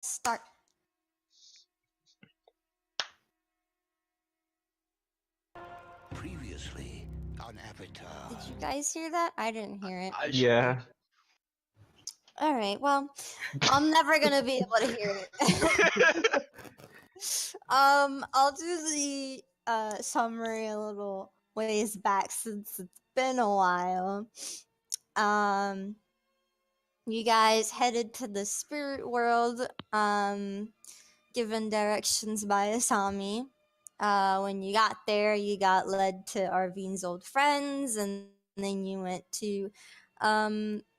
start. Previously on Avatar. Did you guys hear that? I didn't hear it. Yeah. Alright, well, I'm never gonna be able to hear it. I'll do the summary a little ways back since it's been a while. You guys headed to the spirit world, given directions by Asami. When you got there, you got led to Arvine's old friends, and then you went to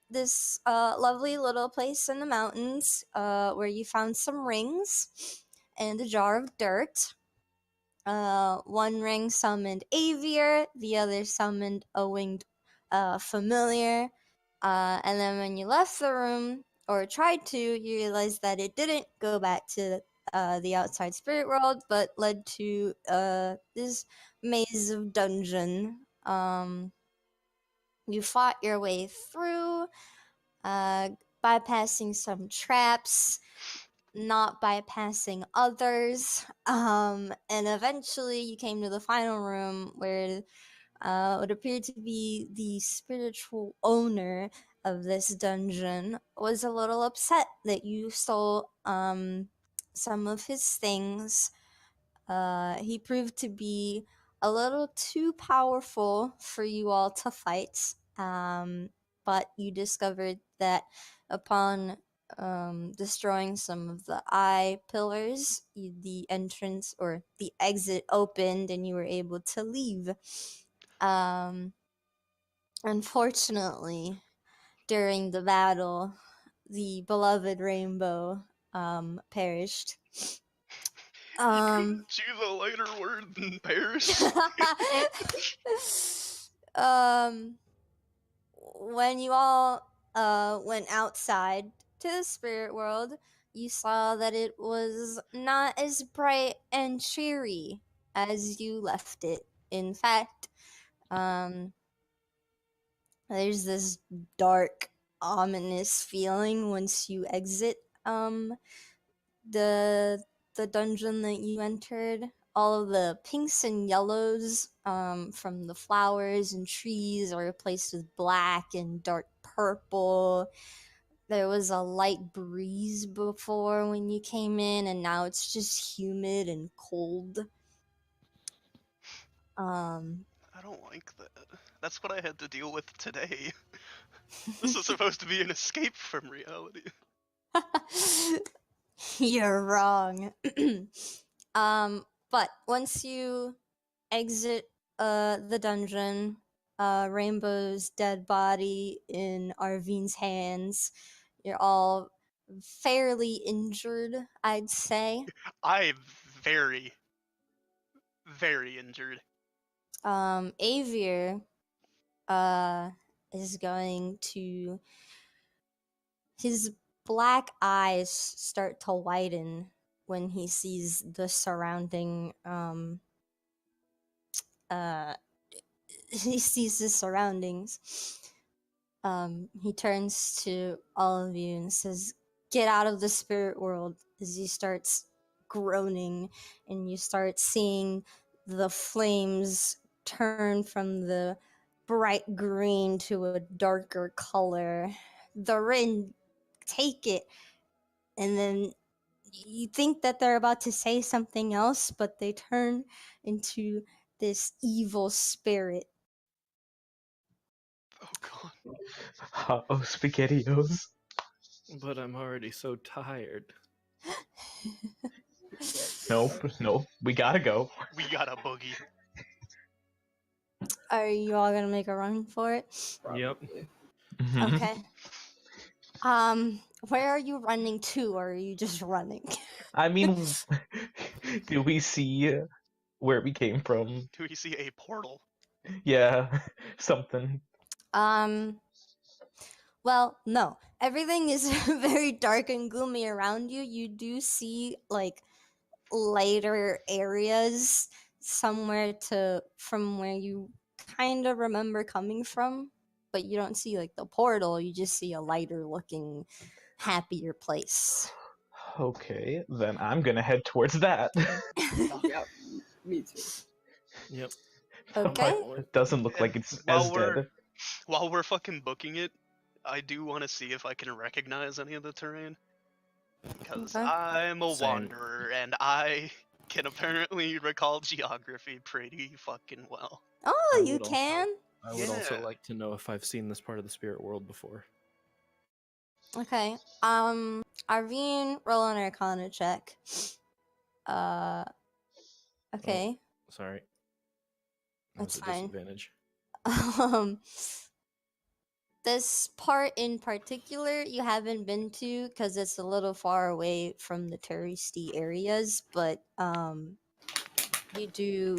this lovely little place in the mountains where you found some rings and a jar of dirt. One ring summoned Avier, the other summoned a winged familiar. And then when you left the room, or tried to, you realized that it didn't go back to the outside spirit world, but led to this maze of dungeon. You fought your way through, bypassing some traps, not bypassing others, and eventually you came to the final room where what appeared to be the spiritual owner of this dungeon was a little upset that you stole some of his things. He proved to be a little too powerful for you all to fight, but you discovered that upon destroying some of the eye pillars, the entrance or the exit opened and you were able to leave. Unfortunately, during the battle, the beloved rainbow perished. Choose a lighter word than perish. When you all went outside to the spirit world, you saw that it was not as bright and cheery as you left it. In fact, there's this dark, ominous feeling once you exit the dungeon that you entered. All of the pinks and yellows from the flowers and trees are replaced with black and dark purple. There was a light breeze before when you came in, and now it's just humid and cold. I don't like that. That's what I had to deal with today. This is supposed to be an escape from reality. You're wrong. But once you exit the dungeon, Rainbow's dead body in Arvine's hands, you're all fairly injured, I'd say. I'm very, very injured. Avier is going to... His black eyes start to widen when he sees the surrounding he sees his surroundings. He turns to all of you and says, "Get out of the spirit world," as he starts groaning, and you start seeing the flames turn from the bright green to a darker color. The Rin take it, and then you think that they're about to say something else, but they turn into this evil spirit. Oh god. Oh, SpaghettiOs. But I'm already so tired. Nope. We gotta go. We got a boogie. Are you all gonna make a run for it? Yep. Mhm. Okay. Where are you running to, or are you just running? I mean, do we see where we came from? Do we see a portal? Yeah, something. Well, no. Everything is very dark and gloomy around you. You do see, like, lighter areas somewhere from where you kind of remember coming from, but you don't see, like, the portal. You just see a lighter looking, happier place. Okay, then I'm gonna head towards that. Yep, me too. Yep. Okay. It doesn't look like And it's while as we're dead. while we're fucking booking it, I do want to see if I can recognize any of the terrain. Because Okay. I'm a Same. wanderer and I can apparently recall geography pretty fucking well. Oh, I you would also- can. I would also Yeah. like to know if I've seen this part of the spirit world before. Okay. Arvine, roll an Arcana check. Okay. Sorry. That's That's a fine. disadvantage. Um, this part in particular you haven't been to because it's a little far away from the touristy areas, but you do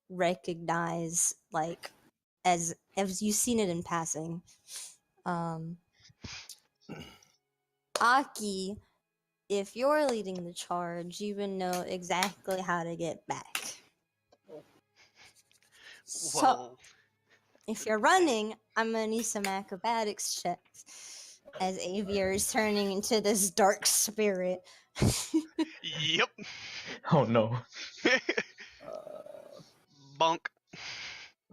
recognize as you've seen it in passing. Aki, if you're leading the charge, you would know exactly how to get back. So, Well, if you're running, I'm gonna need some acrobatics checks. As Aviar is turning into this dark spirit. yep. Oh no. Bonk.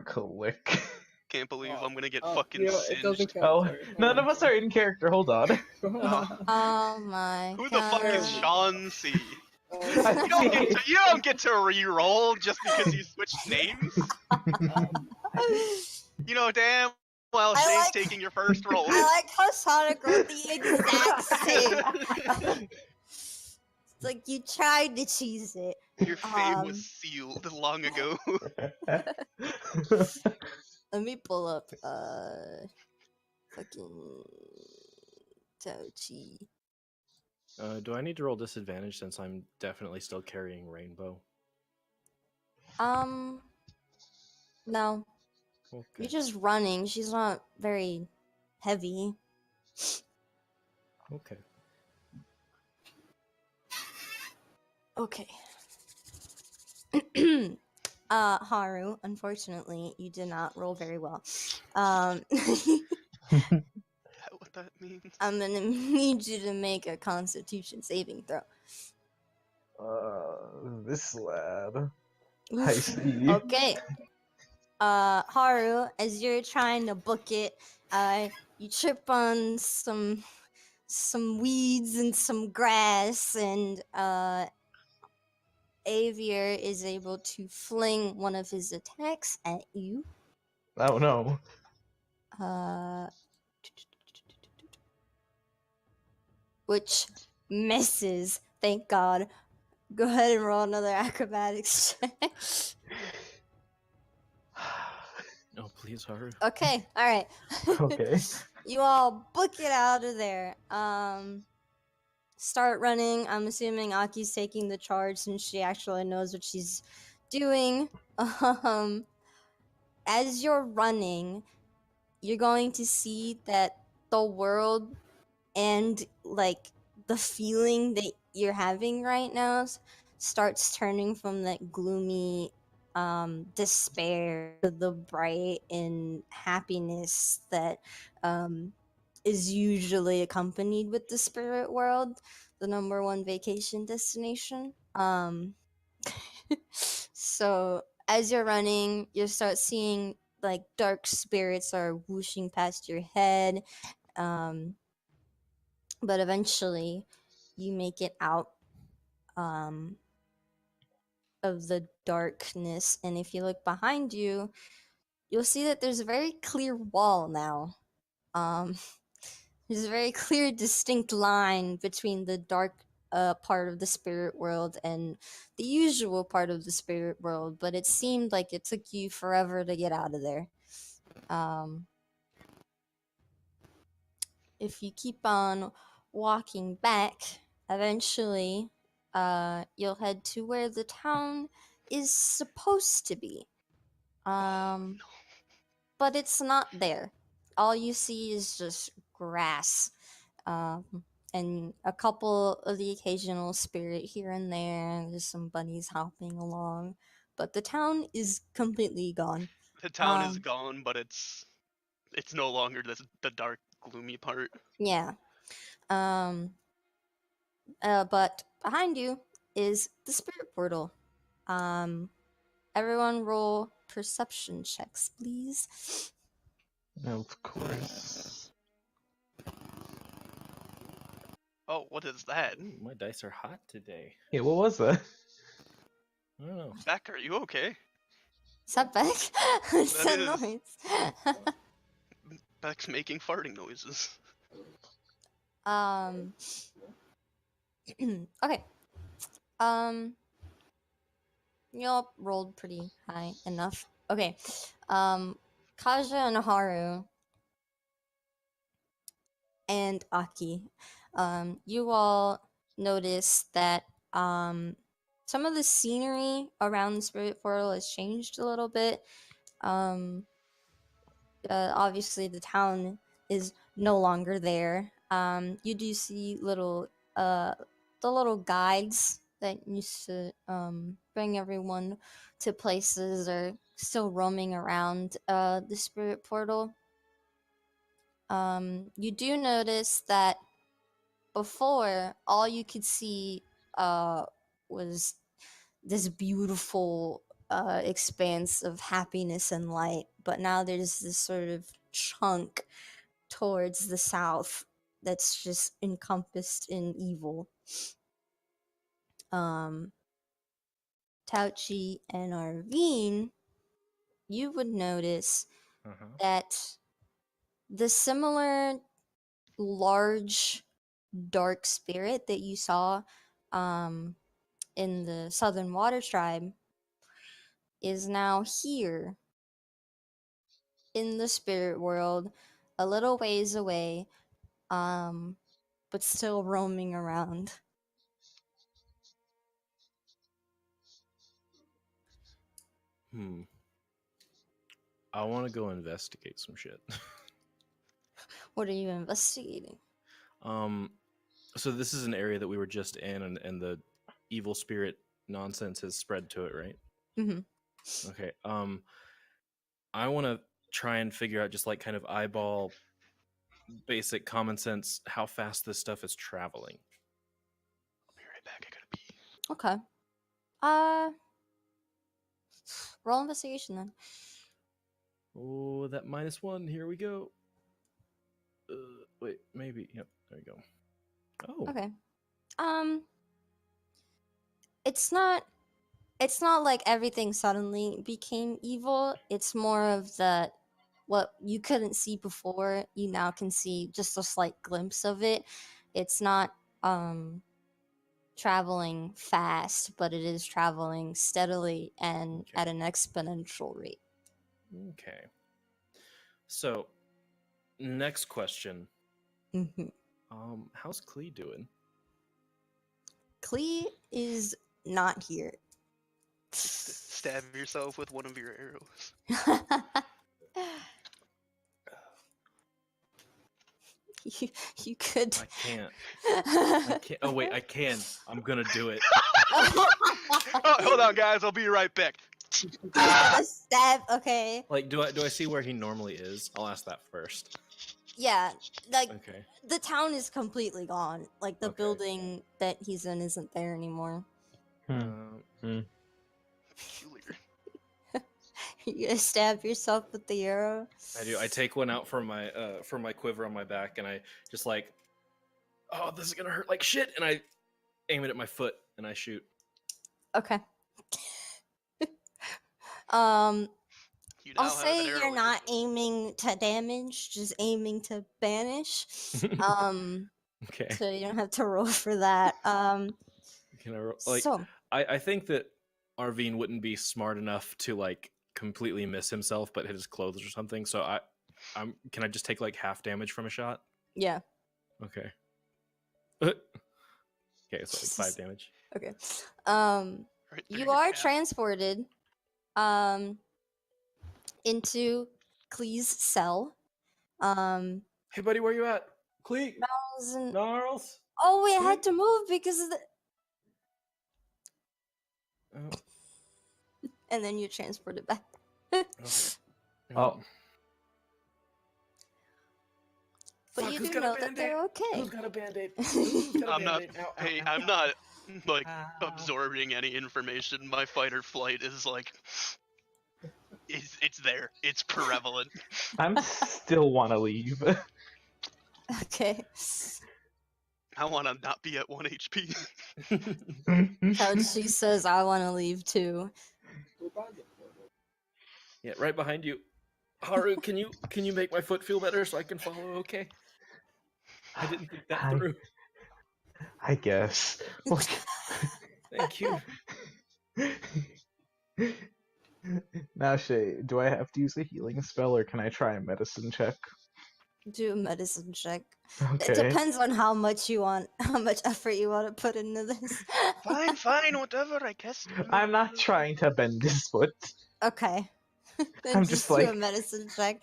Click. Can't believe Oh, I'm gonna get oh, fucking you know, it doesn't singed. count. Oh, sorry. Hold none on. of us are in character. Hold on. Oh my Who the god. fuck is Chauncey? Oh, You don't get to re-roll just because you switched names. You know damn well I Shay's like- taking your first roll. I like how Sonic wrote the exact same. It's like you tried to cheese it. Your fate was sealed long ago. Let me pull up fucking Táoqì. Do I need to roll disadvantage since I'm definitely still carrying Rainbow? No. Okay. You're just running. She's not very heavy. Okay. Okay. Haru, unfortunately, you did not roll very well. Is that what that means? I'm gonna need you to make a Constitution saving throw. This lad. Oof. I see. Okay. Haru, as you're trying to book it, you trip on some weeds and some grass, and Aviar is able to fling one of his attacks at you. Oh no. Which misses. Thank God. Go ahead and roll another acrobatics check. Oh, please, Haru. Okay, alright. Okay. You all book it out of there. Start running. I'm assuming Aki's taking the charge since she actually knows what she's doing. As you're running, you're going to see that the world and like the feeling that you're having right now starts turning from that gloomy despair to the bright and happiness that is usually accompanied with the spirit world, the number one vacation destination. So as you're running, you start seeing like dark spirits are whooshing past your head. But eventually you make it out of the darkness, and if you look behind you, you'll see that there's a very clear wall now. There's a very clear, distinct line between the dark part of the spirit world and the usual part of the spirit world, but it seemed like it took you forever to get out of there. If you keep on walking back, eventually you'll head to where the town is supposed to be. But it's not there. All you see is just grass, and a couple of the occasional spirit here and there. There's some bunnies hopping along, but the town is completely gone. The town is gone, but it's no longer the dark, gloomy part. Yeah. But behind you is the spirit portal. Everyone roll perception checks, please. Of course. Oh, what is that? Ooh, my dice are hot today. Yeah, what was that? I don't know. Beck, are you okay? Is that Beck? What's That that is. noise? Beck's making farting noises. Okay. Y'all rolled pretty high enough. Okay. Kaja and Haru and Aki, you all notice that some of the scenery around the spirit portal has changed a little bit. Obviously the town is no longer there. You do see the little guides that used to bring everyone to places are still roaming around the spirit portal. You do notice that before all you could see was this beautiful expanse of happiness and light, but now there's this sort of chunk towards the south that's just encompassed in evil. Táoqì and Arvine, you would notice that the similar large dark spirit that you saw in the Southern Water Tribe is now here in the spirit world, a little ways away, but still roaming around. I want to go investigate some shit. What are you investigating? So this is an area that we were just in, and the evil spirit nonsense has spread to it, right? Mm-hmm. Okay. I want to try and figure out, just like kind of eyeball basic common sense, how fast this stuff is traveling. I'll be right back. I gotta pee. Okay. Roll investigation then. Oh, that -1. Here we go. Wait, maybe. Yep, there you go. Oh. Okay. It's not like everything suddenly became evil. It's more of the what you couldn't see before, you now can see just a slight glimpse of it. It's not traveling fast, but it is traveling steadily and Okay. at an exponential rate. Okay. So, next question. Mm-hmm. How's Klee doing? Klee is not here. Stab yourself with one of your arrows. you could. I can't. I can't. Oh wait, I can. I'm gonna do it. Oh, hold on, guys. I'll be right back. A stab. Okay. Like, do I see where he normally is? I'll ask that first. Yeah, like Okay. the town is completely gone. Like the Okay. building that he's in isn't there anymore. Peculiar. You gonna stab yourself with the arrow? I do. I take one out from my quiver on my back, and I just like, oh, this is gonna hurt like shit, and I aim it at my foot, and I shoot. Okay. You now I'll have say an arrow you're in your not foot. aiming to damage, just aiming to banish. Okay. So you don't have to roll for that. Can I roll? Like, So I think that Arvine wouldn't be smart enough to like completely miss himself, but hit his clothes or something. So can I just take like half damage from a shot? yeah. Okay. Okay, so like 5 damage. Okay. Right through You your are calf. transported into Klee's cell. Hey, buddy, where you at? Klee? Wasn't- Gnarls? Oh, we had to move because of the. Oh, And then you transport it back. okay. Oh. But Fuck, you who's do got a know that they're Band-Aid? okay. Who's got a band-aid? Who's got a I'm not. Band-Aid? Ow, ow, Hey, ow, I'm ow. not like Ow. absorbing any information. My fight or flight is like, it's there. It's prevalent. I'm still want to leave. Okay. I want to not be at 1 HP. Táoqì says, I want to leave too. Go by the portal. Yeah, right behind you. Haru, can you make my foot feel better so I can follow? Okay. I didn't think that through. I guess. Thank you. Now, Shay, do I have to use a healing spell or can I try a medicine check? Do a medicine check. It Okay. depends on how much effort you want to put into this. Fine, whatever. I guess. I'm not trying to bend his foot. Okay. Then I'm just just do a like- medicine check.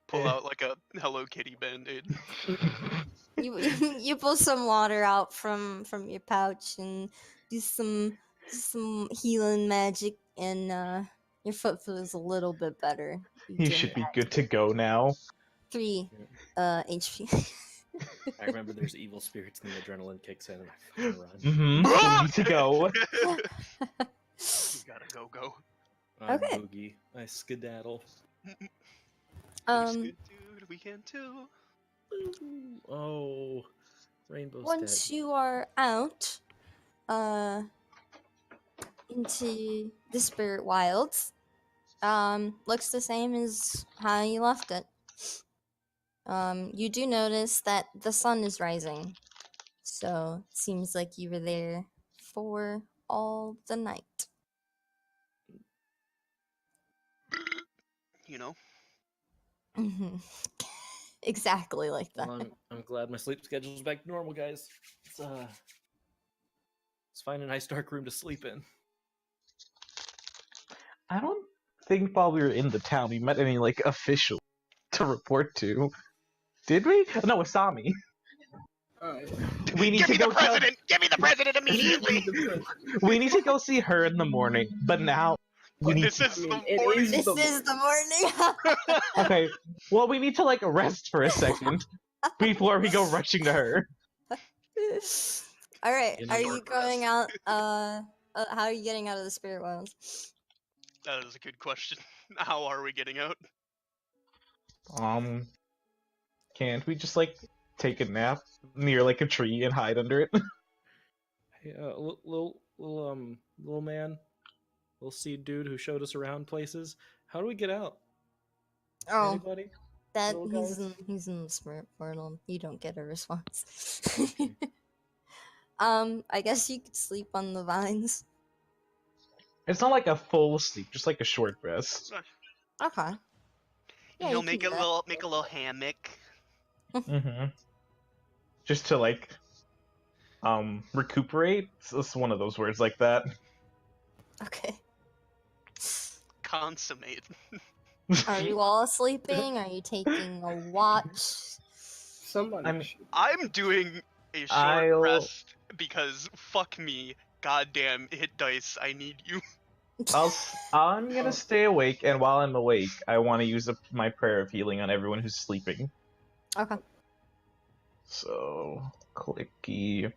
Pull out like a Hello Kitty band-aid. You pull some water out from your pouch and do some healing magic, and your foot feels a little bit better. You should be good to go now. 3 HP. I remember there's evil spirits and the adrenaline kicks in and I fucking run. Mm-hmm. Need to go. You gotta go. Okay. Boogie. I skedaddle. Um, Good dude, we can too. Oh, Rainbow's once dead. you are out, into the spirit wilds, looks the same as how you left it. You do notice that the sun is rising, so it seems like you were there for all the night. You know. Mhm. Exactly like that. Well, I'm glad my sleep schedule's back to normal, guys. Let's find a nice dark room to sleep in. I don't think while we were in the town we met any like official to report to. Did we? No, Asami. Alright. We need Give to me go the president! Give me the president immediately! We need to go see her in the morning, but now we need This to... is I mean, the it morning. is This the is the morning. Okay, well we need to like rest for a second before we go rushing to her. All right, In are short you going out? How are you getting out of the spirit wilds? That is a good question. How are we getting out? Can't we just like take a nap near like a tree and hide under it? Hey, little man, little seed dude who showed us around places. How do we get out? Oh, Anybody? that little guys? he's in the spirit portal. You don't get a response. Okay. I guess you could sleep on the vines. It's not like a full sleep, just like a short rest. Okay. Yeah, You'll you make can a do that. little hammock. Mm-hmm. Just to like recuperate. It's one of those words like that. Okay. Consummate. Are you all sleeping? Are you taking a watch? Somebody I'm- should. I'm doing a short I'll- rest because fuck me. Goddamn, hit dice. I need you. I'm gonna stay awake, and while I'm awake, I want to use my prayer of healing on everyone who's sleeping. Okay. So, clicky.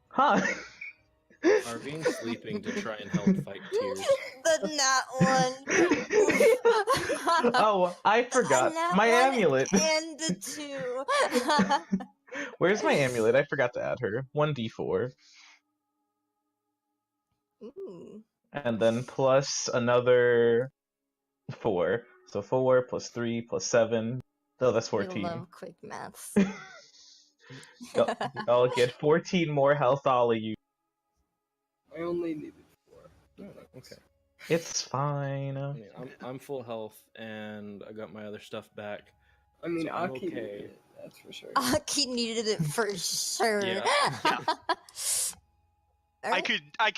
Huh. Arvine sleeping to try and help fight tears. The nat one. Oh, I forgot. A nat My one amulet. And the 2. Where's my amulet? I forgot to add her. 1d4. Ooh. And then plus another 4. So 4 plus 3 plus 7. So that's You 14. love quick maths. I'll get 14 more health, all of you. I only needed 4. Okay. It's fine. I mean, I'm full health and I got my other stuff back. I mean, So I'm Aki okay. needed it, that's for sure. Aki needed it for sure. Yeah. Alright.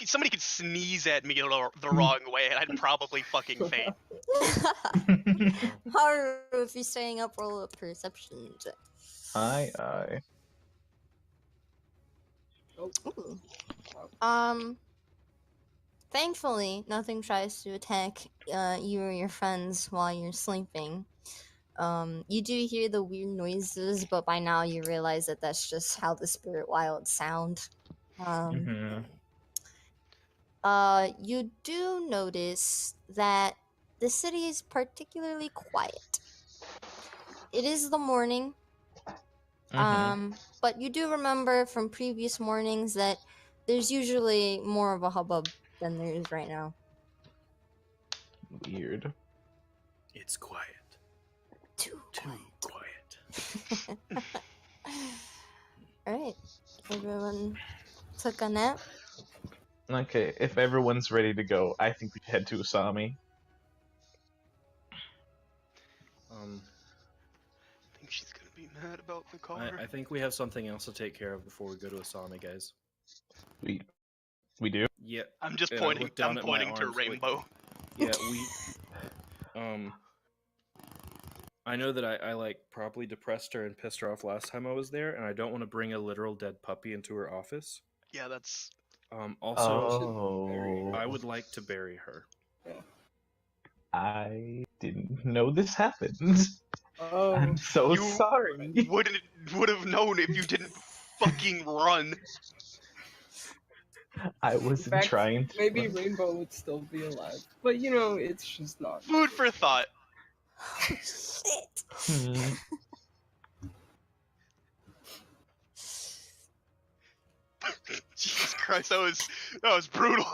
Somebody could sneeze at me the wrong way, and I'd probably fucking faint. Haru, if you're staying up, roll a perception check. Aye. Ooh. Thankfully, nothing tries to attack you or your friends while you're sleeping. You do hear the weird noises, but by now you realize that that's just how the spirit wilds sound. Mm-hmm. You do notice that the city is particularly quiet. It is the morning, but you do remember from previous mornings that there's usually more of a hubbub than there is right now. Weird. It's quiet. Too quiet. Alright, everyone took a nap. Okay, if everyone's ready to go, I think we should head to Asami. I think she's gonna be mad about the car. I think we have something else to take care of before we go to Asami, guys. We do? Yeah. I'm just and I pointing. looked down I'm at my pointing to arms, like- Rainbow. Yeah, we. I know that I like properly depressed her and pissed her off last time I was there, and I don't want to bring a literal dead puppy into her office. Yeah, that's. Also, I would like to bury her. I didn't know this happened. Oh, I'm so You sorry. would have known if you didn't fucking run. I wasn't fact, trying to. maybe Rainbow would still be alive, but you know, it's just not. Food for thought. Shit. Hmm. Jesus Christ, that was brutal.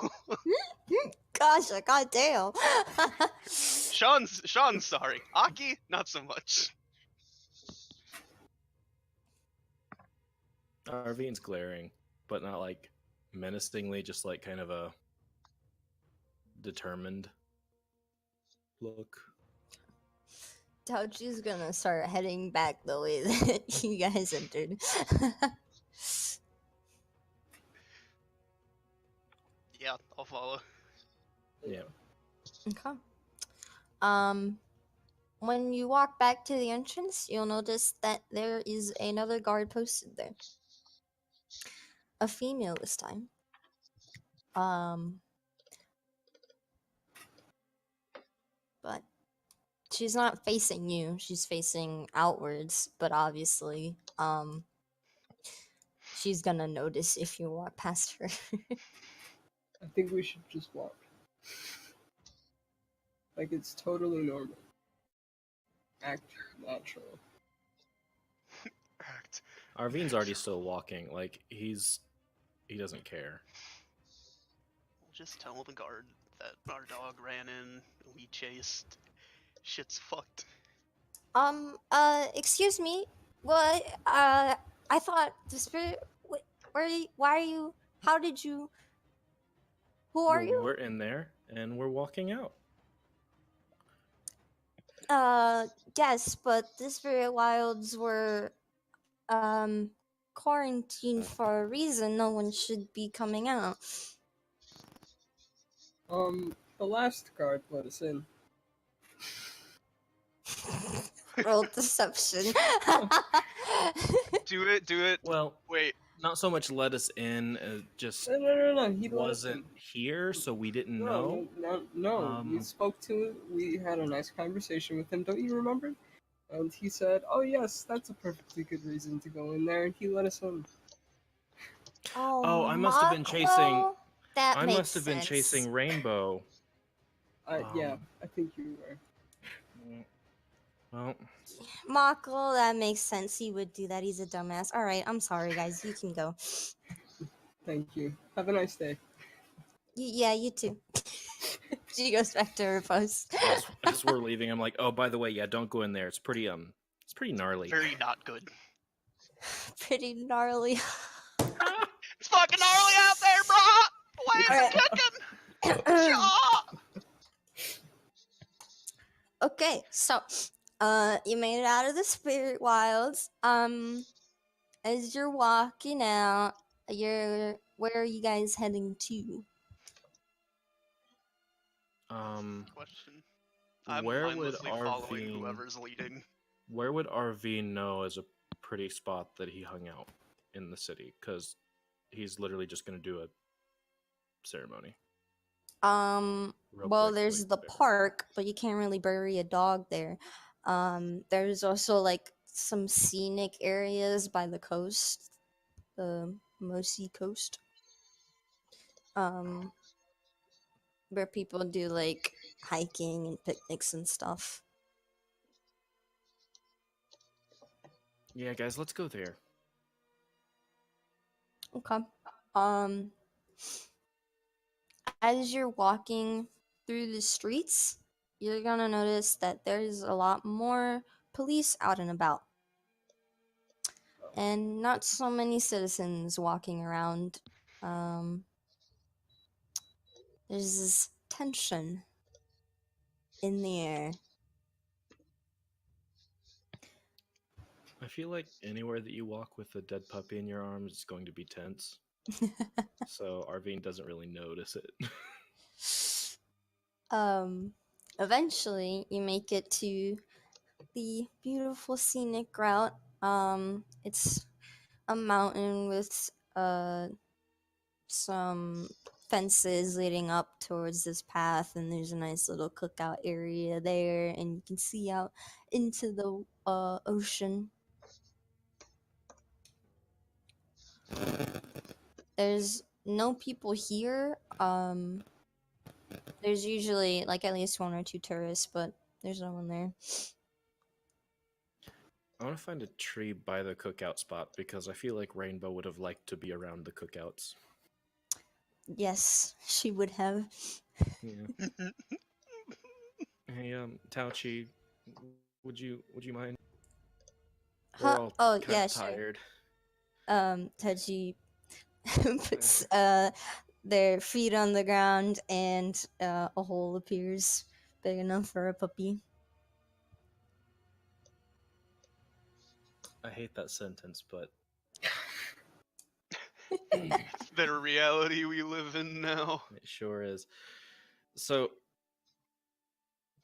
Gosh, goddamn. Sean's sorry. Aki, not so much. Arvine's glaring, but not like menacingly, just like kind of a determined look. Táoqi's gonna start heading back the way that you guys entered. Yeah, I'll follow. Yeah. Okay. When you walk back to the entrance, you'll notice that there is another guard posted there. A female this time. But she's not facing you. She's facing outwards, but obviously, she's gonna notice if you walk past her. I think we should just walk. Like it's totally normal. Act natural. Act. Arvine's already still walking. Like he doesn't care. We'll just tell the guard that our dog ran in. We chased. Shit's fucked. Excuse me. What? I thought the spirit. Why are you? How did you? Who are you? We're in there and we're walking out. Yes, but the spirit wilds were, quarantined for a reason. No one should be coming out. The last guard let us in. Roll deception. Do it. Well, Wait. not so much let us in, just No. He let us wasn't in. here, so we didn't know. No. We had a nice conversation with him. Don't you remember? And he said, "Oh yes, that's a perfectly good reason to go in there," and he let us in. Oh, I must have been chasing. That I makes must have been sense. chasing Rainbow. Yeah, I think you were. Well, Mako, that makes sense. He would do that. He's a dumbass. All right, I'm sorry, guys. You can go. Thank you. Have a nice day. Yeah, you too. She goes back to her post. as we're leaving, I'm like, oh, by the way, yeah, don't go in there. It's pretty gnarly. Very not good. Pretty gnarly. It's fucking gnarly out there, bro. Why is it cooking? Shaw! Okay, so you made it out of the spirit wilds. As you're walking out, where are you guys heading to? Question. I'm where would mindlessly following Arvine? whoever's leading. Where would Arvine know is a pretty spot that he hung out in the city? Because he's literally just going to do a ceremony. Real Well, quick, there's like, the there. park, but you can't really bury a dog there. There's also like some scenic areas by the coast, the Mosi coast, um, where people do like hiking and picnics and stuff. Yeah, guys, let's go there. Okay. Um, as you're walking through the streets, you're gonna notice that there's a lot more police out and about, and not so many citizens walking around. Um, there's this tension in the air. I feel like anywhere that you walk with a dead puppy in your arms is going to be tense. So Arvine doesn't really notice it. Eventually you make it to the beautiful scenic route. It's a mountain with some fences leading up towards this path, and there's a nice little cookout area there, and you can see out into the ocean. There's no people here. There's usually like at least one or two tourists, but there's no one there. I want to find a tree by the cookout spot because I feel like Rainbow would have liked to be around the cookouts. Yes, she would have. Yeah. Hey, Táoqì, would you mind? We're Huh? all Oh, kind yeah, of tired. Taji puts their feet on the ground, and a hole appears big enough for a puppy. I hate that sentence, but It's the reality we live in now. it sure is. So,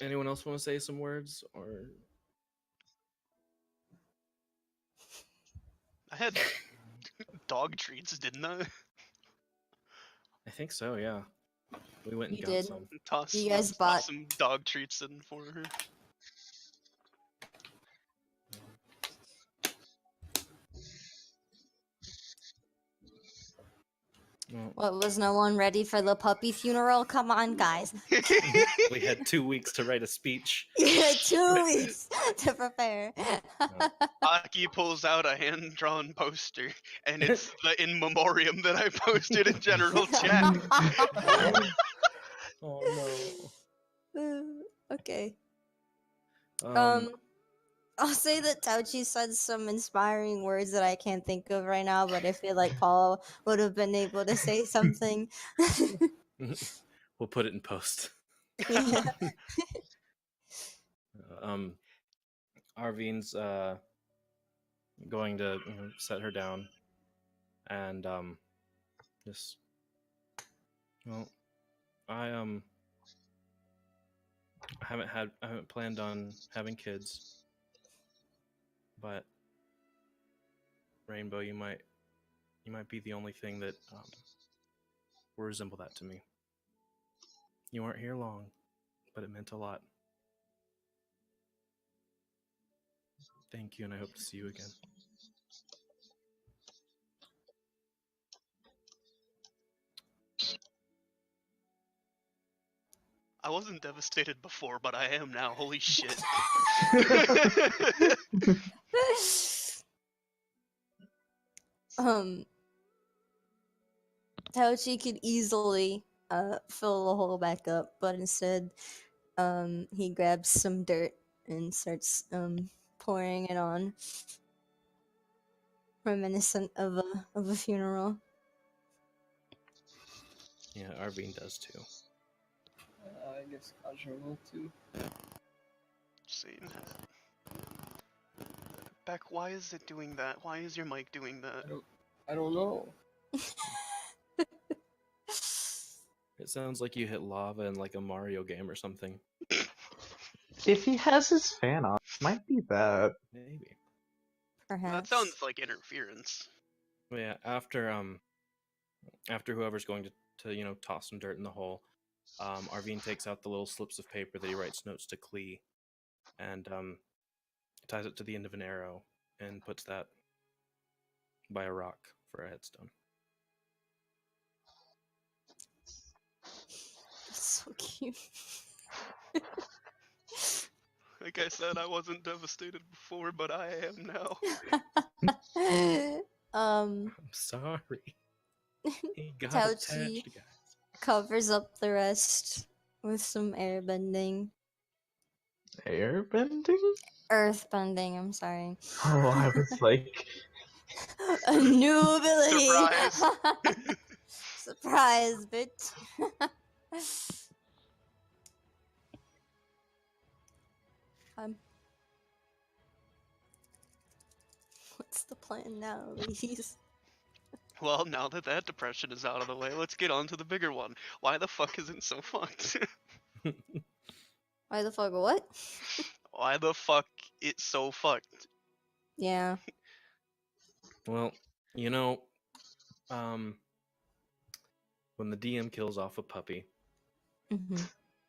anyone else want to say some words, or I had dog treats, didn't I? I think so. Yeah, we went and You got did. some. Toss, You guys toss bought- some dog treats in for her. Well, What, was no one ready for the puppy funeral? Come on, guys. we had 2 weeks to write a speech. You had 2 weeks to prepare. Aki pulls out a hand-drawn poster, and it's the in memoriam that I posted in general chat. Oh Okay. no. I'll say that Tauchi said some inspiring words that I can't think of right now, but I feel like Paul would have been able to say something. We'll put it in post. Yeah. Arvine's going to set her down, and just I haven't planned on having kids, but Rainbow, you might be the only thing that will resemble that to me. You weren't here long, but it meant a lot. Thank you, and I hope to see you again. I wasn't devastated before, but I am now. Holy shit. Tauchi could easily fill the hole back up, but instead he grabs some dirt and starts pouring it on, reminiscent of a funeral. Yeah, Arvine does too. I guess Kaja will too. Same hat. Beck, why is it doing that? Why is your mic doing that? I don't know. It sounds like you hit lava in like a Mario game or something. If he has his fan off, might be that. Maybe. Perhaps. That sounds like interference. But yeah, after whoever's going to toss some dirt in the hole, Arvine takes out the little slips of paper that he writes notes to Klee, and ties it to the end of an arrow, and puts that by a rock for a headstone. That's so cute. Like I said, I wasn't devastated before, but I am now. I'm sorry. He got Táoqì attached, guys. covers up the rest with some airbending. Airbending? Earthbending, I'm sorry. Oh, I was like, A new ability! Surprise. Surprise, bitch! What's the plan now, ladies? Well, now that that depression is out of the way, let's get on to the bigger one. Why the fuck isn't so fucked? Why the fuck, what? Why the fuck it's so fucked? Yeah. Well, you know, when the DM kills off a puppy, Mm-hmm.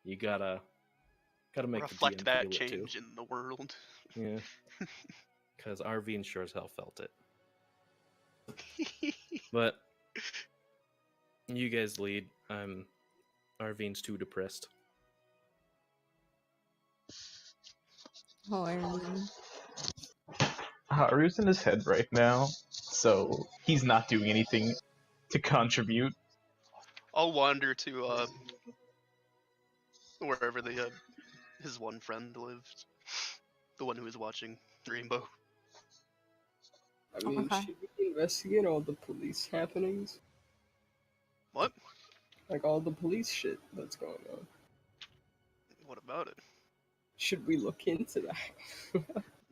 you gotta make Reflect the DM that feel it too. change in the world. Yeah, because Arvine sure as hell felt it. But you guys lead. Arvine's too depressed. Oh, I mean. Haru's in his head right now, so he's not doing anything to contribute. I'll wander to wherever the his one friend lived, the one who was watching Rainbow. I mean, Okay. should we investigate all the police happenings? What? Like all the police shit that's going on. What about it? Should we look into that?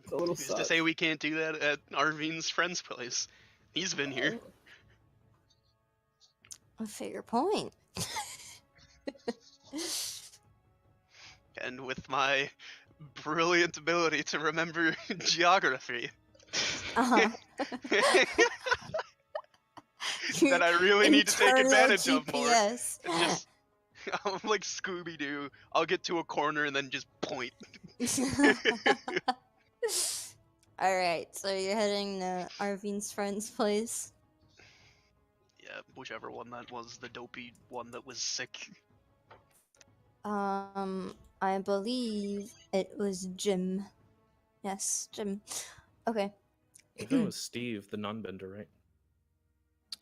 It's a little Who's to sus. say we can't do that at Arvine's friend's place? He's been here. A fair point. And with my brilliant ability to remember geography, Uh-huh. that I really need to take Internal advantage of more. GPS. And just, I'm like Scooby-Doo. I'll get to a corner and then just point. Alright, so you're heading to Arvine's friend's place. Yeah, whichever one that was, the dopey one that was sick. I believe it was Jim. Yes, Jim. Okay. I thought it was Steve, the non-bender,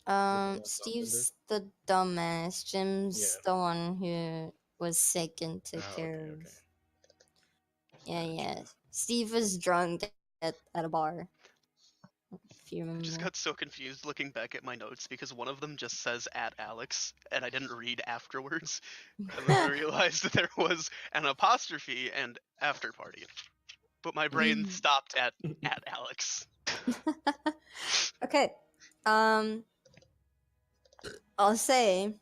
right? Steve's the dumbass. Jim's the one who was sick and took care of. Yeah, yeah. Steve was drunk at a bar. If you I remember. just got so confused looking back at my notes because one of them just says at Alex, and I didn't read afterwards. And then I realized that there was an apostrophe and after party. But my brain stopped at Alex. Okay. I'll say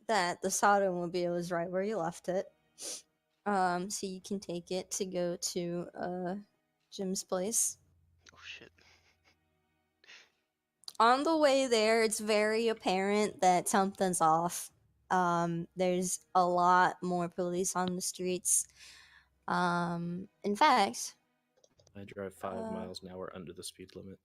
that the automobile is right where you left it. So you can take it to go to Jim's place. Oh shit. On the way there, it's very apparent that something's off. There's a lot more police on the streets. In fact, I drive 5 miles an hour under the speed limit.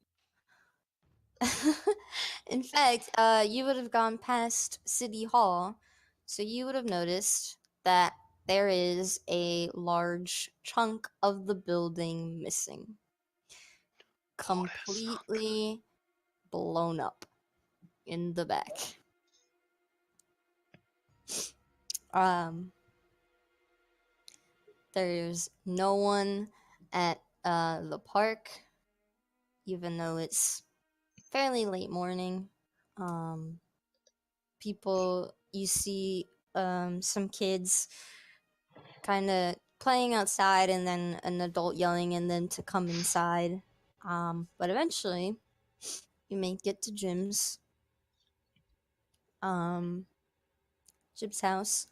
in fact, you would have gone past City Hall, so you would have noticed that there is a large chunk of the building missing. Completely blown up in the back. There's no one at the park, even though it's fairly late morning. People, you see some kids kind of playing outside and then an adult yelling at them to come inside. But eventually, you make it to Jim's house.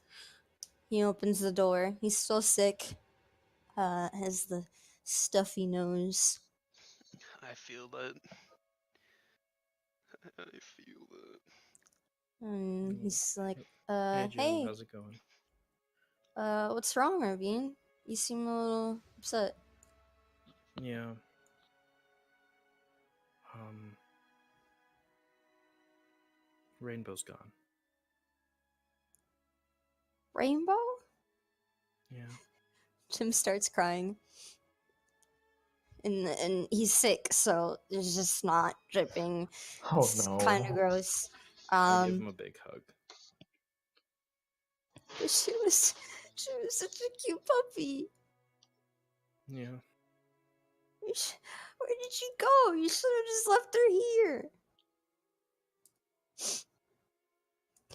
He opens the door. He's still sick. Has the stuffy nose. I feel that. I feel that. And he's like, Hey, Jim, hey, how's it going? what's wrong, Arvine? You seem a little upset. Yeah. Rainbow's gone. Rainbow? Yeah. Tim starts crying. And he's sick, so there's just snot dripping. Oh It's no. kind of gross. I give him a big hug. But she was such a cute puppy. Yeah. Where did she go? You should have just left her here.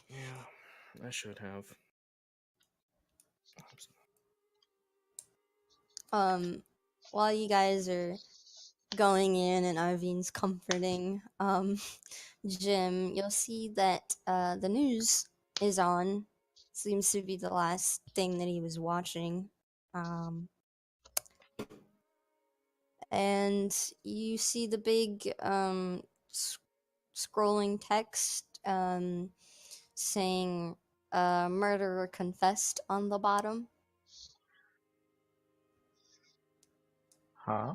Yeah, I should have. While you guys are going in and Arvine's comforting Jim, you'll see that the news is on. Seems to be the last thing that he was watching. And you see the big scrolling text saying murderer confessed on the bottom. Huh?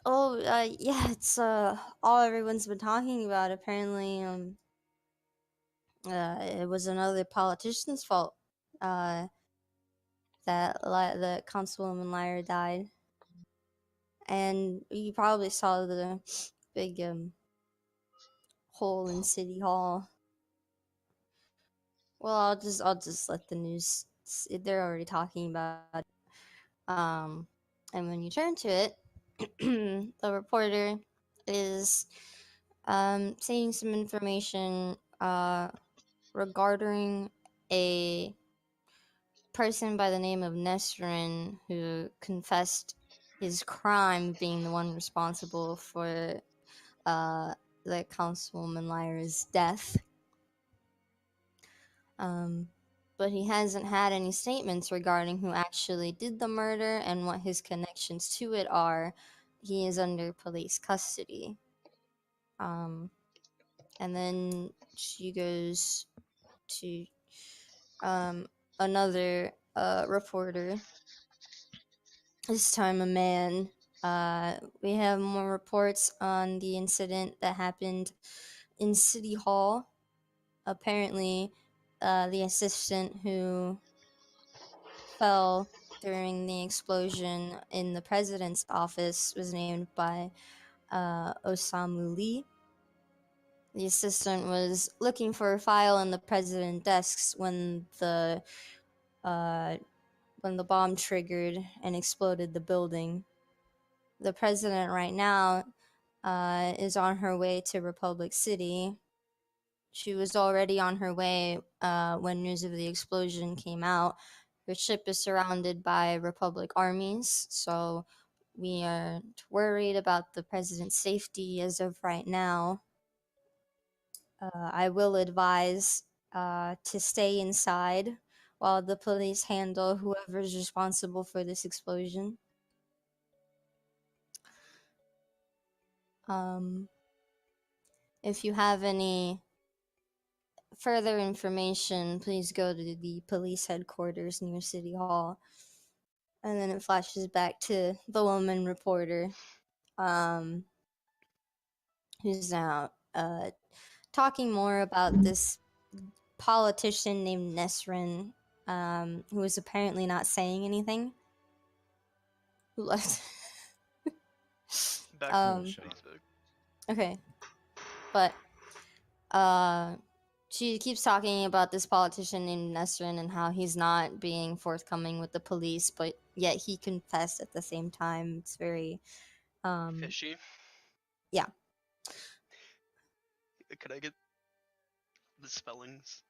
Oh, yeah, it's all everyone's been talking about. Apparently, it was another politician's fault. That the Councilwoman Lyra died, and you probably saw the big hole in City Hall. Well, I'll just let the news. They're already talking about it. And when you turn to it, the reporter is saying some information regarding a person by the name of Nesrin who confessed his crime, being the one responsible for the Councilwoman Lyra's death. But he hasn't had any statements regarding who actually did the murder and what his connections to it are. He is under police custody. And then she goes to another reporter, this time a man. We have more reports on the incident that happened in City Hall. Apparently, the assistant who fell during the explosion in the president's office was named by Osamu Lee. The assistant was looking for a file in the president's desks when the bomb triggered and exploded the building. The president right now is on her way to Republic City. She was already on her way when news of the explosion came out. Her ship is surrounded by Republic armies, so we aren't worried about the president's safety as of right now. I will advise to stay inside while the police handle whoever's responsible for this explosion. If you have any further information, please go to the police headquarters near City Hall. And then it flashes back to the woman reporter, who's now talking more about this politician named Nesrin, who is apparently not saying anything. Who left? Back to Facebook. Okay. But she keeps talking about this politician named Nesrin and how he's not being forthcoming with the police, but yet he confessed at the same time. It's very Fishy. Yeah. Could I get the spellings?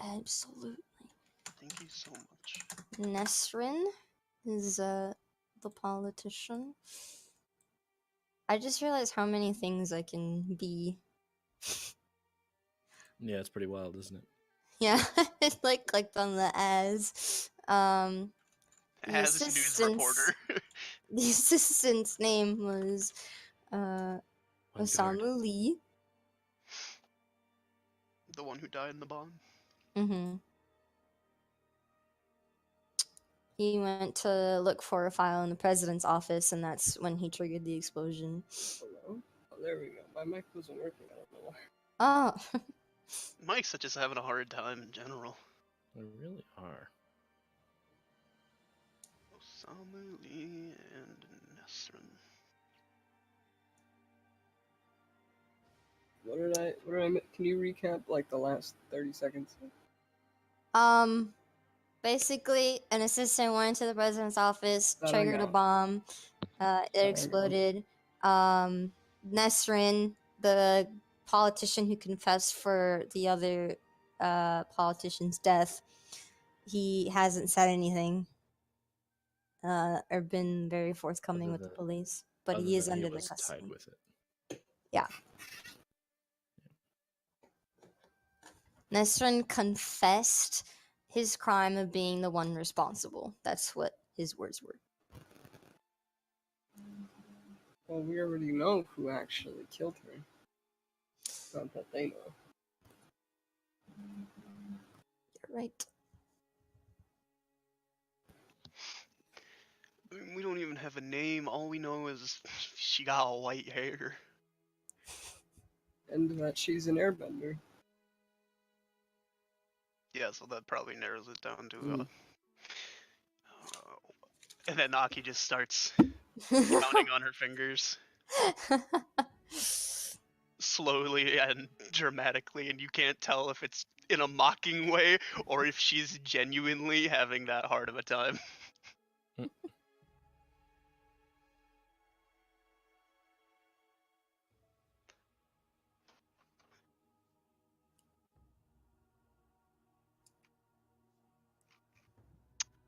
Absolutely. Thank you so much. Nesrin is the politician. I just realized how many things I can be. Yeah, it's pretty wild, isn't it? Yeah, it's like clicked on the as. The As news reporter. The assistant's name was One guard. Osamu Lee. The one who died in the bomb. Mm-hmm. He went to look for a file in the president's office, and that's when he triggered the explosion. Hello? Oh, there we go. My mic wasn't working. I don't know why. Oh, Mike's just having a hard time in general. They really are. Osamu Lee and Nesrin. What did I can you recap like the last 30 seconds? basically, an assistant went into the president's office, That I triggered a got. bomb. It I got. exploded. Nesrin, the politician who confessed for the other politician's death, he hasn't said anything or been very forthcoming Other with the than- police, but Other he is than under he the was custody. tied with it. Nesrin confessed his crime of being the one responsible. That's what his words were. Well, we already know who actually killed her. Not that they know. You're right. I mean, we don't even have a name. All we know is she got white hair. And that she's an airbender. Yeah, so that probably narrows it down to. Mm. And then Aki just starts counting on her fingers slowly and dramatically, and you can't tell if it's in a mocking way or if she's genuinely having that hard of a time.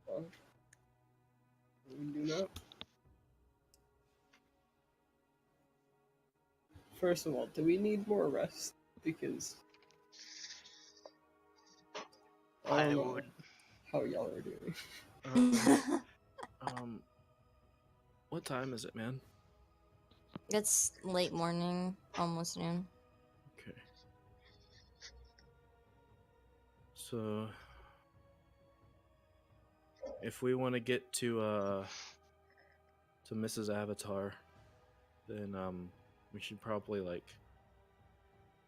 Well, we do not. First of all, do we need more rest? Because I I don't know would. how y'all are doing. What time is it, man? It's late morning, almost noon. Okay. So, if we want to get to Mrs. Avatar, then we should probably like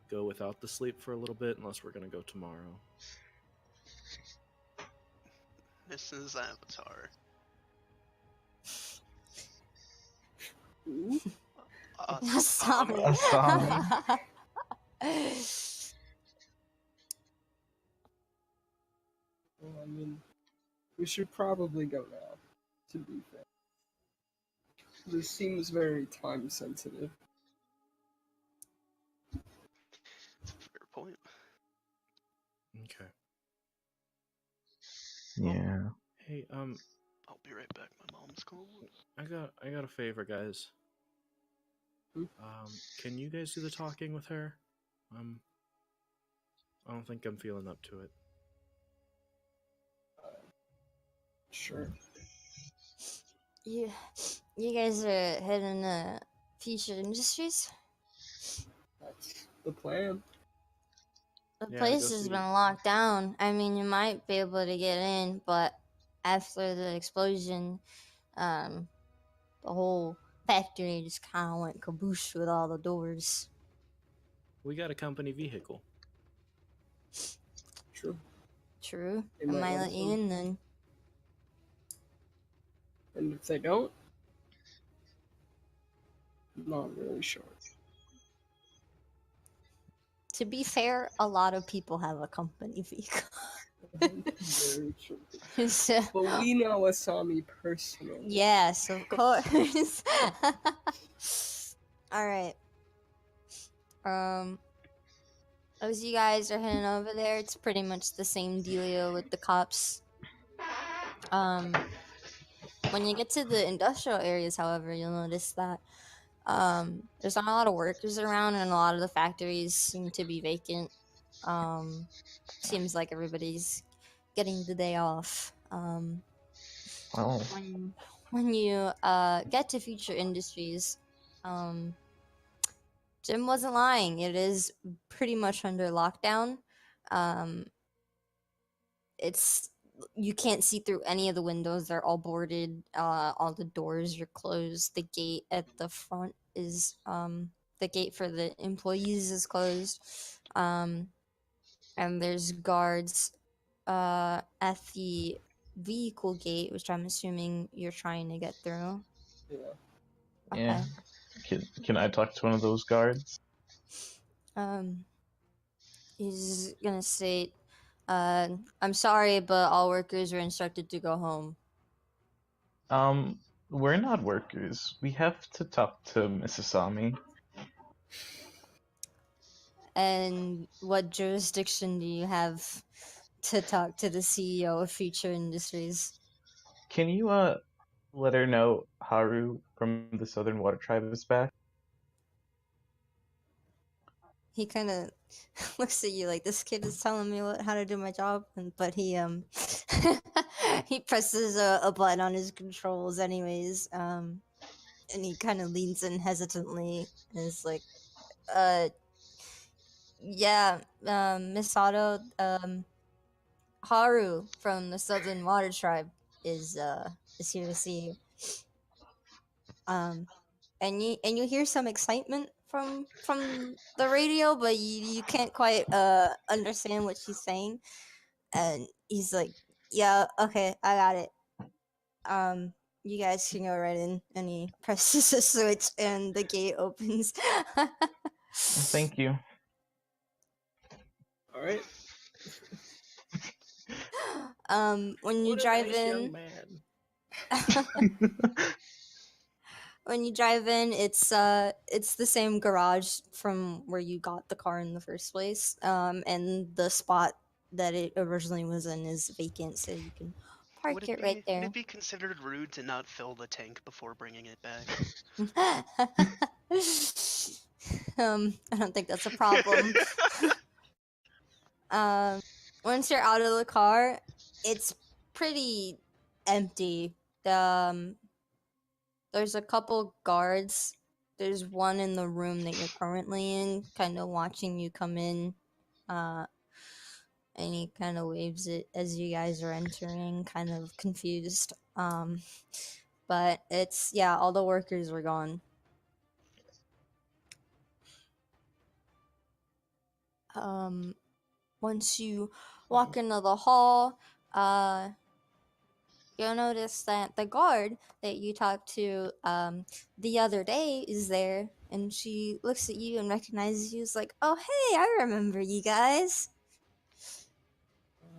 go without the sleep for a little bit, unless we're gonna go tomorrow. Mrs. Avatar. Ooh. Asami. Asami. Well, I mean, we should probably go now, to be fair. This seems very time sensitive. Fair point. Okay. Yeah. Hey, I'll be right back. My mom's calling. I got a favor, guys. Hmm? Can you guys do the talking with her? I don't think I'm feeling up to it. Sure. you guys are heading to Future Industries? That's the plan. The Yeah, place go has see- been locked down. I mean, you might be able to get in, but after the explosion, the whole factory just kind of went kaboosh with all the doors. We got a company vehicle. True. True. They I might might let let us you in. in then. And if they don't, not really sure. To be fair, a lot of people have a company vehicle. Very true. So, But we know Asami personally. yes, of course. All right. As you guys are heading over there, it's pretty much the same dealio with the cops. When you get to the industrial areas, however, you'll notice that there's not a lot of workers around, and a lot of the factories seem to be vacant. Seems like everybody's getting the day off. Oh. When you get to Future Industries, Jim wasn't lying. It is pretty much under lockdown. It's you can't see through any of the windows. They're all boarded. All the doors are closed. The gate at the front is the gate for the employees is closed. And there's guards at the vehicle gate, which I'm assuming you're trying to get through. Yeah. Okay. Yeah. Can I talk to one of those guards? He's gonna state, I'm sorry, but all workers are instructed to go home. We're not workers. We have to talk to Mrs. Sami. And what jurisdiction do you have to talk to the CEO of Future Industries? Can you let her know Haru from the Southern Water Tribe is back? He kind of looks at you like, this kid is telling me how to do my job, but he he presses a button on his controls anyways, and he kind of leans in hesitantly and is like, yeah, Miss Sato, Haru from the Southern Water Tribe is here to see you. And you hear some excitement from the radio, but you can't quite understand what she's saying. And he's like, "Yeah, okay, I got it. You guys can go right in." And he presses a switch, and the gate opens. Thank you. All right. When you What a drive nice young in, man. when you drive in, it's the same garage from where you got the car in the first place. And the spot that it originally was in is vacant, so you can park Would it it right there. be considered rude to not fill the tank before bringing it back? I don't think that's a problem. Once you're out of the car, it's pretty empty. There's a couple guards. There's one in the room that you're currently in, kind of watching you come in. And he kind of waves it as you guys are entering, kind of confused. But it's, yeah, all the workers were gone. Once you walk into the hall, you'll notice that the guard that you talked to the other day is there, and she looks at you and recognizes you. Is like, "Oh, hey, I remember you guys.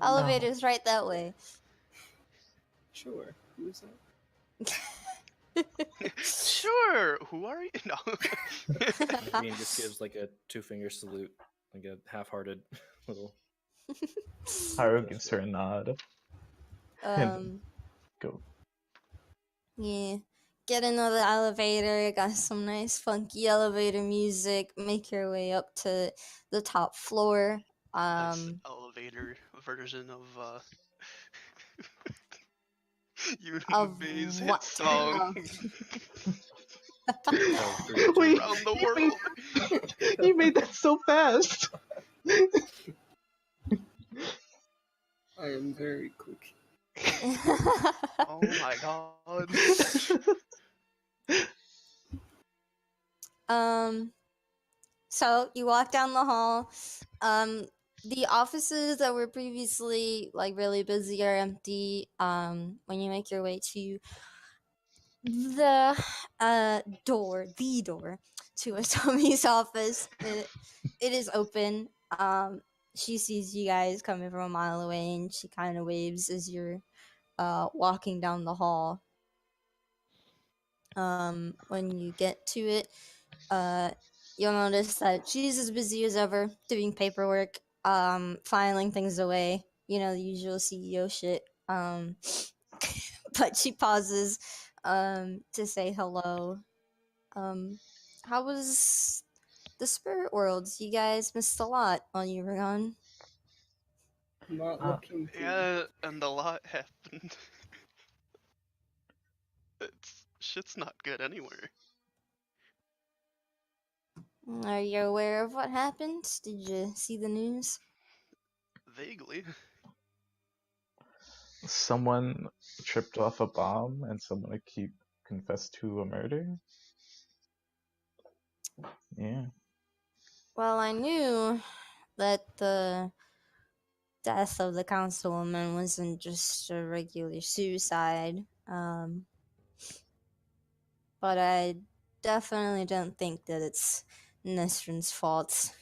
Elevator's right that way." Sure. Who's that? Sure. Who are you? No. Arvine just gives like a 2-finger salute, like a half-hearted little. Haru gives her a nod. Um, Go. yeah. Get into the elevator. Got some nice funky elevator music. Make your way up to the top floor. Nice elevator version of Of Unibay's hit what? song. Wait, Around the you world. you made that so fast. I am very quick. Oh my god. So you walk down the hall. The offices that were previously like really busy are empty. When you make your way to the door to Atomi's office, it is open. She sees you guys coming from a mile away, and she kind of waves as you're walking down the hall. When you get to it, you'll notice that she's as busy as ever doing paperwork, filing things away, the usual CEO shit. But she pauses to say hello. How was the spirit worlds? You guys missed a lot while you were gone. Not looking good. Yeah, and a lot happened. Shit's not good anywhere. Are you aware of what happened? Did you see the news? Vaguely. Someone tripped off a bomb and someone confessed to a murder? Yeah. Well, I knew that the death of the councilwoman wasn't just a regular suicide. But I definitely don't think that it's Nesrin's fault.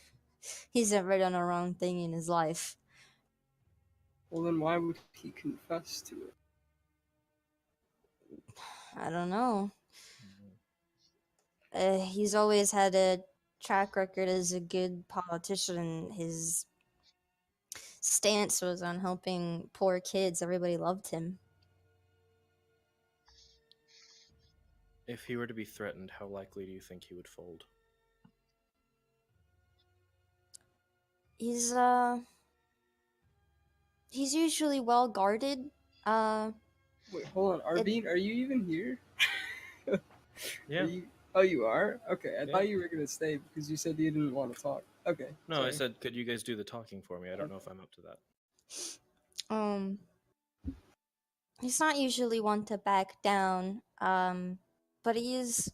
He's never done a wrong thing in his life. Well, then why would he confess to it? I don't know. He's always had a track record as a good politician. His stance was on helping poor kids. Everybody loved him. If he were to be threatened, how likely do you think he would fold? He's usually well guarded. Wait, hold on, Arvine, are you even here? Yeah. Oh, you are? Okay, I Yeah. thought you were gonna stay because you said you didn't want to talk. Okay. No, sorry. I said, could you guys do the talking for me? I don't know if I'm up to that. He's not usually one to back down. But he's,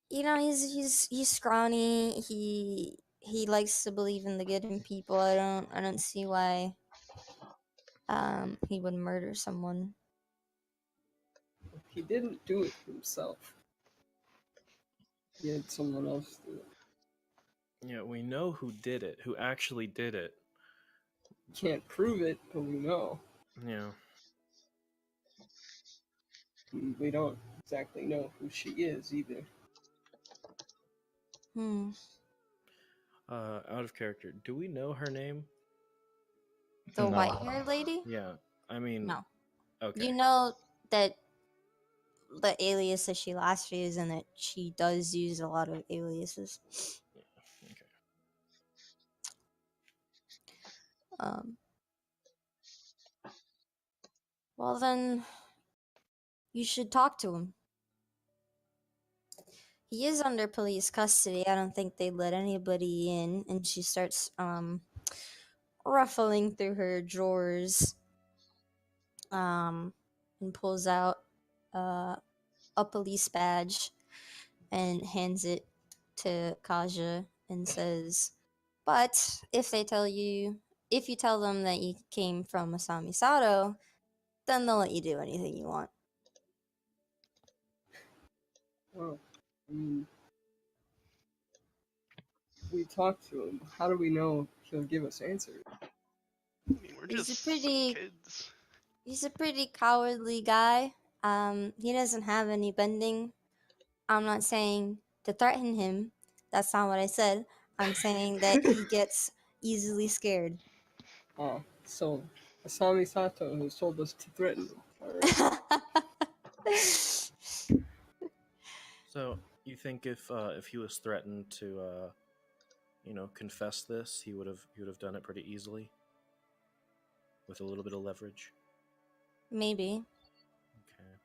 he's scrawny. He likes to believe in the good in people. I don't see why he would murder someone. He didn't do it himself. He had someone else do it. Yeah, we know who did it, who actually did it. Can't prove it, but we know. Yeah. We don't exactly know who she is either. Out of character, do we know her name? The No. white-haired lady? Yeah, I mean... No. Okay. You know that the alias that she last used, and that she does use a lot of aliases. Okay. Well then, you should talk to him. He is under police custody. I don't think they'd let anybody in. And she starts ruffling through her drawers, and pulls out a police badge and hands it to Kaja and says, "But if you tell them that you came from Asami Sato, then they'll let you do anything you want." Well, I mean, if we talk to him, how do we know he'll give us answers? I mean, we're just some kids. He's a pretty cowardly guy. He doesn't have any bending. I'm not saying to threaten him. That's not what I said. I'm saying that he gets easily scared. Oh, so Asami Sato has told us to threaten him. Alright. So, you think if he was threatened to, confess this, he would have done it pretty easily? With a little bit of leverage? Maybe. Okay.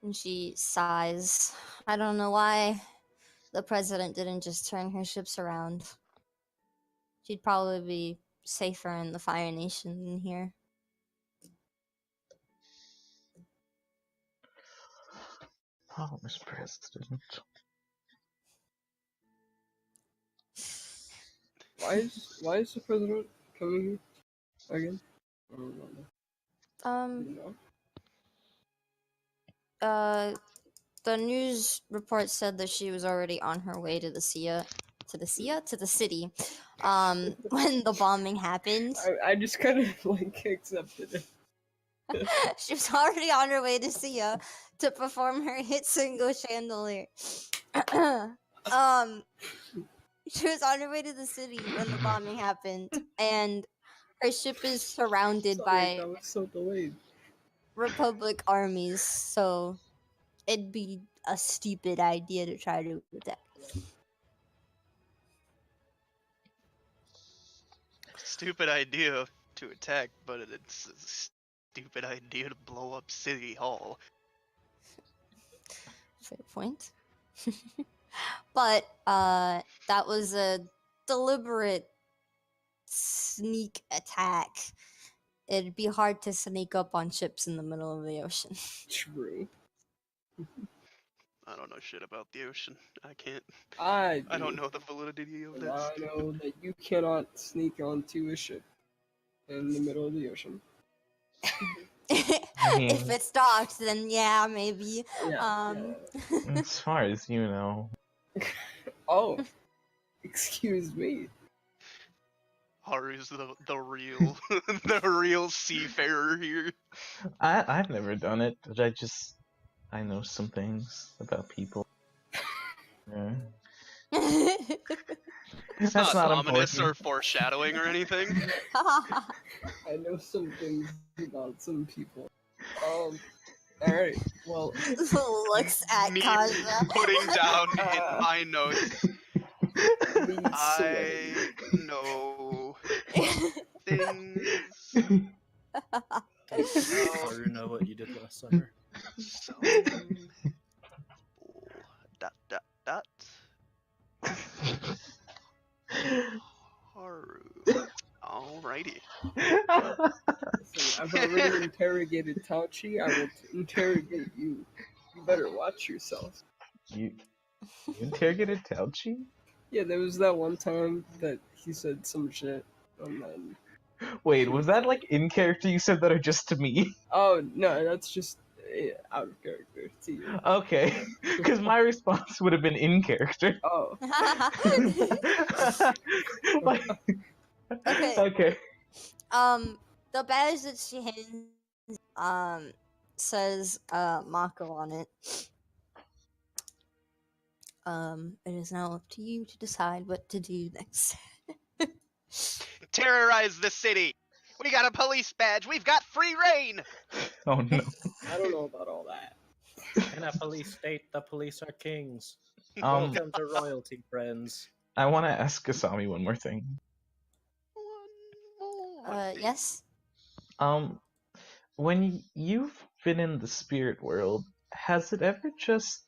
And she sighs. I don't know why the president didn't just turn her ships around. She'd probably be safer in the Fire Nation than here. Oh, Miss President. Why is the president coming here again? I don't know. The news report said that she was already on her way to the city, when the bombing happened. I just kind of accepted it. She was already on her way to Sia to perform her hit single Chandelier. She was on her way to the city when the bombing happened, and her ship is surrounded by that was so delayed. Republic armies, so it'd be a stupid idea to try to attack. Stupid idea to attack, but it's a stupid idea to blow up City Hall. Fair point. But that was a deliberate sneak attack, it'd be hard to sneak up on ships in the middle of the ocean. True. I don't know shit about the ocean. I can't. I don't know the validity of And this. I know that you cannot sneak onto a ship in the middle of the ocean. If it's docked, then yeah, maybe. Yeah. As far as you know. Oh, excuse me. Haru's the real the real seafarer here. I've never done it, but I know some things about people. Yeah. It's That's not not ominous important. or foreshadowing or anything. I know some things about some people. Alright, well, Looks at Me Kaja. putting down in my notes, me I sweating. know things Haru know what you did last summer. some dot dot dot Haru. Alrighty. Listen, I've already interrogated Táoqì. I will interrogate you. You better watch yourself. You interrogated Táoqì? Yeah, there was that one time that he said some shit, and then... Wait, was that like in character you said that or just to me? Oh, no, that's just out of character to you. Okay, because my response would have been in character. Oh. Like, Okay. okay. The badge that she hands says Mako on it. It is now up to you to decide what to do next. Terrorize the city. We got a police badge. We've got free reign. Oh no. I don't know about all that. In a police state, the police are kings. Um, Welcome to royalty, friends. I want to ask Kasami one more thing. Yes. When you've been in the spirit world, has it ever just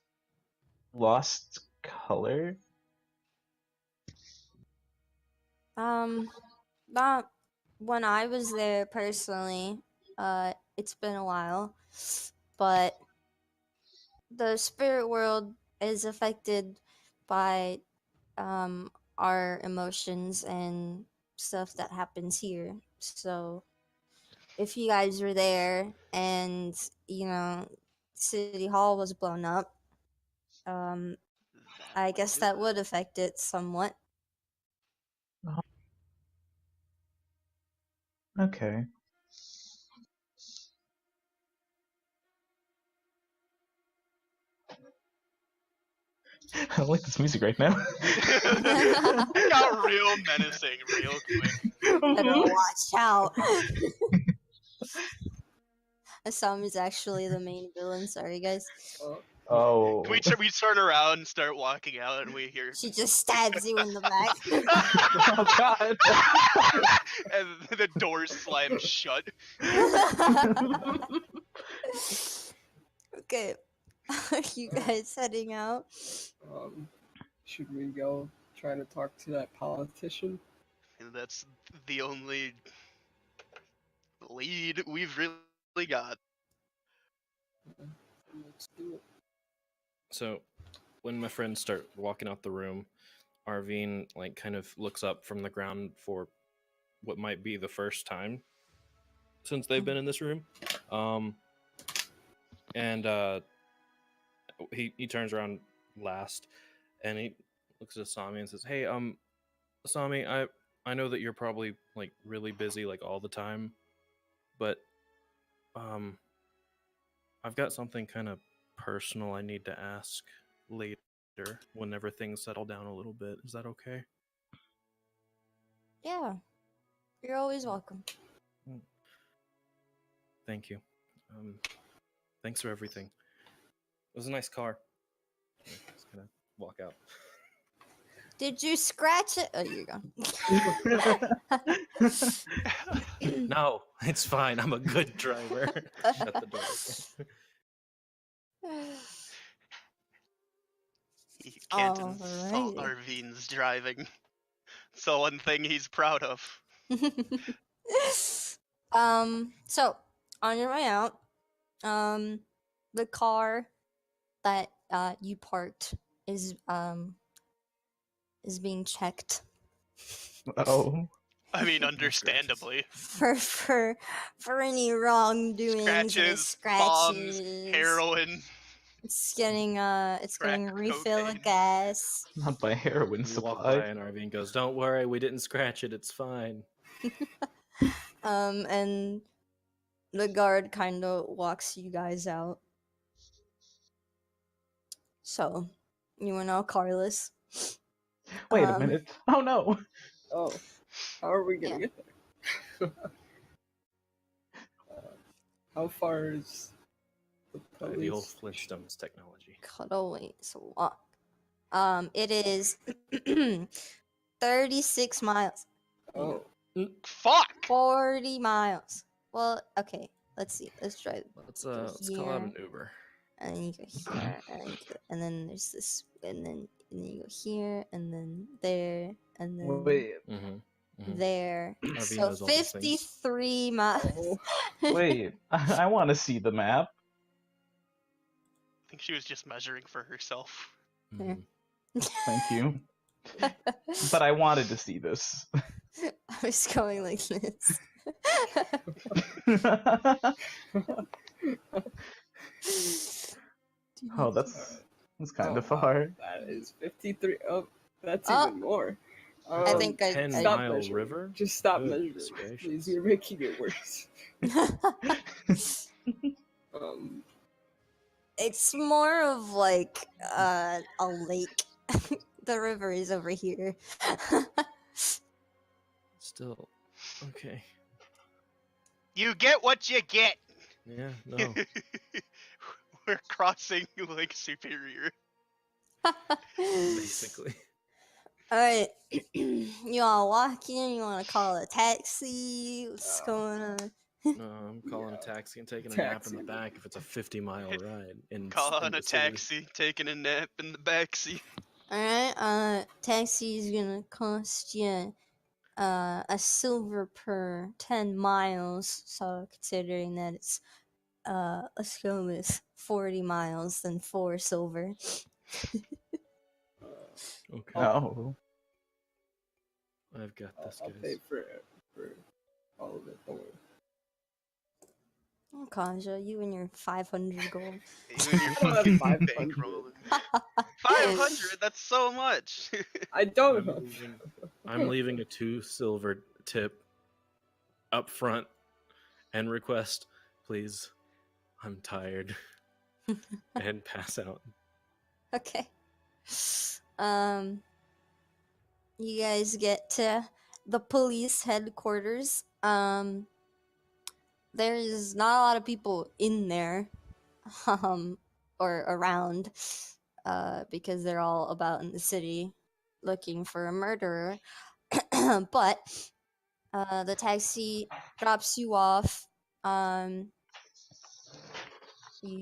lost color? Not when I was there personally. It's been a while, but the spirit world is affected by our emotions and stuff that happens here. So if you guys were there and City Hall was blown up, I guess that would affect it somewhat. Okay. I like this music right now. Got real menacing real quick. Better watch out. Asami's actually the main villain. Sorry, guys. Oh. We turn around and start walking out, and we hear. She just stabs you in the back. Oh god. And the doors slam shut. Okay. Are you guys heading out? Should we go try to talk to that politician? And that's the only lead we've really got. Let's do it. So, when my friends start walking out the room, Arvine kind of looks up from the ground for what might be the first time since they've been in this room, and he turns around last, and he looks at Asami and says, "Hey, Asami, I know that you're probably really busy all the time, but I've got something kind of personal I need to ask later whenever things settle down a little bit. Is that okay?" Yeah. You're always welcome. Thank you. Thanks for everything. It was a nice car. Just gonna walk out. Did you scratch it? Oh, you're gone. No, it's fine. I'm a good driver. Shut the door. You can't insult Alrighty. Arvine's driving. It's the one thing he's proud of. So on your way out, the car that you parked is being checked Oh. I mean, No scratches. understandably. for any wrongdoings, any Scratches, bombs, scratches. heroin. It's getting Crack refill of cocaine. gas. Not by heroin You walk supply. by and Arvine goes, "Don't worry, we didn't scratch it. It's fine." And the guard kind of walks you guys out. So you are now carless. Wait a minute. Oh no. Oh, how are we gonna Yeah. get there? How far is the The old police? Flintstones technology. Cuddle so walk. It is 36 miles. Oh, Fuck! 40 miles. Well, okay. Let's see. Let's try. Let's go call out here, an Uber. and then you go here, and then there's this, and then you go here, and then there, and then Wait. there. Arvine So knows all these things. 53 miles. oh. Wait. I want to see the map. I think she was just measuring for herself. Mhm. Thank you. But I wanted to see this. I was going like this. Oh, that's kind of Oh, wow. far. That is 53. Oh, that's Oh. even more. I think I- 10 stop mile measuring. river. Just stop Goodness measuring, gracious. please. You're making it worse. It's more of like a lake. The river is over here. Still, okay. You get what you get! Yeah, no. We're crossing Lake Superior. Basically. Alright. You all walk in, you wanna call a taxi? What's going on? No, I'm calling a taxi and taking a nap in the Taxi. back if it's a 50-mile ride. In Calling in a the city. taxi, taking a nap in the backseat. Alright, taxi is gonna cost you a silver per 10 miles. So considering that it's let's go with 40 miles, then 4 silver. Okay. Oh. I've got this, I'll guys. pay for all of it. Don't worry. Oh, Kaja, you and your 500 gold. You and your I don't have fucking 500. bankrolling. 500? That's so much! I don't I'm know. I'm leaving a 2 silver tip up front and request, please, I'm tired, and pass out. Okay. You guys get to the police headquarters. There's not a lot of people in there, or around, because they're all about in the city looking for a murderer. But the taxi drops you off. You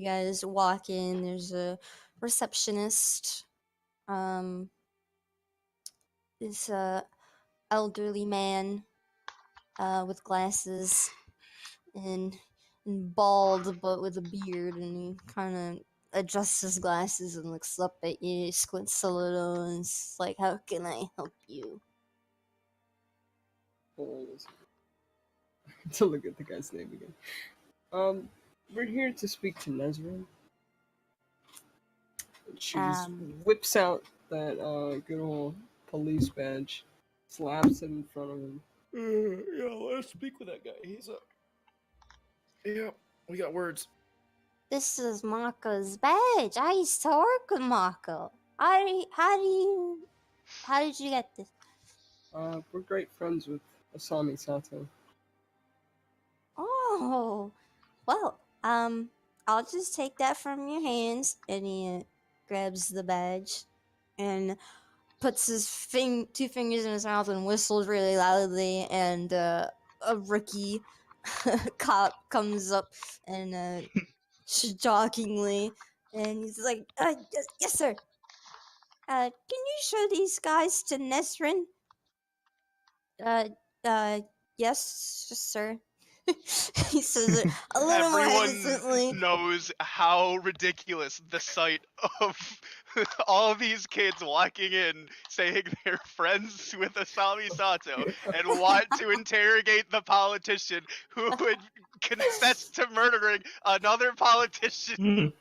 guys walk in. There's a receptionist. This elderly man with glasses and bald but with a beard, and he kind of adjusts his glasses and looks up at you, squints a little, and is like, "How can I help you?" Hold on. To look at the guy's name again. We're here to speak to Nesrin. She just whips out that good old police badge, slaps it in front of him. Yeah, let's speak with that guy. He's up. Yeah, we got words. This is Mako's badge. I used to work with Mako. How did you get this? We're great friends with Asami Sato. Oh, well, I'll just take that from your hands. And he grabs the badge and puts his 2 fingers in his mouth and whistles really loudly. And a rookie cop comes up and shockingly, and he's like, yes, sir. Can you show these guys to Nesrin? Yes, sir. He says it a little more Everyone hesitantly. knows how ridiculous the sight of all these kids walking in saying they're friends with Asami Sato and want to interrogate the politician who would confess to murdering another politician.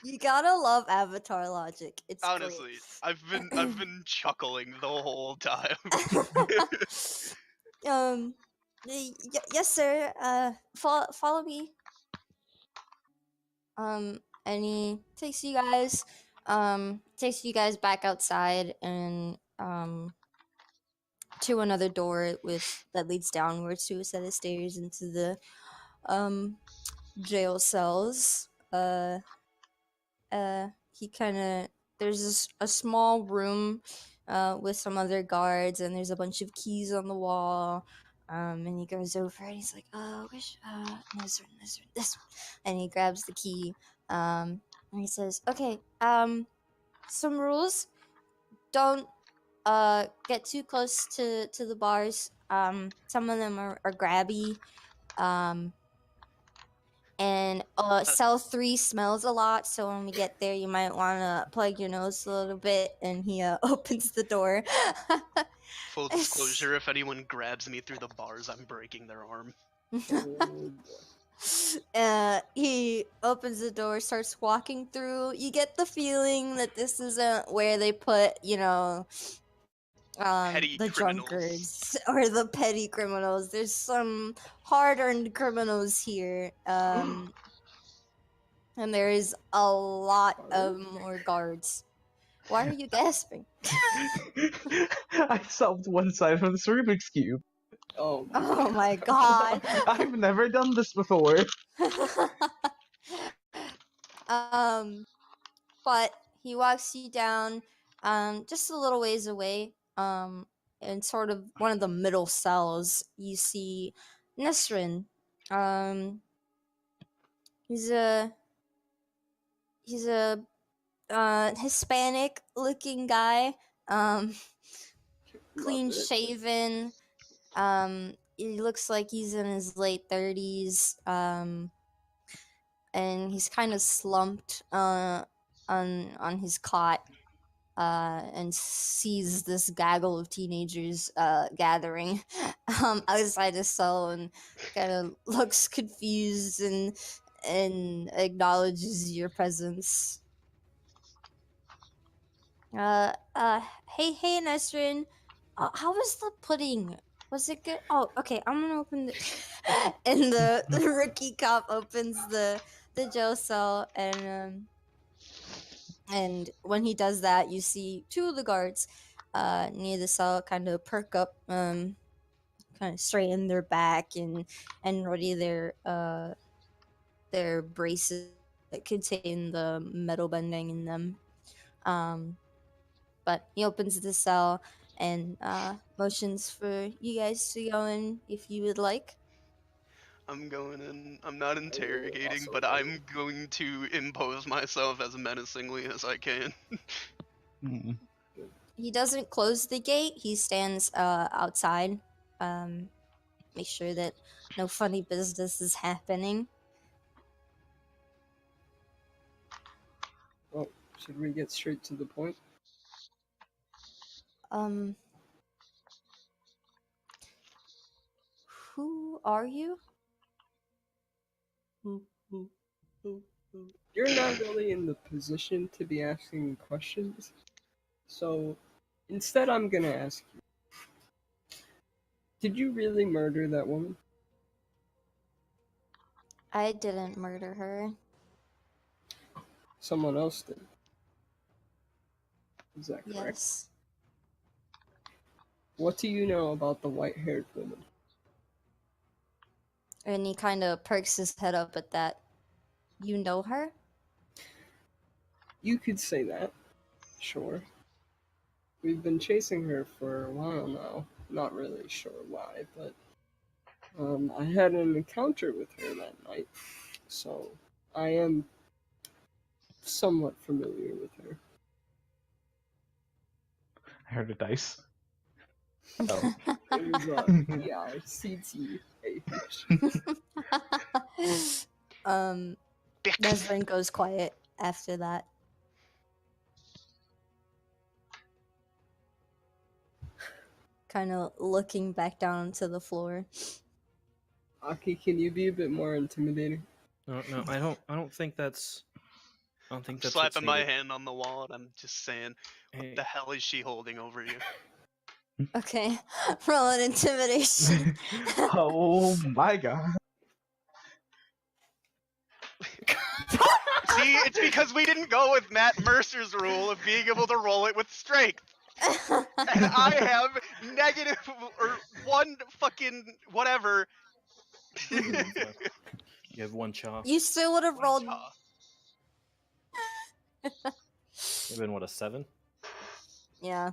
You gotta love Avatar logic. It's Honestly, I've been chuckling the whole time. great. Yes, sir. Follow me. And he takes you guys back outside and to another door that leads downwards to a set of stairs into the jail cells. He kind of there's a small room with some other guards, and there's a bunch of keys on the wall. And he goes over and he's like, this one, this one. And he grabs the key. And he says, okay, some rules. Don't get too close to the bars. Some of them are grabby. And cell 3 smells a lot, so when we get there you might want to plug your nose a little bit. And he opens the door. Full disclosure, if anyone grabs me through the bars, I'm breaking their arm. He opens the door, starts walking through. You get the feeling that this isn't where they put, Petty the criminals. drunkards or the petty criminals. There's some hard-earned criminals here. And there is a lot of more guards. Why are you gasping? I solved one side from this Rubik's Cube. Oh, Oh my god. I've never done this before. But he walks you down just a little ways away. In sort of one of the middle cells, you see Nesrin. He's a Hispanic looking guy. Clean shaven. He looks like he's in his late 30s. And he's kind of slumped on his cot. And sees this gaggle of teenagers gathering outside his cell, and kind of looks confused and acknowledges your presence. Hey, Nesrin. How was the pudding? Was it good? Oh, okay. I'm gonna open the and the rookie cop opens the jail cell, and when he does that, you see two of the guards near the cell kind of perk up, kind of straighten their back and ready their braces that contain the metal bending in them. But he opens the cell and motions for you guys to go in if you would like. I'm going in. I'm not interrogating, but I'm going to impose myself as menacingly as I can. He doesn't close the gate. He stands outside. Make sure that no funny business is happening. Oh, should we get straight to the point? Who are you? You're not really in the position to be asking questions, so instead I'm gonna ask you. Did you really murder that woman? I didn't murder her. Someone else did. Is that correct? Yes. What do you know about the white-haired woman? And he kind of perks his head up at that. You know her? You could say that. Sure. We've been chasing her for a while now. Not really sure why, but I had an encounter with her that night, so I am somewhat familiar with her. I heard a dice. Oh. It was PICTH. Nesrin goes quiet after that. Kind of looking back down to the floor. Aki, can you be a bit more intimidating? No, I don't think that's. I don't think I'm that's slapping my needed. hand on the wall and I'm just saying, Hey, what the hell is she holding over you? Okay, roll an intimidation. Oh my god. See, it's because we didn't go with Matt Mercer's rule of being able to roll it with strength. And I have negative or one fucking whatever. you have one chaw. You still would have One rolled. chaw. You've been what, a 7? Yeah.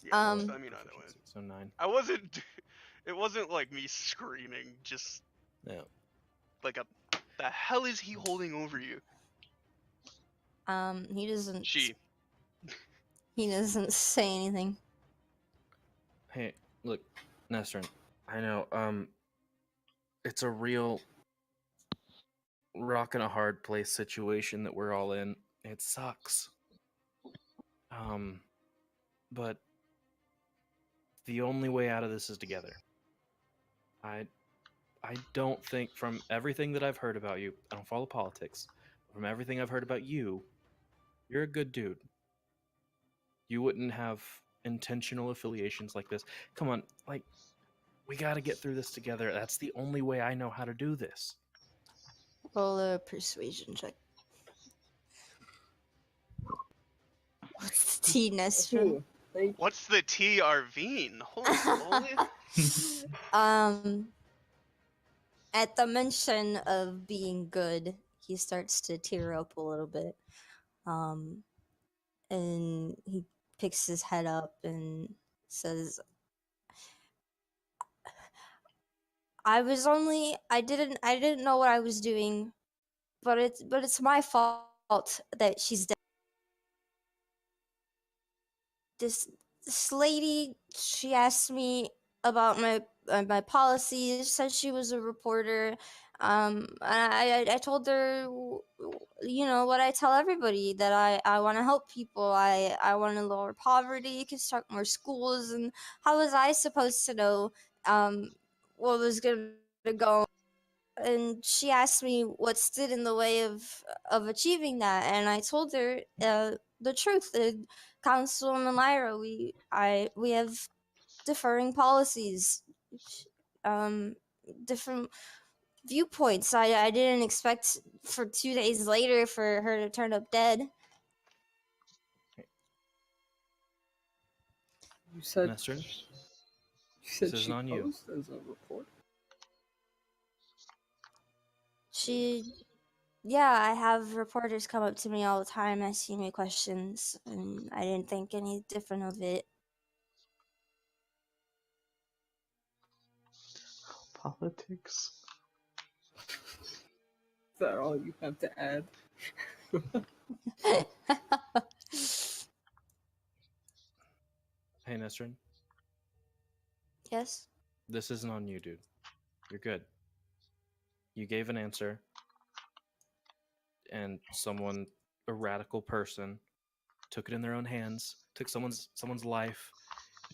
Yeah, I mean, either way. So 9. I wasn't. It wasn't like me screaming, just Yeah. like a. The hell is he holding over you? He doesn't. She. He doesn't say anything. Hey, look, Nesrin, I know, it's a real rock and a hard place situation that we're all in. It sucks. But the only way out of this is together. I don't think, from everything that I've heard about you, I don't follow politics, from everything I've heard about you, you're a good dude. You wouldn't have intentional affiliations like this. Come on, like, we gotta get through this together. That's the only way I know how to do this. Roll a persuasion check. What's the T, Nesrin? Ooh, thank you. What's the T, Arvine? Holy moly. At the mention of being good, he starts to tear up a little bit. And he picks his head up and says, I didn't know what I was doing, but it's my fault that she's dead. This lady, she asked me about my policies, said she was a reporter. I told her, you know, what I tell everybody, that I want to help people. I want to lower poverty, construct more schools, and how was I supposed to know what was going to go? And she asked me what stood in the way of achieving that, and I told her the truth. The council and Lyra, we have differing policies, different viewpoints. I didn't expect for 2 days later for her to turn up dead. You said, Nesrin, you said this she isn't on you. posed as a reporter? Yeah, I have reporters come up to me all the time asking me questions, and I didn't think any different of it. Politics. Is that all you have to add? Hey, Nesrin, Yes? this isn't on you, dude. You're good. You gave an answer, and a radical person, took it in their own hands, took someone's life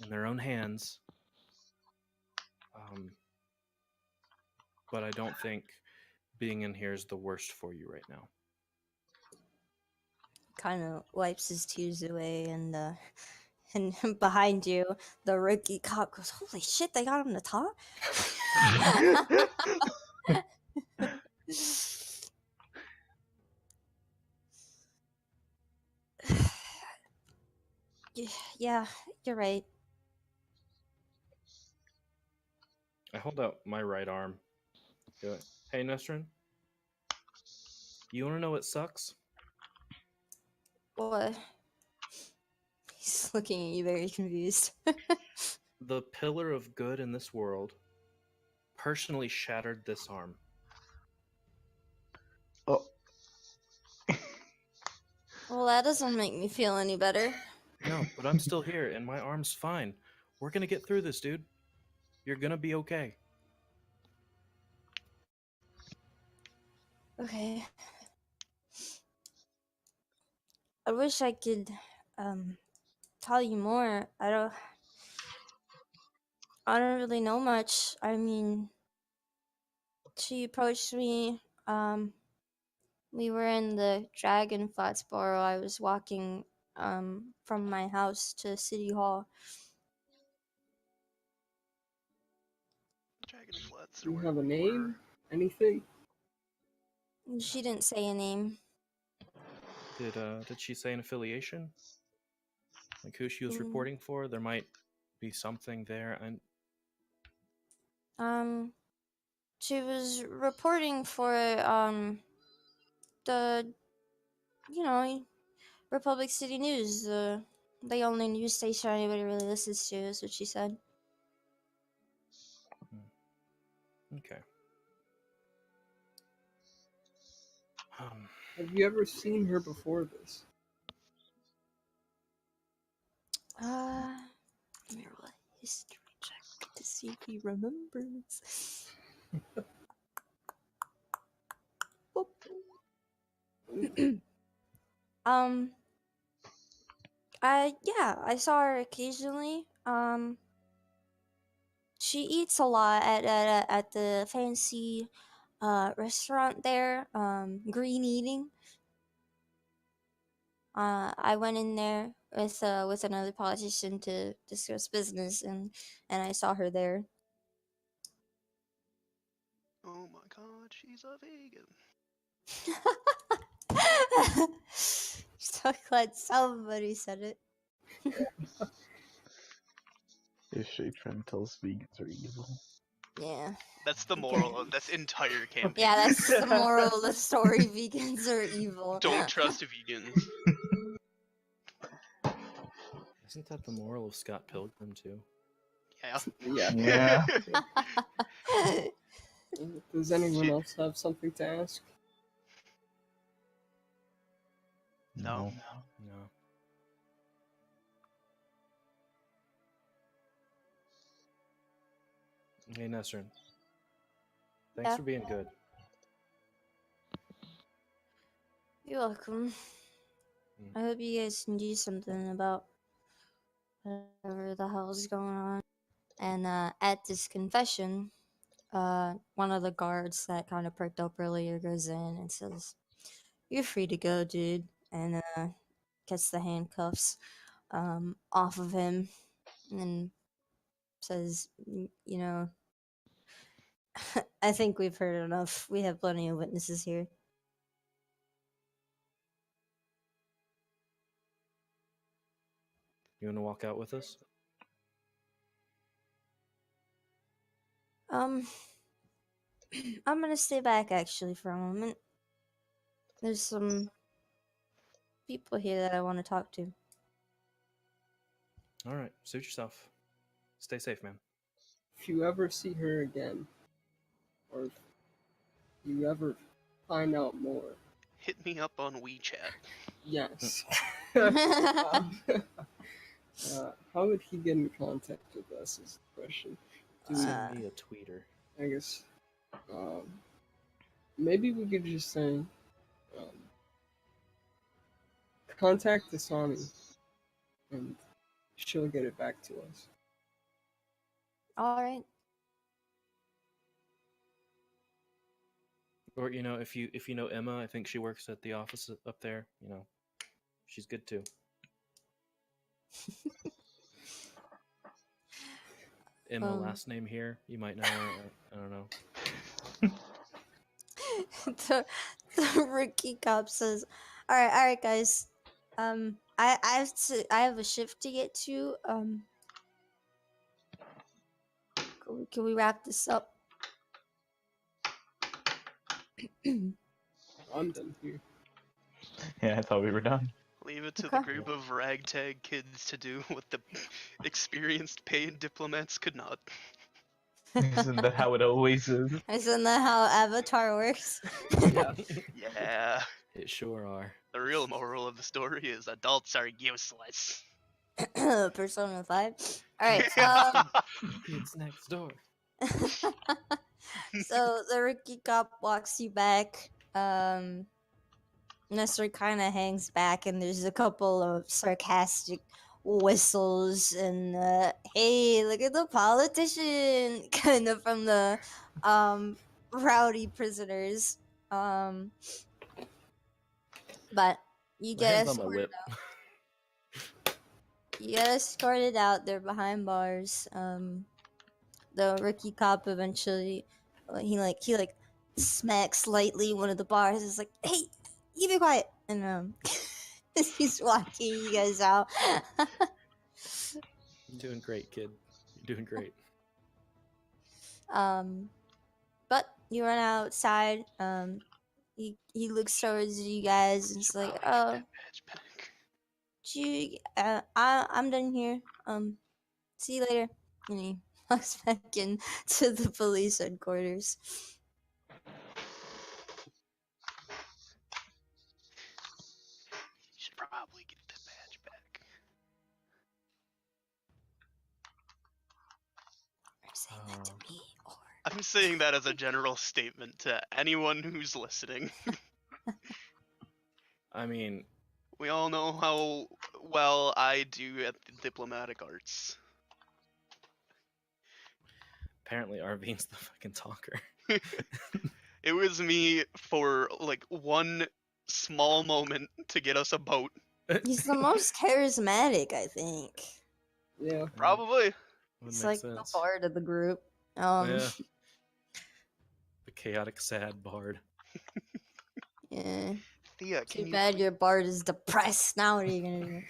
in their own hands. But I don't think being in here is the worst for you right now. Kind of wipes his tears away, and behind you, the rookie cop goes, "Holy shit, they got him to talk?" Yeah, you're right. I hold out my right arm. Go, hey, Nesrin, you want to know what sucks? What? He's looking at you very confused. The pillar of good in this world personally shattered this arm. Oh. Well, that doesn't make me feel any better. No, but I'm still here, and my arm's fine. We're gonna get through this, dude. You're gonna be okay. Okay. I wish I could tell you more. I don't really know much. I mean, she approached me. We were in the Dragonflats bar while I was walking from my house to City Hall. Dragonflats Do are you where have a we name? Anything? She didn't say a name. Did she say an affiliation? Like who she was Mm. reporting for? There might be something there. And She was reporting for the Republic City News, the only news station anybody really listens to, is what she said. okay. Have you ever seen her before this? Let me roll a history check to see if he remembers. I saw her occasionally. She eats a lot at the fancy restaurant there, Green Eating. I went in there with another politician to discuss business, and I saw her there. Oh my god, she's a vegan. So glad somebody said it. If Shatran tells vegans are evil. Yeah. That's the moral of this entire campaign. Yeah, that's the moral of the story. Vegans are evil. Don't trust vegans. Isn't that the moral of Scott Pilgrim too? Yeah. Yeah. Yeah. Does anyone else have something to ask? No. No. Hey, Nesrin. Thanks Yeah. for being good. You're welcome. I hope you guys can do something about whatever the hell's going on. And at this confession, one of the guards that kind of perked up earlier goes in and says, "You're free to go, dude," and gets the handcuffs off of him and says, "You know, I think we've heard enough. We have plenty of witnesses here." You want to walk out with us? I'm gonna stay back actually for a moment. There's some people here that I want to talk to. All right. Suit yourself. Stay safe, man. If you ever see her again, or if you ever find out more, Hit me up on WeChat. yes. How would he get in contact with us is the question. Send me a tweeter. I guess maybe we could just say contact Asami and she'll get it back to us. All right. Or if you know Emma, I think she works at the office up there. She's good too. Emma, last name here. You might know her. I don't know. the rookie cop says, "All right, guys. I have a shift to get to. Can we wrap this up?" I'm done here. Yeah, I thought we were done. Leave it to Okay. the group of ragtag kids to do what the experienced paid diplomats could not. Isn't that how it always is? Isn't that how Avatar works? Yeah. Yeah. It sure are. The real moral of the story is adults are useless. Persona 5. Alright, It's next door. so the rookie cop walks you back. Nestor kind of hangs back, and there's a couple of sarcastic whistles and hey, look at the politician, kind of from the rowdy prisoners. But you My get hand's on my escorted whip. out. You get escorted out. They're behind bars. The rookie cop eventually, he smacks lightly one of the bars. It's like, hey, you be quiet, and he's walking you guys out. You're doing great, kid. You're doing great. But you run outside. He looks towards you guys and it's like, oh, Badge back. I'm done here. See you later. And he walks back in to the police headquarters. You should probably get the badge back. Are you saying that to me or? I'm saying that as a general statement to anyone who's listening. I mean, We all know how well I do at the diplomatic arts. apparently Arvine's the fucking talker. It was me for like one small moment to get us a boat. He's the most charismatic, I think. Yeah. Probably. Would He's make like sense. the bard of the group. Yeah. The chaotic sad bard. Yeah. Thea, Too can you bad your bard is depressed. Now what are you gonna do?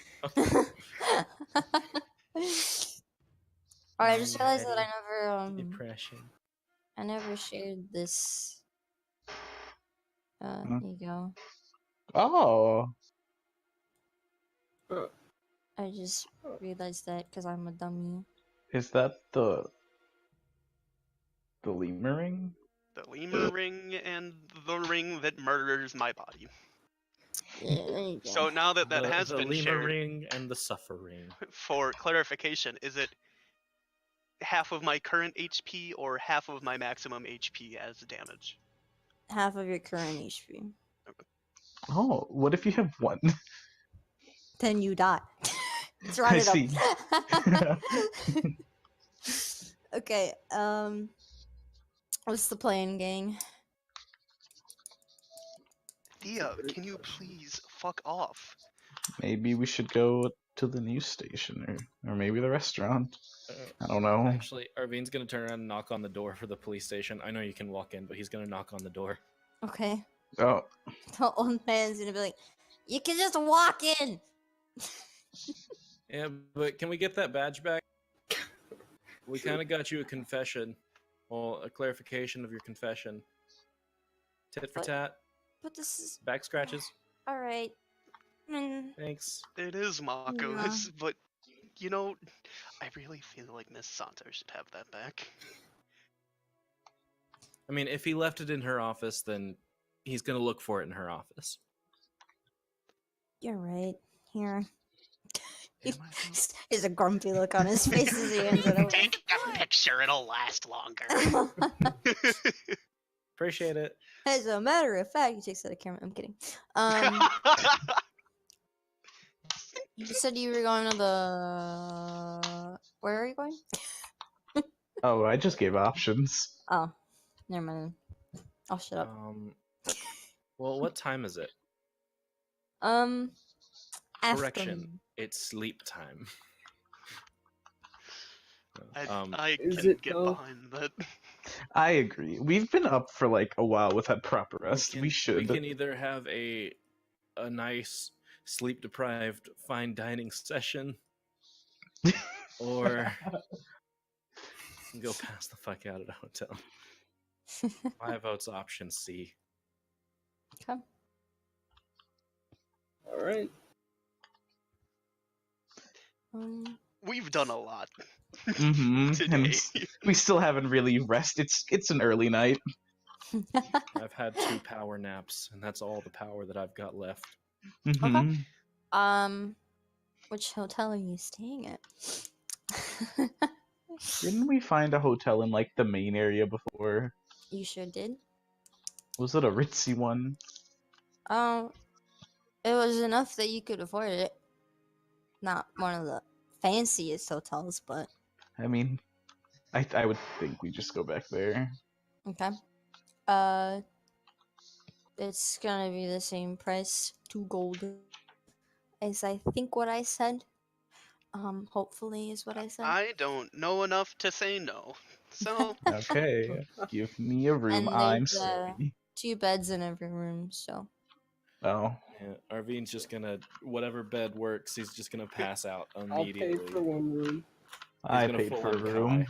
Alright, I just realized that Depression. I never shared this. Here you go. Oh, I just realized that because I'm a dummy. is that the lemur ring? the lemur ring and the ring that murders my body? Yeah, there you go. So now that that the, has the been lemur shared, ring and the suffer ring. for clarification, is it half of my current HP or half of my maximum HP as damage? Half of your current HP. Oh, what if you have one? Then you die. Let's run I it see. up. Okay, what's the plan, gang? Thea, can you please fuck off? Maybe we should go to the news station or maybe the restaurant. I don't know. Actually, Arvine's gonna turn around and knock on the door for the police station. I know you can walk in, but he's gonna knock on the door. Okay. Oh, The old man's gonna be like, you can just walk in! Yeah, but can we get that badge back? We kind of got you a confession. Well, a clarification of your confession. Tit for But- tat. But this is... Back scratches. Alright. Thanks. It is Mako, Yeah. but you know, I really feel like Miss Santo should have that back. I mean, if he left it in her office, then he's gonna look for it in her office. You're right. Here. Am I? There's a grumpy look on his face as he hands it over. Take a picture, it'll last longer. Appreciate it. As a matter of fact, he takes out a camera. I'm kidding. You said you were going to the... Where are you going? oh, I just gave options. Oh, never mind. I'll shut up. Well, what time is it? Afternoon. Correction. It's sleep time. I Is can it get though? behind that. I agree. We've been up for like a while without proper rest. We We should. can either have a nice sleep deprived fine dining session, or go pass the fuck out at a hotel. My vote's option C. Okay. All right. We've done a lot Mm-hmm. today. We still haven't really rested. It's an early night. I've had 2 power naps, and that's all the power that I've got left. Mhm. Which hotel are you staying at? Didn't we find a hotel in like the main area before? You sure did. Was it a ritzy one? It was enough that you could afford it. Not one of the fanciest hotels, but I mean, I would think we just go back there. okay. It's gonna be the same price, 2 gold, as I think what I said. Hopefully is what I said. I don't know enough to say no. So Okay, give me a room. And I'm there's, sorry. 2 beds in every room, so Oh, Yeah, Arvine's just gonna whatever bed works. He's just gonna pass out I'll immediately. pay for one room. I gonna paid full for a on room.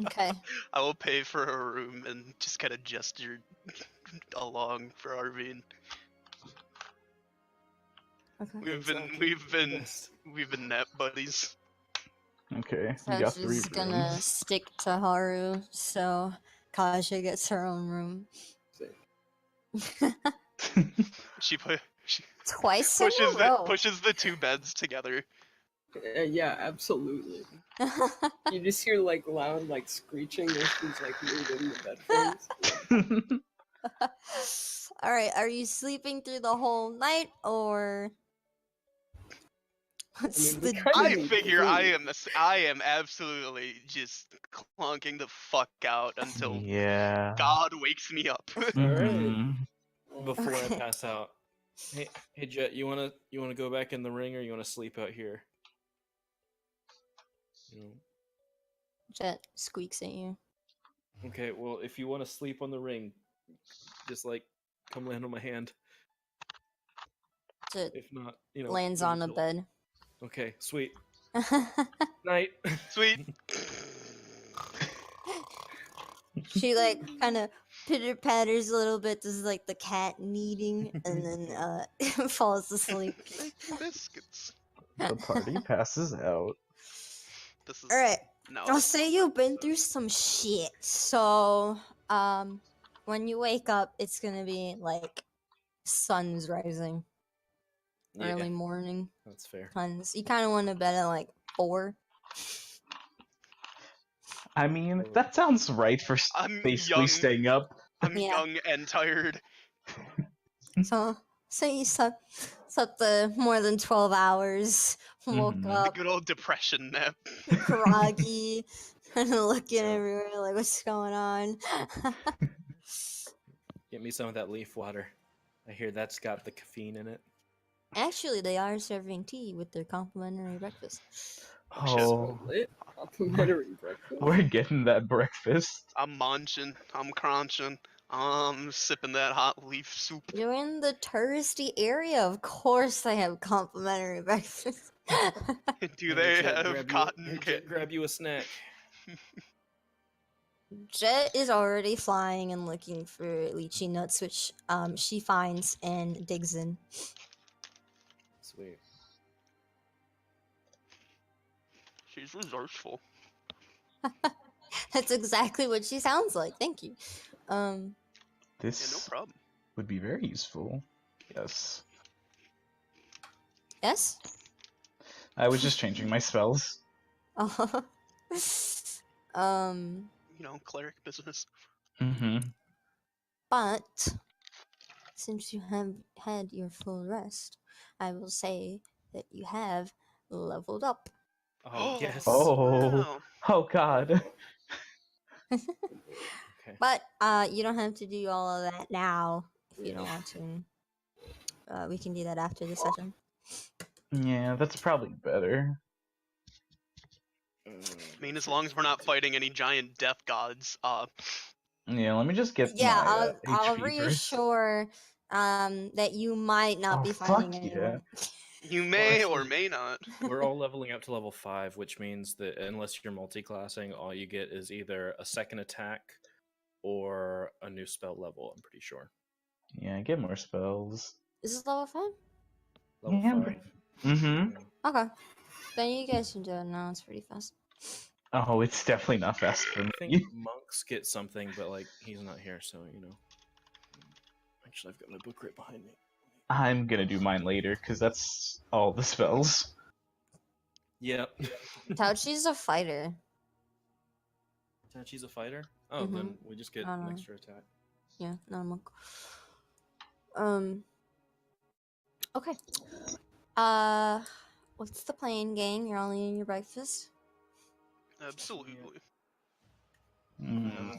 okay. I will pay for a room and just kind of gesture along for Arvine. Okay. We've been net buddies. Okay, So you got she's 3 gonna rooms. stick to Haru, so Kaja gets her own room. She Twice in pushes a row. pushes the 2 beds together. Yeah, absolutely. You just hear like loud like screeching as she's like moving the bed frames. Alright, are you sleeping through the whole night, or what's I mean, we the kinda I need figure food. I am absolutely just clunking the fuck out until Yeah. God wakes me up. Mhm. Before I Okay. pass out, hey Jet, you wanna go back in the ring or you wanna sleep out here? You know? Jet squeaks at you. Okay, well if you wanna sleep on the ring, just like come land on my hand. Jet If not, lands when on you a feel- bed. Okay, sweet. Night. Sweet. She like kind of pitter patters a little bit, does like the cat kneading, and then falls asleep. Making biscuits. The party passes out. This is Alright, no. I'll say you've been through some shit. So, when you wake up, it's gonna be like sun's rising, early morning. That's fair. Tons. You kind of want to bed at like 4. I mean, that sounds right for I'm basically young. staying up. I'm Yeah. young and tired. So you slept more than 12 hours. Woke Mhm. The up good old depression nap. groggy, kind of looking Yeah. everywhere like, what's going on? Get me some of that leaf water. I hear that's got the caffeine in it. Actually, they are serving tea with their complimentary breakfast. Oh, Lit. Complimentary breakfast. we're getting that breakfast. I'm munching. I'm crunching. I'm sipping that hot leaf soup. You're in the touristy area. Of course, they have complimentary breakfast. Do Hey, they Jet, have cotton Jet, candy? grab you a snack. Jet is already flying and looking for lychee nuts, which she finds and digs in. Sweet. She's resourceful. That's exactly what she sounds like. Thank you. Yeah, no This problem. would be very useful. Yes. Yes. I was just changing my spells. Cleric business. Mm-hmm. But since you have had your full rest, I will say that you have leveled up. Oh yes. Oh. Wow. Oh God. Okay. But you don't have to do all of that now if you don't want to. We can do that after the session. Yeah, that's probably better. I mean, as long as we're not fighting any giant death gods. Yeah, let me just get Yeah, my I'll HP first. reassure that you might not Oh, be fuck finding yeah. anyone. You may actually- or may not. We're all leveling up to level 5, which means that unless you're multi-classing, all you get is either a second attack or a new spell level, I'm pretty sure. Yeah, get more spells. Is this level 5? Level Yeah, 5. Mm-hmm. Okay. Then you guys can do it now. It's pretty fast. Oh, it's definitely not fast for I me. think monks get something, but like he's not here, so Actually, I've got my book right behind me. I'm gonna do mine later, because that's all the spells. Yep. Táoqi's a fighter. She's a fighter? Oh, then we just get an extra attack. Yeah, not a monk. Okay. What's the plan, gang? You're all eating your breakfast? Absolutely.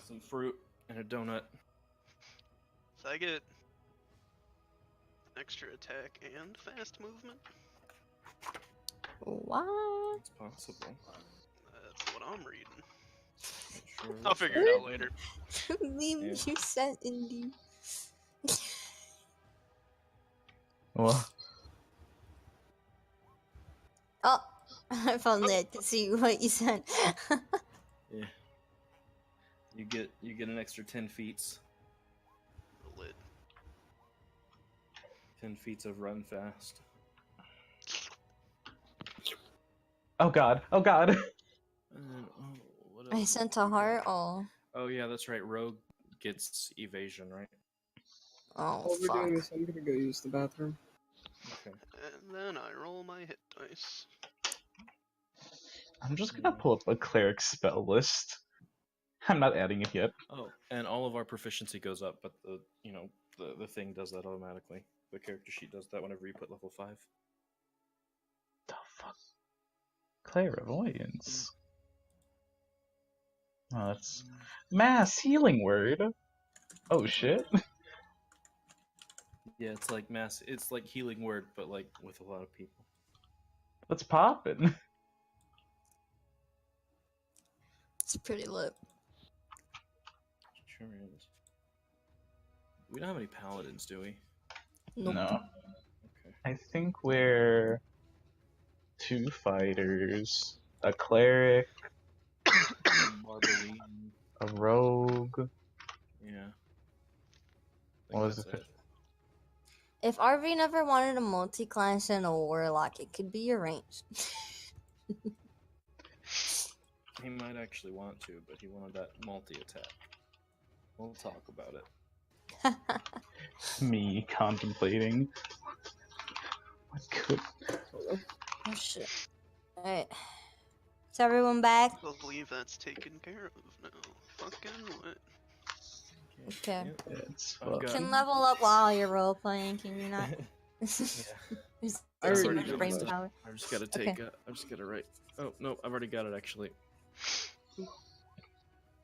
Some fruit and a donut. So I get extra attack and fast movement. What? It's possible. That's what I'm reading. Sure. I'll figure it out later. Meme you sent in the... Well, Oh, I finally had to see what you sent. Yeah. You get an extra 10 feet. Lit. 10 feet of run fast. oh god, oh god. And, what I else sent did a we heart. get? Oh, Oh yeah, that's right. Rogue gets evasion, right? oh, While we're doing fuck. this, I'm gonna go use the bathroom. Okay. And then I roll my hit dice. I'm just gonna pull up a cleric spell list. I'm not adding it yet. Oh, and all of our proficiency goes up, but the thing does that automatically. The character sheet does that whenever you put level 5. The fuck? Clairvoyance. Oh, that's mass healing word. Oh shit. Yeah, it's like it's like healing word, but like with a lot of people. What's poppin'? It's pretty lit. Sure is. We don't have any paladins, do we? Nope. No. Okay. I think we're 2 fighters, a cleric, Barbarine. a rogue. Yeah. What was that's it? If Arvine ever wanted a multi-class and a warlock, it could be arranged. He might actually want to, but he wanted that multi-attack. We'll talk about it. Me contemplating. What could... Oh shit. Alright. Is everyone back? I believe that's taken care of now. Fucking lit. Okay. Yep. It's I've got- Can level up while you're role playing, can you not? There's I already too much did brain that. power. I just gotta Okay. take. I just gotta write. Oh no, I've already got it actually.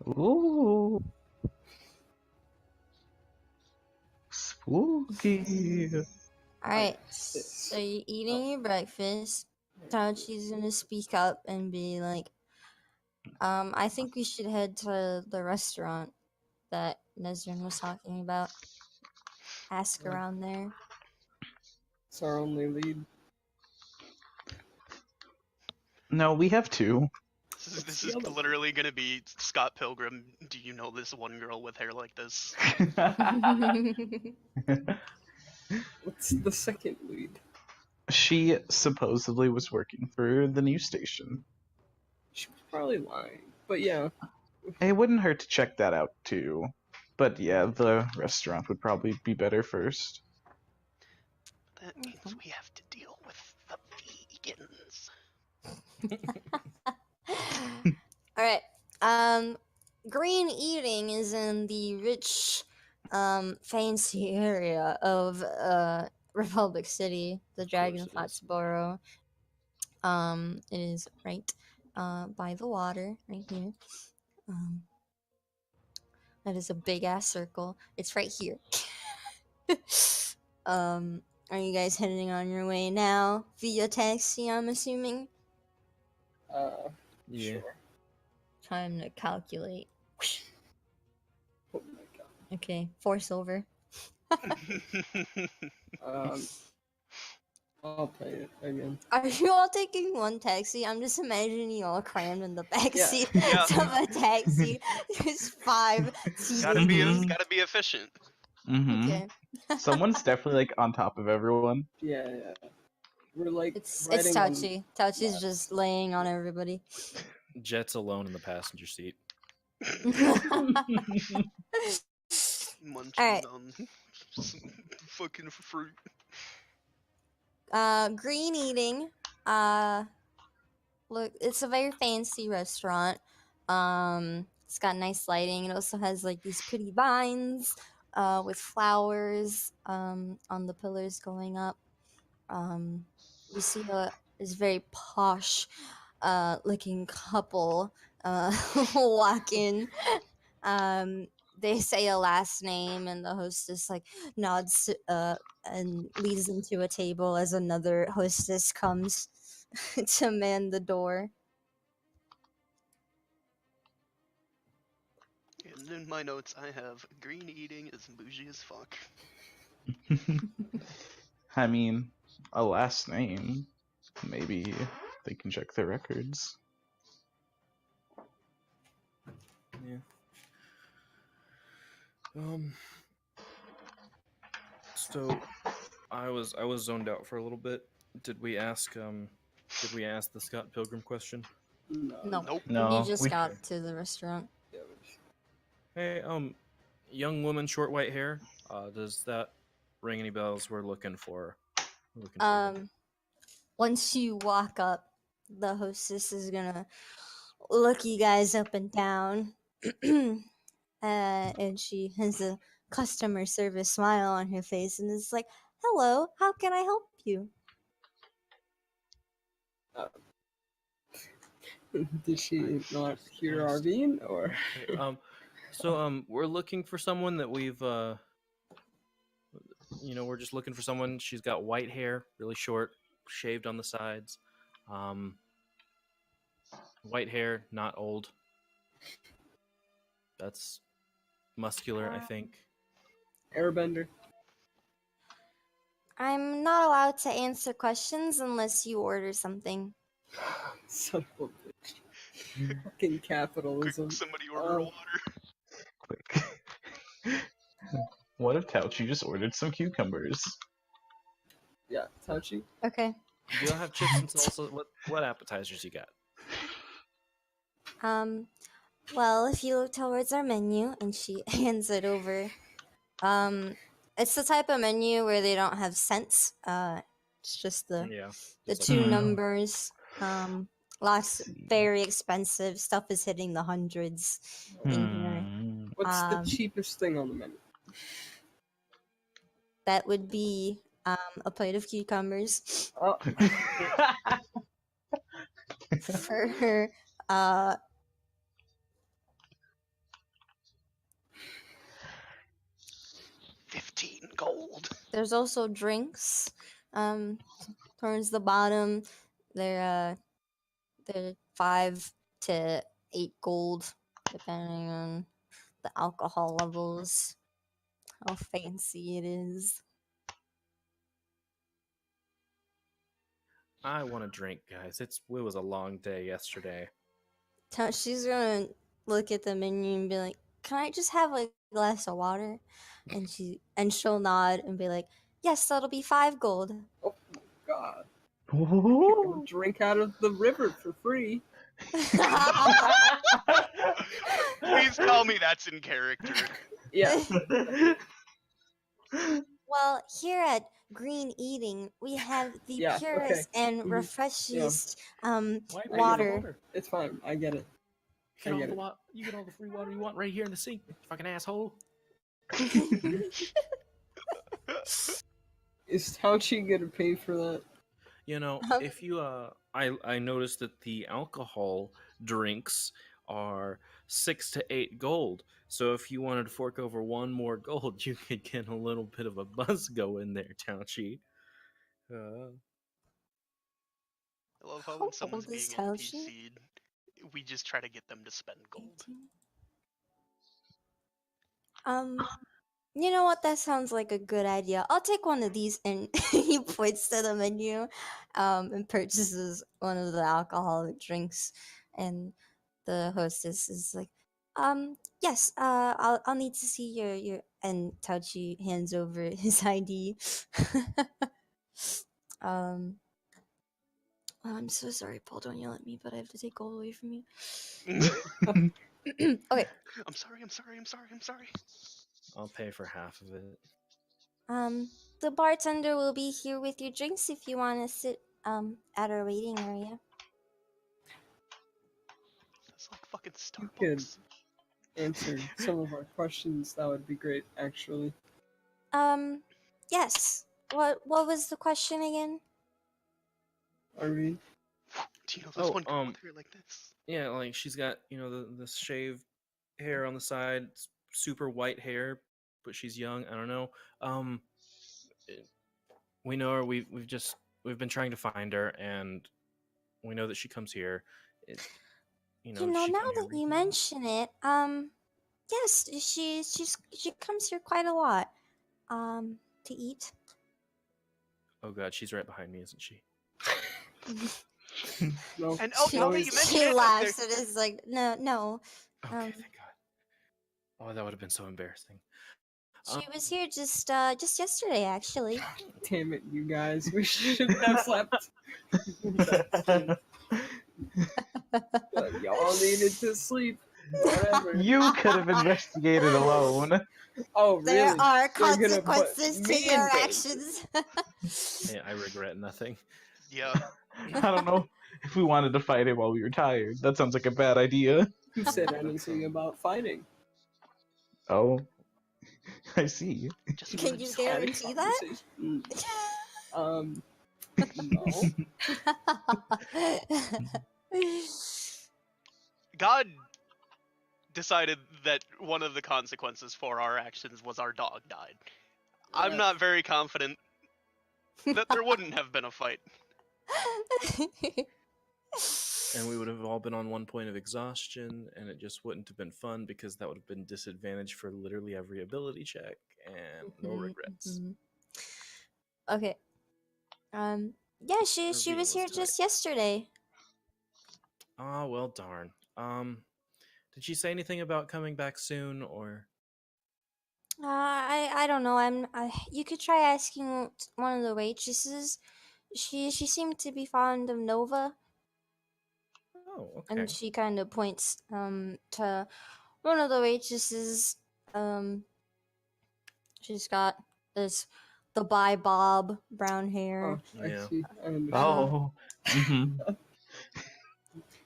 Ooh. Spooky. Alright, so you're eating your breakfast. Táoqi's gonna speak up and be like, I think we should head to the restaurant that Nezrin was talking about. Ask around there. It's our only lead. No, we have 2. This is literally gonna be Scott Pilgrim. Do you know this one girl with hair like this? What's the second lead? She supposedly was working for the news station. She was probably lying. But yeah, It wouldn't hurt to check that out too. But yeah, the restaurant would probably be better first. That means we have to deal with the vegans. Alright. Green eating is in the rich, fancy area of Republic City, the Dragon it is. Foxborough. It is right by the water, right here. That is a big ass circle. It's right here. Are you guys heading on your way now via taxi? I'm assuming. Yeah. Sure. Time to calculate. Oh my god. Okay, 4 silver. I'll pay it again. Are you all taking one taxi? I'm just imagining you all crammed in the back Yeah. seat Yeah. of a taxi. There's 5 gotta be TVs. gotta be efficient. Mm-hmm. Okay. Someone's definitely like on top of everyone. Yeah. We're like It's riding on- Táoqì. Táoqi's just laying on everybody. Jet's alone in the passenger seat. Munching Alright. on some fucking fruit. Green eating. Look, it's a very fancy restaurant. It's got nice lighting. It also has like these pretty vines, with flowers, on the pillars going up. You see this very posh, looking couple, walk in. They say a last name, and the hostess like nods, and leads them to a table as another hostess comes to man the door. And in my notes, I have green eating is bougie as fuck. I mean, a last name. Maybe they can check their records. Yeah. So I was zoned out for a little bit. Did we ask the Scott Pilgrim question? No. Nope. No, You just we- got to the restaurant. Hey, young woman, short white hair. Does that ring any bells? We're looking for. Once you walk up, the hostess is gonna look you guys up and down, and she has a customer service smile on her face and is like, "Hello, how can I help you?" Did she not hear Arvine, or? Okay, so we're looking for someone that we've we're just looking for someone. She's got white hair, really short, shaved on the sides. White hair, not old. That's muscular, I think. Airbender. I'm not allowed to answer questions unless you order something. Son of a bitch. Fucking capitalism. Quick, somebody order Oh. water. Quick. What if Táoqì just ordered some cucumbers? Yeah, Táoqì. Okay. Do y'all have chips and salsa? What appetizers you got? Well, if you look towards our menu, and she hands it over, it's the type of menu where they don't have cents. It's just the just two like- numbers. Lots very expensive stuff is hitting the hundreds in here. What's the Um, cheapest thing on the menu? That would be a plate of cucumbers Oh, for 15 gold. There's also drinks. Towards the bottom, they're 5 to 8 gold, depending on the alcohol levels, how fancy it is. I want a drink, guys. It was a long day yesterday. She's gonna look at the menu and be like, "Can I just have a glass of water?" And she'll nod and be like, "Yes, that'll be 5 gold." oh my god. Ooh. Drink out of the river for free. Please tell me that's in character. Yeah. Well, here at Green Eating, we have the Yeah, purest okay. and Mhm. refreshiest Why water. It's fine. I get it. You I get, get it. you get all the free water you want right here in the sink, you fucking asshole. Is Táoqì gonna pay for that? You know, if you I noticed that the alcohol drinks are 6 to 8 gold. So if you wanted to fork over 1 more gold, you could get a little bit of a buzz going there, Táoqì. I love how How when someone's old being is Táoqì? NPC'd, we just try to get them to spend gold. You know what? That sounds like a good idea. I'll take one of these, and he points to the menu, and purchases one of the alcoholic drinks, and the hostess is like, yes, I'll need to see your," and Táoqì hands over his ID. Oh, I'm so sorry, Paul. Don't yell at me, but I have to take gold away from you. Okay. I'm sorry. I'll pay for half of it. the bartender will be here with your drinks if you want to sit at our waiting area. It's like fucking You could Starbucks. answer some of our questions. That would be great, actually. Yes. What was the question again? Arvine? Do you know this one come with her like this? Yeah, like she's got, you know, the shaved hair on the side, super white hair, but she's young. I don't know. We know her. We've been trying to find her, and we know that she comes here. You know, Now she came here that you recently. mention it, yes, she comes here quite a lot, to eat. Oh god, she's right behind me, isn't she? No. And She, now that you mention she it, laughs and is like, no. Okay, Um, thank god. Oh, that would have been so embarrassing. She was here just yesterday, actually. Damn it, you guys. We should have slept. But y'all needed to sleep. Whatever. You could have investigated alone. Oh, really? There are They're gonna put consequences to me in your danger. actions. Hey, I regret nothing. yeah. I don't know if we wanted to fight it while we were tired. That sounds like a bad idea. Who said anything about fighting? Oh, I see. Just Can one you song. guarantee that? No. God decided that one of the consequences for our actions was our dog died. I'm not very confident that there wouldn't have been a fight. And we would have all been on one point of exhaustion, and it just wouldn't have been fun because that would have been disadvantage for literally every ability check, and no regrets. Okay. Yeah, she Arvine was here was just yesterday. Ah, well, darn. Did she say anything about coming back soon, or? I don't know. You could try asking one of the waitresses. She seemed to be fond of Nova, Oh, okay. and she kind of points to one of the waitresses. She's got the bob brown hair. I Yeah. see. I understand. Oh.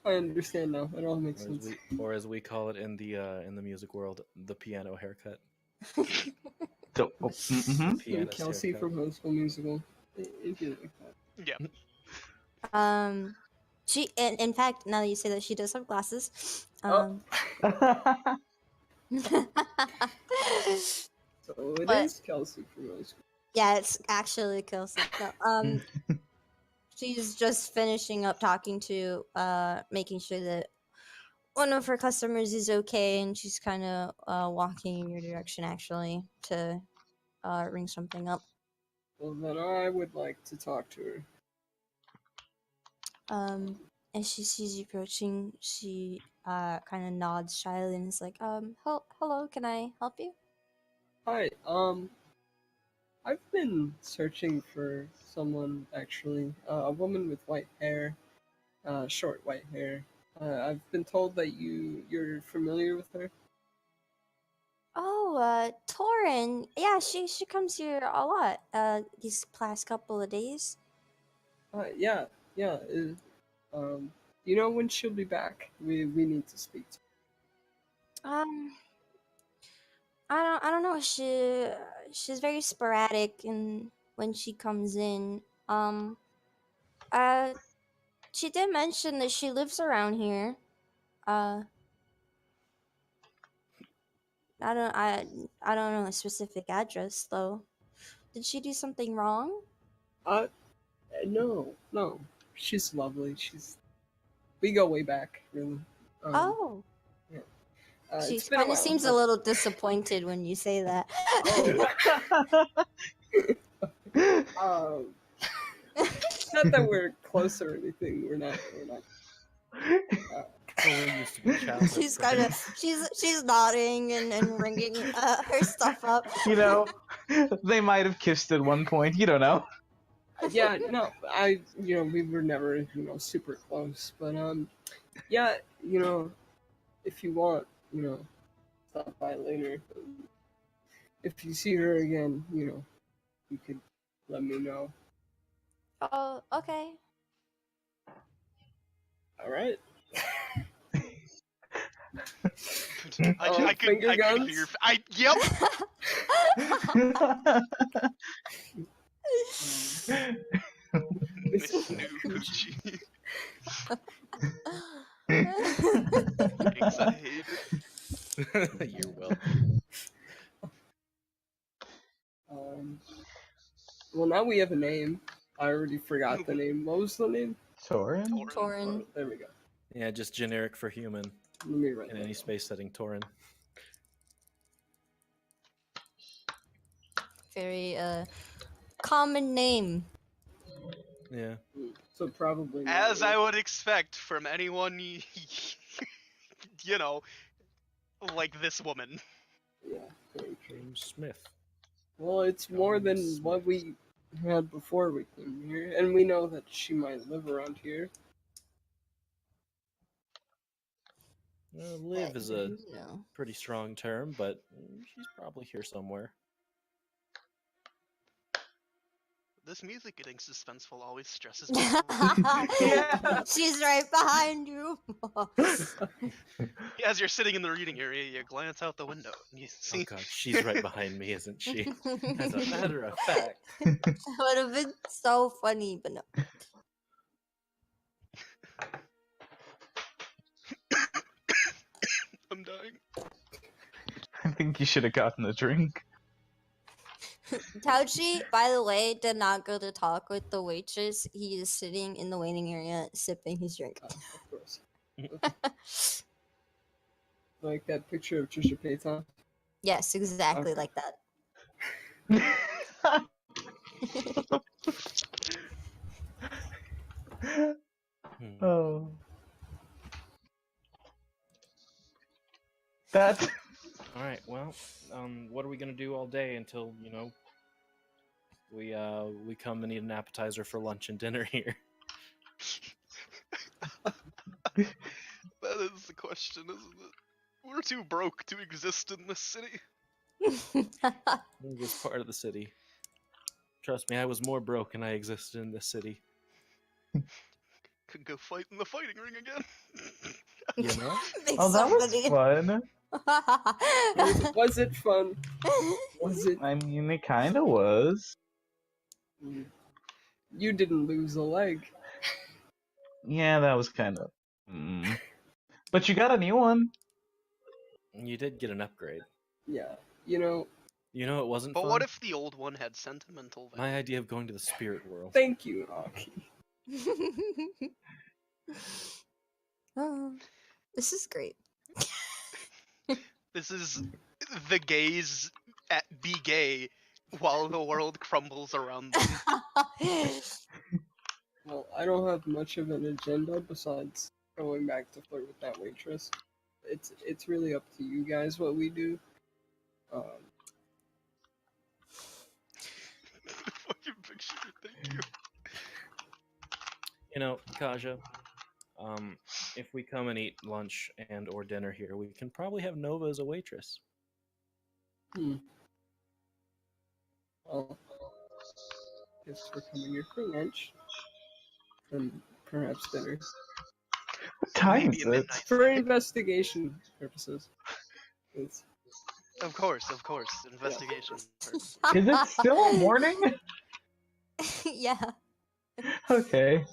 I understand now. It all makes sense. Or as we call it in the music world, the piano haircut. Pianist Kelsey haircut. from High School Musical. It did like that. Yeah. She in fact, now that you say that, she does have glasses. So it But- is Kelsey from High School. Yeah, it's actually Kelsey. No, she's just finishing up talking to making sure that one of her customers is okay, and she's kind of walking in your direction actually to ring something up. Well, then I would like to talk to her. As she sees you approaching, she kind of nods shyly and is like, hello, can I help you? Hi, I've been searching for someone, actually. A woman with white hair. Short white hair. I've been told that you're familiar with her. Oh, Torin. Yeah, she comes here a lot, these past couple of days. Yeah. You know when she'll be back? We need to speak to her. I don't know. She's very sporadic in when she comes in. She did mention that she lives around here. I don't know a specific address though. Did she do something wrong? No. She's lovely. We go way back, really. Oh. She It's been a kind of while, seems but- a little disappointed when you say that. Not that we're close or anything. We're not. We're used to be childhood She's kind of friends. she's nodding and ringing her stuff up. You know, they might have kissed at one point. You don't know. Yeah, no, we were never, super close, but yeah, if you want, stop by later. If you see her again, you could let me know. Oh, okay. All right. I could finger I could guns? hear. Yep. Miss Nucci. Anxiety. You're welcome. Well, now we have a name. I already forgot the name. What was the name? Torin? Torin. Oh, there we go. Yeah, just generic for human Let me write in that any down. space setting. Torin. Very common name. Yeah. So probably not As you. I would expect from anyone, you know, like this woman. Yeah, very true. James Smith. Well, it's more than James what Smith. we had before we came here, and we know that she might live around here. Live is a No. pretty strong term, but she's probably here somewhere. This music getting suspenseful always stresses me. Yeah. She's right behind you. As you're sitting in the reading area, you glance out the window and you Oh see. god, she's right behind me, isn't she? As a matter of fact. That would have been so funny, but no. I'm dying. I think you should have gotten a drink. Táoqì, by the way, did not go to talk with the waitress. He is sitting in the waiting area sipping his drink. Of course. Like that picture of Trisha Payton. Yes, exactly Okay. like that. Oh. That. Alright, well, what are we gonna do all day until, we come and eat an appetizer for lunch and dinner here? That is the question, isn't it? We're too broke to exist in this city. This part of the city. Trust me, I was more broke and I existed in this city. Could go fight in the fighting ring again. You know? Make Oh, that was somebody- fun. Was it fun? Was it? I mean, it kind of was. You didn't lose a leg. Yeah, that was kind of. But you got a new one. You did get an upgrade. Yeah. You know, You know it wasn't But fun? what if the old one had sentimental value? My idea of going to the spirit world. thank you, Aki. Oh, this is great. This is the gays at be gay while the world crumbles around them. Well, I don't have much of an agenda besides going back to flirt with that waitress. It's really up to you guys what we do. Fucking picture, thank you. You know, Kaja, if we come and eat lunch and or dinner here, we can probably have Nova as a waitress. Well, guess we're coming here for lunch. And perhaps dinner. What time Maybe is a it? midnight For snack. investigation purposes. It's, Of course, investigation. purposes. Is it still morning? Yeah. Okay.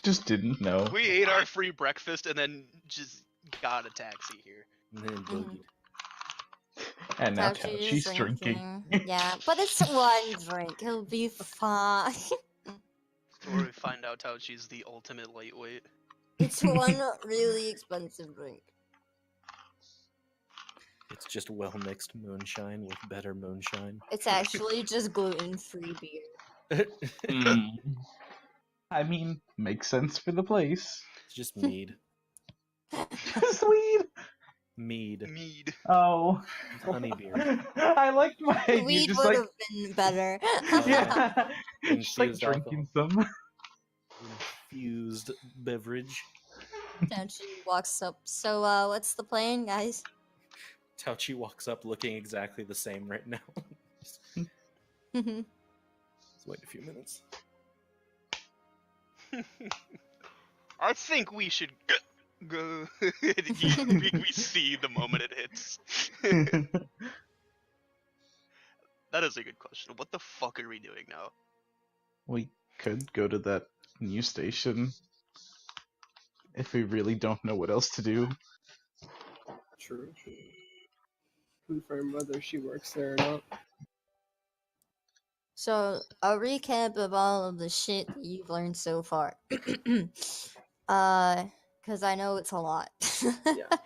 Just didn't know. We ate our free breakfast and then just got a taxi here. And then boogied. And now Táoqì is she's drinking. Yeah, but it's one drink. It'll be fine. Where we find out how she's the ultimate lightweight. It's one really expensive drink. It's just well mixed moonshine with better moonshine. It's actually just gluten-free beer. Mm. I mean, makes sense for the place. It's just mead. Sweet. Mead. Mead. Oh. Honey beer. I liked my idea. Weed Just would like, have been better. yeah. Just like Infused drinking some. Infused beverage. Táoqì walks up. So, what's the plan, guys? Táoqì walks up looking exactly the same right now. Let's wait a few minutes. I think we should go. we see the moment it hits. That is a good question. What the fuck are we doing now? We could go to that news station if we really don't know what else to do. True. Confirm whether she works there or not. So, a recap of all of the shit that you've learned so far. Because I know it's a lot. Yeah.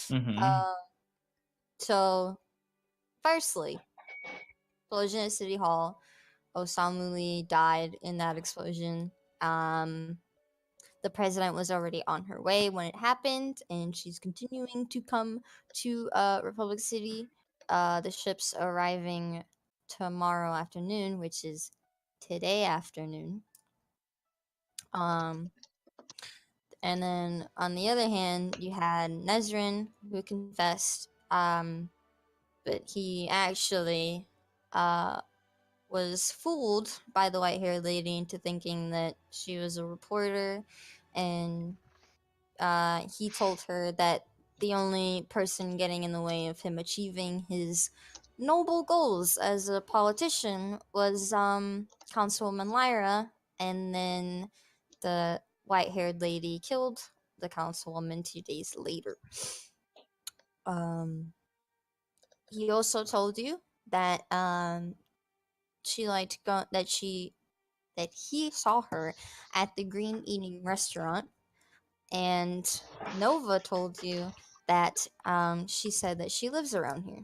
Mm-hmm. So, firstly, explosion at City Hall. Osamu Lee died in that explosion. The president was already on her way when it happened, and she's continuing to come to Republic City. The ship's arriving tomorrow afternoon, which is today afternoon. And then on the other hand, you had Nezrin who confessed, but he actually was fooled by the white-haired lady into thinking that she was a reporter, and he told her that the only person getting in the way of him achieving his noble goals as a politician was Councilwoman Lyra, and then the white-haired lady killed the councilwoman 2 days later. He also told you that that he saw her at the Green Eating restaurant, and Nova told you that she said that she lives around here.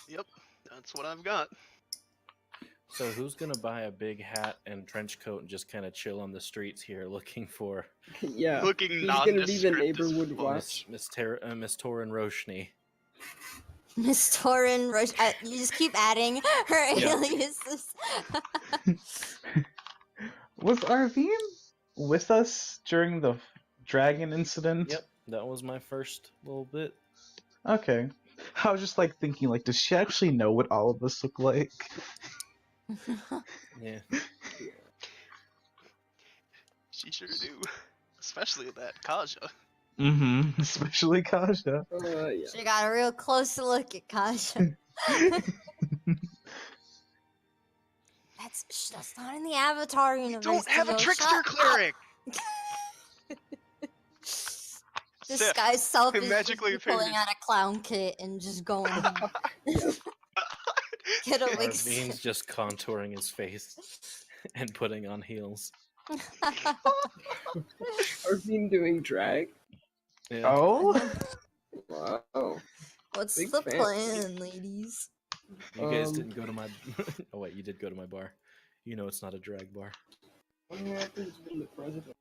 Yep, that's what I've got. So who's gonna buy a big hat and trench coat and just kind of chill on the streets here, looking for Yeah. Looking He's gonna be the nondescript as neighborhood fuck. watch. Miss Torin Roshni? Miss Torin Roche, you just keep adding her Yeah. aliases. Was Arvine with us during the dragon incident? Yep, that was my first little bit. Okay. I was just like thinking, like, does she actually know what all of us look like? Yeah. She sure do. Especially that Kaja. Mm-hmm. Especially Kaja. Yeah. She got a real close look at Kaja. That's not in the Avatar universe. Don't have a Theo. trickster Shut up. cleric! This Sif, guy's self is magically just pulling appeared. out a clown kit and just going. Get a wig. Arvine's just contouring his face and putting on heels. Arvine doing drag? Yeah. Oh? Wow. What's Big the fan. plan, ladies? You guys didn't go to my. Oh wait, you did go to my bar. You know it's not a drag bar. What happens when the president?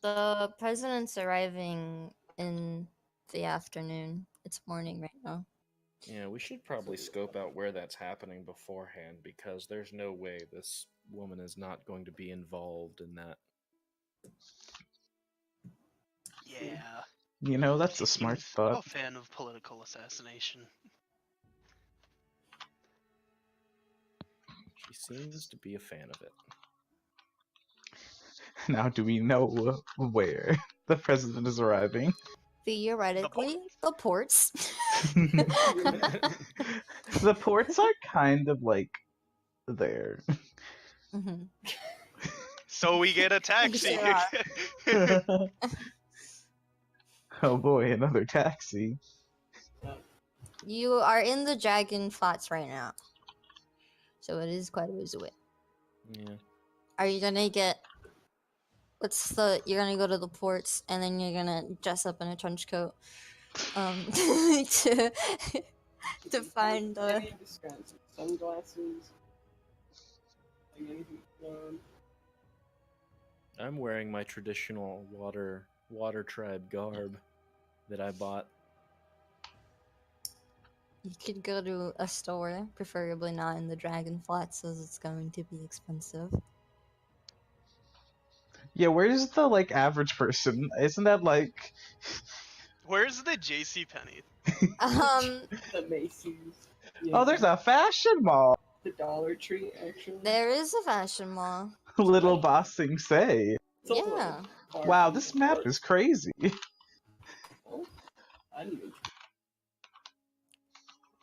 The president's arriving in the afternoon. It's morning right now. Yeah, we should probably scope out where that's happening beforehand, because there's no way this woman is not going to be involved in that. Yeah. You know, that's a smart I'm thought. a fan of political assassination. She seems to be a fan of it. Now, do we know where the president is arriving? Theoretically, the ports. The ports are kind of like there. Mhm. So we get a taxi. Yeah. Oh boy, another taxi. You are in the Dragon Flats right now, so it is quite a ways away. Yeah. Are you gonna get? You're gonna go to the ports, and then you're gonna dress up in a trench coat, to find Any disguise, sunglasses, like anything fun. I'm wearing my traditional water tribe garb that I bought. You could go to a store, preferably not in the Dragon Flats, as it's going to be expensive. Yeah, where's the like average person? Isn't that like Where's the JC Penney? The Macy's. Oh, there's a fashion mall. The Dollar Tree, actually. There is a fashion mall. Little Boss Sing Say. It's also Yeah. far Wow, from this the map park. is crazy. Oh, I didn't even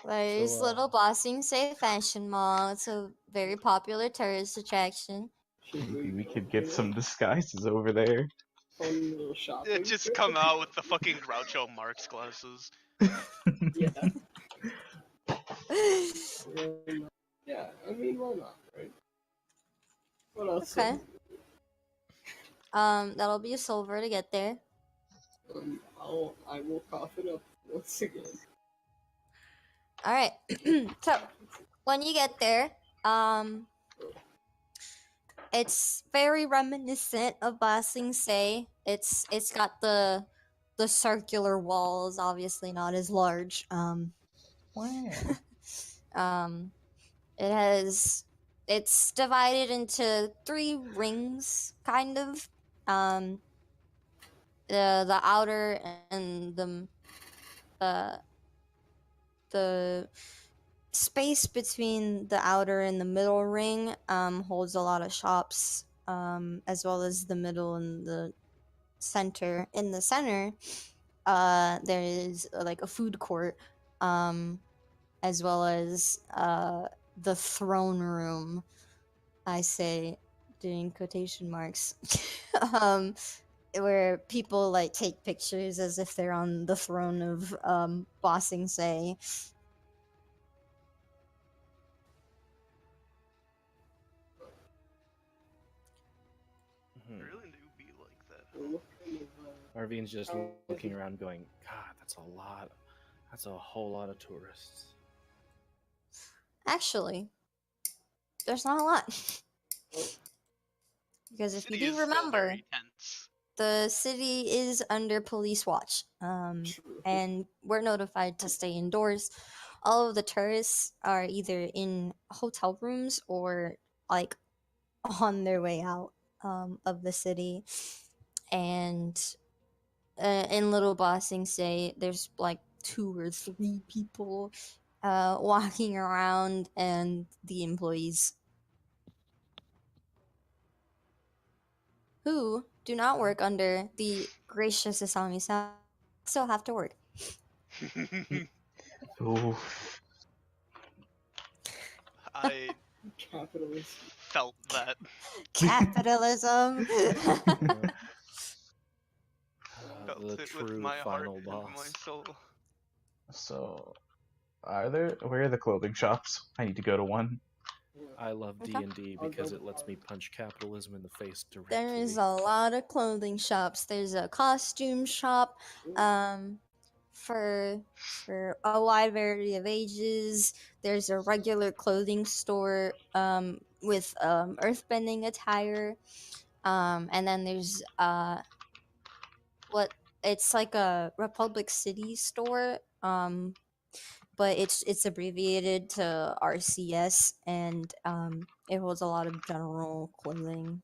There's So, Little Bossing Say Fashion Mall. It's a very popular tourist attraction. should Maybe we go could over get there? some disguises over there. Fun little shopping. It just trip come would out be with the fucking Groucho Marx glasses. Yeah. Yeah, I mean, why not, right? What else? Okay. That'll be a silver to get there. I will cough it up once again. All right. So when you get there, it's very reminiscent of Ba Sing Se. It's got the circular walls, obviously not as large. Wow. It's divided into 3 rings, kind of. The outer and the space between the outer and the middle ring holds a lot of shops, as well as the middle and the center. In the center, there is like a food court, as well as the throne room. I say doing quotation marks. Where people like take pictures as if they're on the throne of Ba Sing Se. Mhm. Really do be like that. What kind of, Arvine's just How is looking it? around going, God, that's a lot. That's a whole lot of tourists. Actually, there's not a lot. Because if you City is do still remember, very tense. the city is under police watch, True. and we're notified to stay indoors. All of the tourists are either in hotel rooms or like on their way out of the city. And in Little Ba Sing Se, there's like 2 or 3 people walking around, and the employees who do not work under the gracious Asami still have to work. Oof. I Capitalist. felt that. Capitalism. Felt The it with true my heart final and my boss. soul. So, where are the clothing shops? I need to go to one. I love Okay. D&D I'll because go it lets me hard. punch capitalism in the face directly. There's a lot of clothing shops. There's a costume shop for a wide variety of ages. There's a regular clothing store with earthbending attire. And then there's it's like a Republic City store. But it's abbreviated to RCS, and it holds a lot of general clothing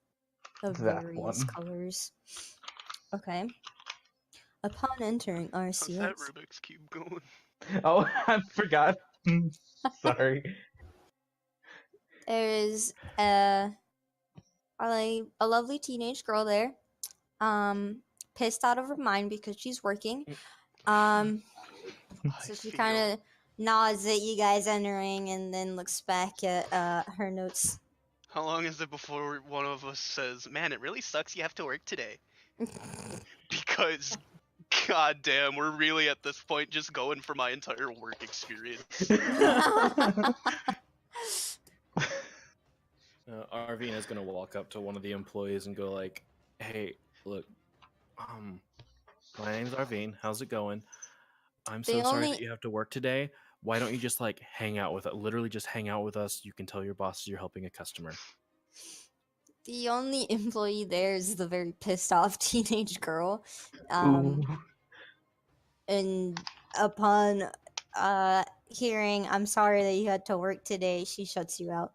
of That various one. colors. Okay. Upon entering How's that RCS, Rubik's Cube going? Oh, I forgot. Sorry. there is a lovely teenage girl there, pissed out of her mind because she's working. So she kind of nods at you guys entering, and then looks back at her notes. How long is it before one of us says, "Man, it really sucks you have to work today"? Because, goddamn, we're really at this point just going for my entire work experience. Arvine is gonna walk up to one of the employees and go like, "Hey, look, my name's Arvine. How's it going? I'm so sorry that you have to work today. Why don't you just like hang out with us? Literally, just hang out with us. You can tell your bosses you're helping a customer." The only employee there is the very pissed off teenage girl. Ooh. And upon hearing, "I'm sorry that you had to work today," she shuts you out.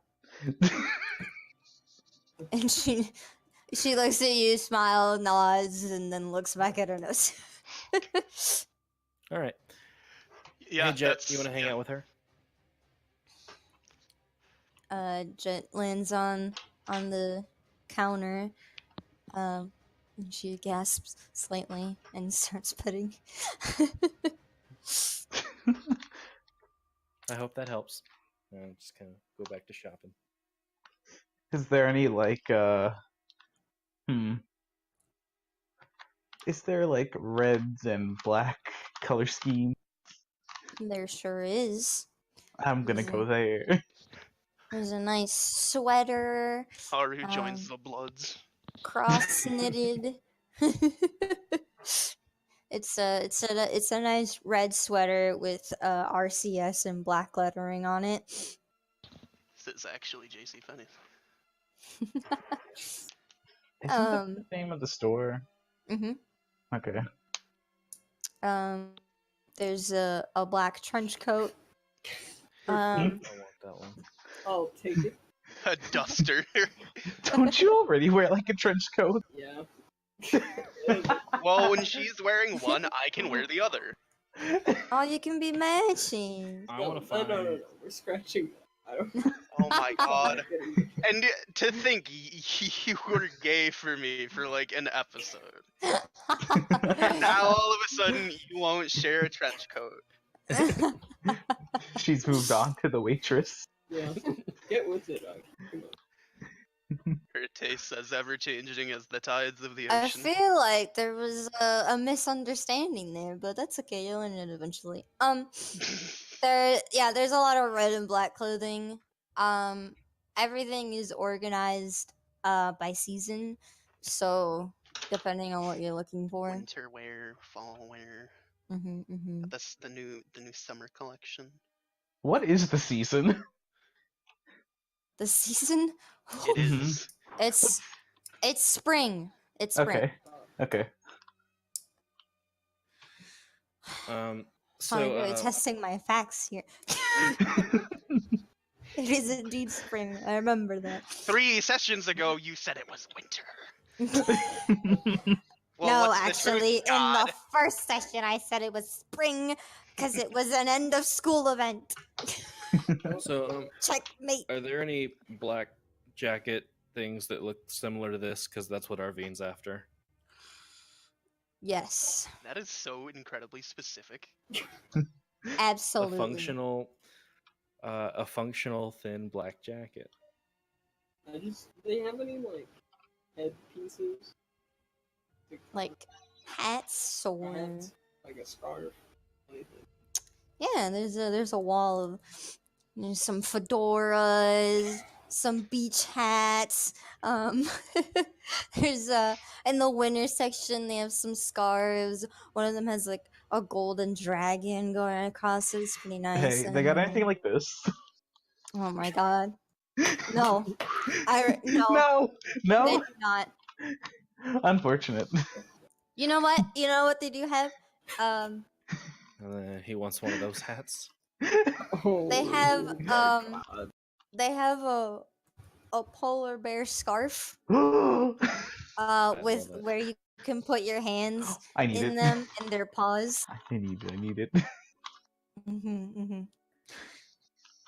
And she looks at you, smiles, nods, and then looks back at her notes. All right. Yeah, Hey, Jet, that's, you want to hang out with her? Jet lands on the counter. And she gasps slightly and starts putting. I hope that helps. Just kind of go back to shopping. Is there any like Is there like reds and black color scheme? There sure is. I'm gonna go there. There's a nice sweater, Haru joins the Bloods. cross knitted. It's a nice red sweater with RCS and black lettering on it. This is actually JCPenney. Isn't that the name of the store? Mhm. Okay. There's a black trench coat. I want that one. I'll take it. A duster. Don't you already wear like a trench coat? Yeah. Well, when she's wearing one, I can wear the other. Oh, you can be matching. I want to find. No. We're scratching that. I don't. Oh my god. And to think you were gay for me for like an episode. Now all of a sudden you won't share a trench coat. She's moved on to the waitress. Yeah. Get with it. Come on. Her tastes as ever changing as the tides of the I ocean. feel like there was a misunderstanding there, but that's okay. You'll learn it eventually. There's a lot of red and black clothing. Everything is organized by season, so depending on what you're looking for. Winter wear, fall wear. That's the new summer collection. What is the season? The season? It is. It's spring. It's spring. Okay. So You're testing my facts here. It is indeed spring. I remember that. 3 sessions ago, you said it was winter. Well, No, what's the truth, actually, in God? the first session, I said it was spring because it was an end of school event. So, Checkmate. are there any black jacket things that look similar to this? Because that's what Arvine's after. Yes, That is so incredibly specific. absolutely. A functional thin black jacket. Do they have any like head pieces? Like hats or Hats, like a scarf. Anything. yeah, there's a wall of there's some fedoras, some beach hats. There's in the winter section they have some scarves. One of them has like a golden dragon going across it. It's pretty nice. Hey, they got anything like this? Oh my god. No. No. They do not. Unfortunate. You know what? You know what they do have? He wants one of those hats. Oh, They have God. they have a polar bear scarf with love it. where you can put your hands I need in it. them and their paws. I need it.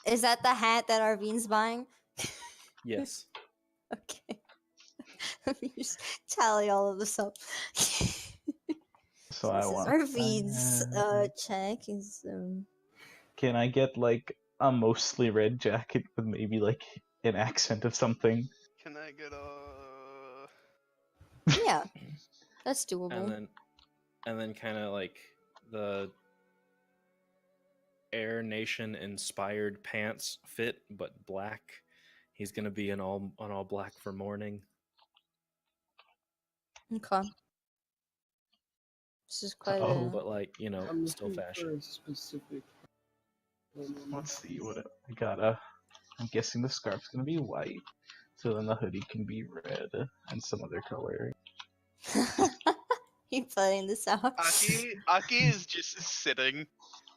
Is that the hat that Arvine's buying? Yes. Okay. Let me just tally all of this up. So I This is want. Arvine's check is Can I get like a mostly red jacket with maybe like an accent of something? Can I get a... yeah. That's doable. And then kind of like the Air Nation inspired pants fit, but black. He's gonna be in all black for morning. Okay. This is quite But like, you know, I'm still looking fashion. for a specific. Let's see what I gotta. I'm guessing the scarf's gonna be white, so then the hoodie can be red and some other color. You playing this out? Aki is just sitting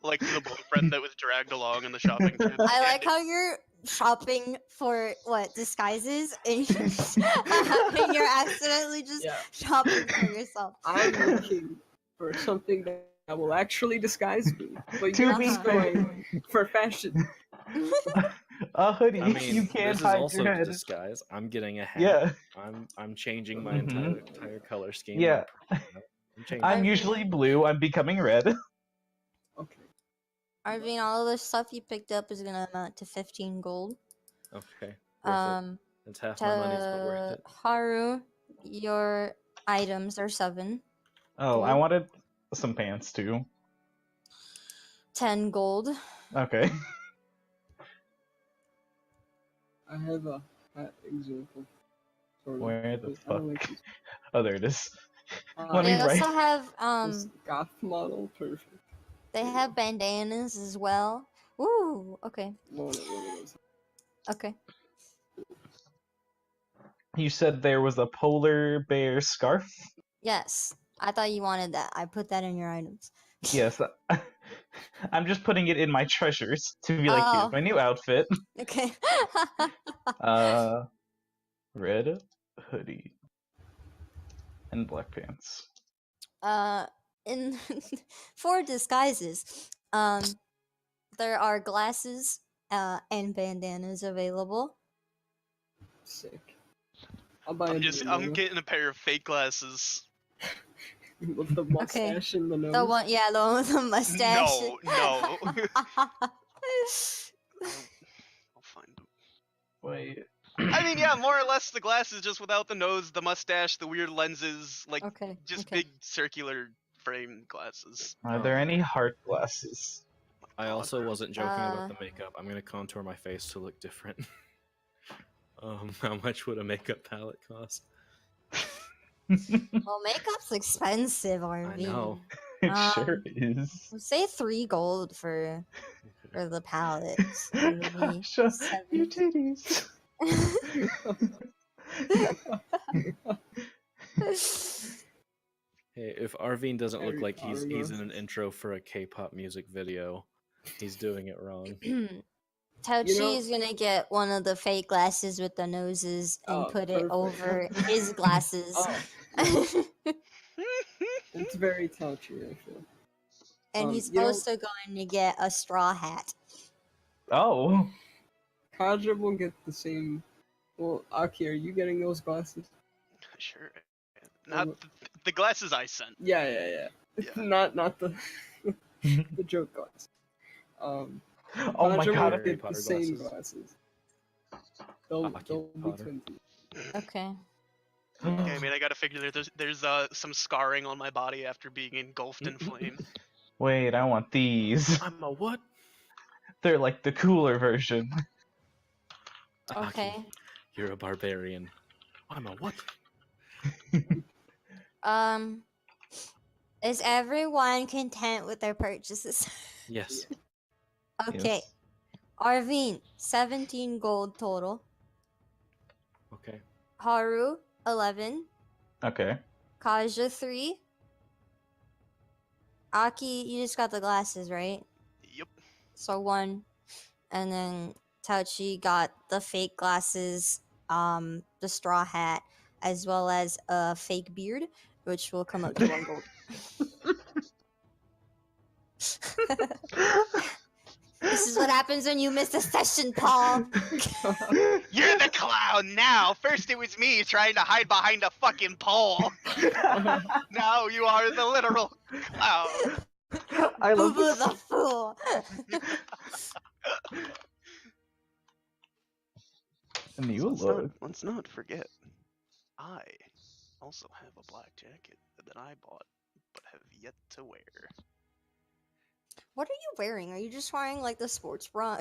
like the boyfriend that was dragged along in the shopping trip. I like how you're shopping for what disguises and you're accidentally just Yeah. shopping for yourself. I'm looking for something that I will actually disguise me. But To you're be just fair- going for fashion. A hoodie. I mean, you can't this is hide also your a head. disguise. I'm getting a hat. Yeah. I'm changing my Mhm. entire color scheme. Yeah. I'm changing. I'm Arvine- usually blue. I'm becoming red. Okay. Arvine, all of the stuff you picked up is gonna amount to 15 gold. Okay. Worth it. It's half my money's, but worth it. Haru, your items are 7. Oh, I Gold. wanted some pants too. 10 gold. Okay. I have a hat example. Sort of. Where the but I fuck? don't like these. Oh, there it is. Let me They write. also have This goth model, perfect. they have bandanas as well. Ooh, okay. One of those. Okay. You said there was a polar bear scarf? Yes. I thought you wanted that. I put that in your items. Yes. I'm just putting it in my treasures to be like, Oh. here's my new outfit. Okay. Red hoodie and black pants. In for disguises, there are glasses and bandanas available. Sick. I'll buy I'm getting a pair of fake glasses. with the mustache and the nose. The one with the mustache. No. I'll find them. Wait. I mean, yeah, more or less the glasses, just without the nose, the mustache, the weird lenses, like Okay. just okay. big circular frame glasses. Are there any heart glasses? I also wasn't joking Uh, about the makeup. I'm gonna contour my face to look different. How much would a makeup palette cost? Well, makeup's expensive, I Arvine. know. It sure is. We'll say 3 gold for the palettes. Kasha, your titties. Hey, if Arvine doesn't look Very like he's in Korra. an intro for a K-pop music video, he's doing it wrong. Táoqì You know- is gonna get one of the fake glasses with the noses and Oh, put it perfect. over his glasses. Oh, it's very touchy, I feel. And he's you know- also going to get a straw hat. Oh. Kaja will get the same. Well, Aki, are you getting those glasses? Sure. Not the glasses I sent. Yeah. Yeah. not the the joke glasses. Oh my Kaja god. will Harry get the Potter same glasses. glasses. They'll Aki be Potter. twinsies. Okay. Okay, I mean, I gotta figure there's some scarring on my body after being engulfed in flame. Wait, I want these. I'm a what? They're like the cooler version. Okay. Aki, you're a barbarian. I'm a what? Is everyone content with their purchases? Yes. Okay. Yes. Arvine, 17 gold total. Okay. Haru, 11. Okay. Kaja, 3. Aki, you just got the glasses, right? Yep. So 1. And then Táoqì got the fake glasses, the straw hat, as well as a fake beard, which will come up to 1 gold. This is what happens when you miss a session, Paul. You're the clown now! First it was me trying to hide behind a fucking pole. Now you are the literal clown. I love Boo-boo this. the fool. New look. Let's not forget, I also have a black jacket that I bought but have yet to wear. What are you wearing? Are you just wearing like the sports bra?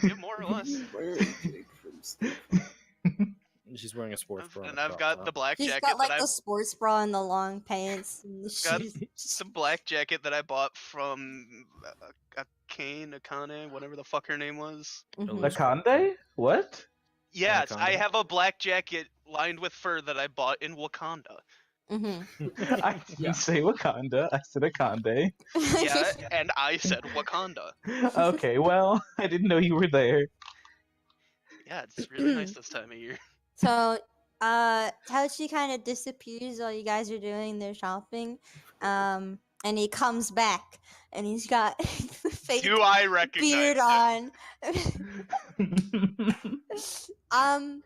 Yeah, more or less. Where is Jake from Steve? She's wearing a sports bra. And I've got the black He's jacket got like that I the sports bra and the long pants and the got shoes. some black jacket that I bought from Akane, whatever the fuck her name was. Mhm. Wakanda? What? Yes, Wakanda? I have a black jacket lined with fur that I bought in Wakanda. Mhm. I didn't Yeah. say Wakanda. I said Akande. Yeah, and I said Wakanda. Okay, well, I didn't know you were there. Yeah, it's really nice this time of year. So, Táoqì kind of disappears while you guys are doing their shopping. and he comes back, and he's got the fake Do I recognize beard him? on.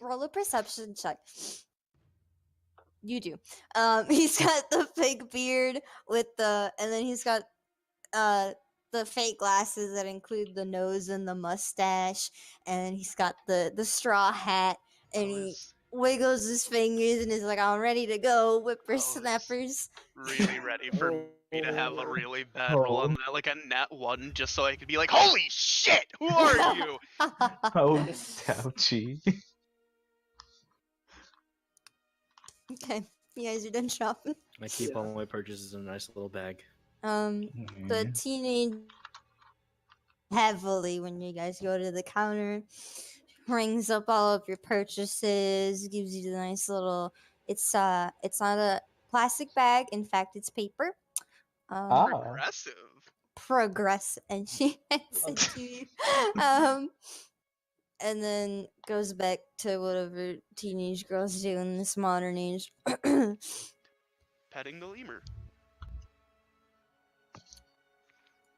Roll a perception check. You do. He's got the fake beard and then he's got the fake glasses that include the nose and the mustache, and he's got the straw hat, and Oh, he is wiggles his fingers and is like, "I'm ready to go, whippersnappers." really ready for me to have a Oh. really bad roll on that, like a nat 1, just so I could be like, "Holy shit! Who are you?" Oh, Táoqì. Okay, you guys are done shopping. I keep Yeah. all my purchases in a nice little bag. The teenage heavily when you guys go to the counter, rings up all of your purchases, gives you the nice little. It's not a plastic bag. In fact, it's paper. Progressive. Progress, and she hands it to you. And then goes back to whatever teenage girls do in this modern age. Petting the lemur.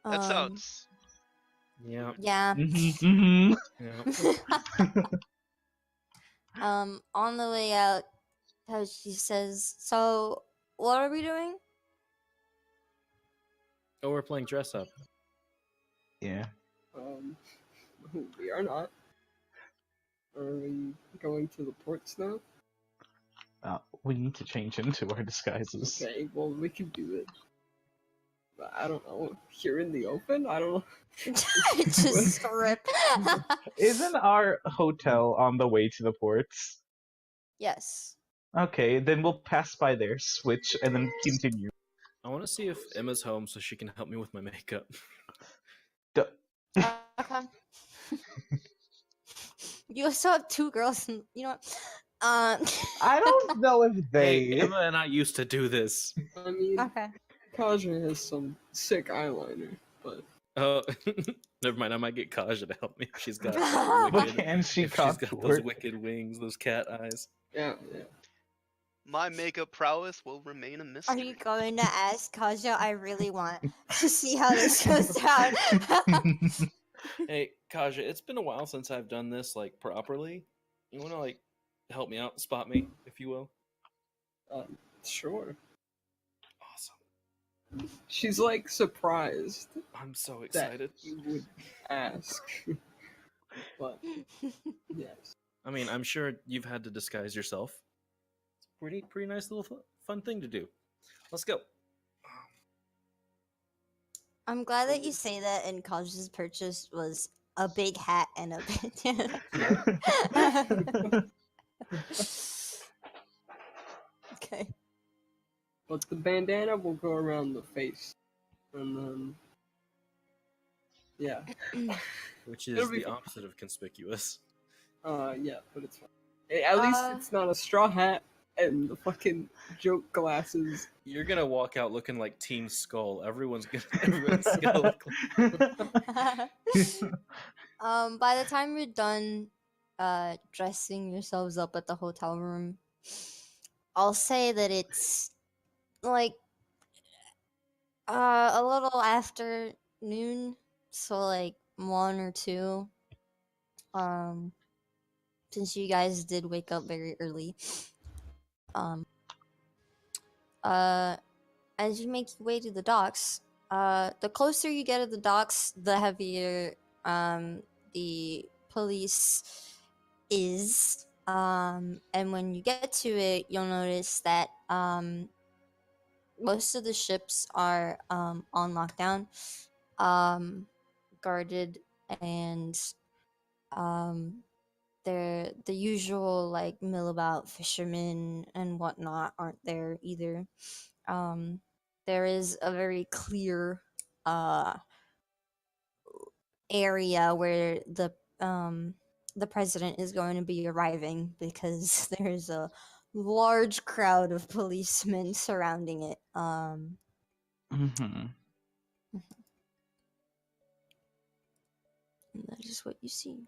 That sounds. Yeah. Yeah. Mhm, Yeah. On the way out, she says, "So, what are we doing?" Oh, we're playing dress up. yeah. We are not. Are we going to the ports now? We need to change into our disguises. Okay, well, we can do it. But I don't know. Here in the open? I don't know. Just strip. Isn't our hotel on the way to the ports? Yes. Okay, then we'll pass by there, switch, and then continue. I want to see if Emma's home so she can help me with my makeup. Okay. You also have two girls, and you know what? I don't know if Hey, they. Emma and I used to do this. I mean, Okay. Kaja has some sick eyeliner, but Oh, never mind. I might get Kaja to help me. She's got But wicked, can she if she's got those contort? wicked wings, those cat eyes. yeah. My makeup prowess will remain a Are mystery. you going to ask Kaja? I really want to see how this goes down. Hey, Kaja, it's been a while since I've done this like properly. You want to like help me out, spot me, if you will? Sure. Awesome. She's like surprised I'm so that excited. you would ask. But yes. I mean, I'm sure you've had to disguise yourself. It's a pretty nice little fun thing to do. Let's go. I'm glad that you say that, and Kaja's purchase was a big hat and a bandana. Okay. But the bandana will go around the face. And then yeah. Which is It'll be the fun. opposite of conspicuous. Yeah, but it's fine. At least it's not a straw hat and the fucking joke glasses. You're gonna walk out looking like Team Skull. Everyone's gonna look By the time you're done dressing yourselves up at the hotel room, I'll say that it's like a little after noon, so like 1 or 2. Since you guys did wake up very early. As you make your way to the docks, the closer you get to the docks, the heavier the police is. And when you get to it, you'll notice that most of the ships are on lockdown, guarded, and they're the usual like millabout fishermen and whatnot aren't there either. There is a very clear area where the president is going to be arriving because there's a large crowd of policemen surrounding it. Mhm. And that is what you see.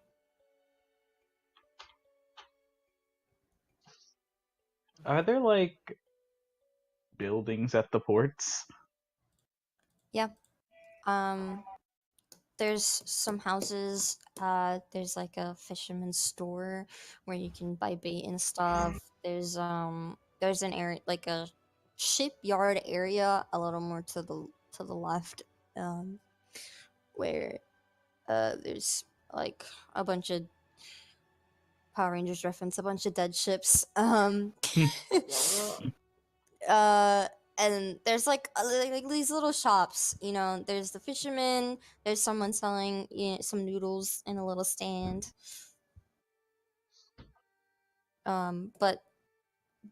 Are there like buildings at the ports? Yeah. There's some houses. There's like a fisherman's store where you can buy bait and stuff. There's an area like a shipyard area a little more to the left, where there's like a bunch of Power Rangers reference, a bunch of dead ships. And there's like these little shops, you know. There's the fisherman. There's someone selling, you know, some noodles in a little stand. But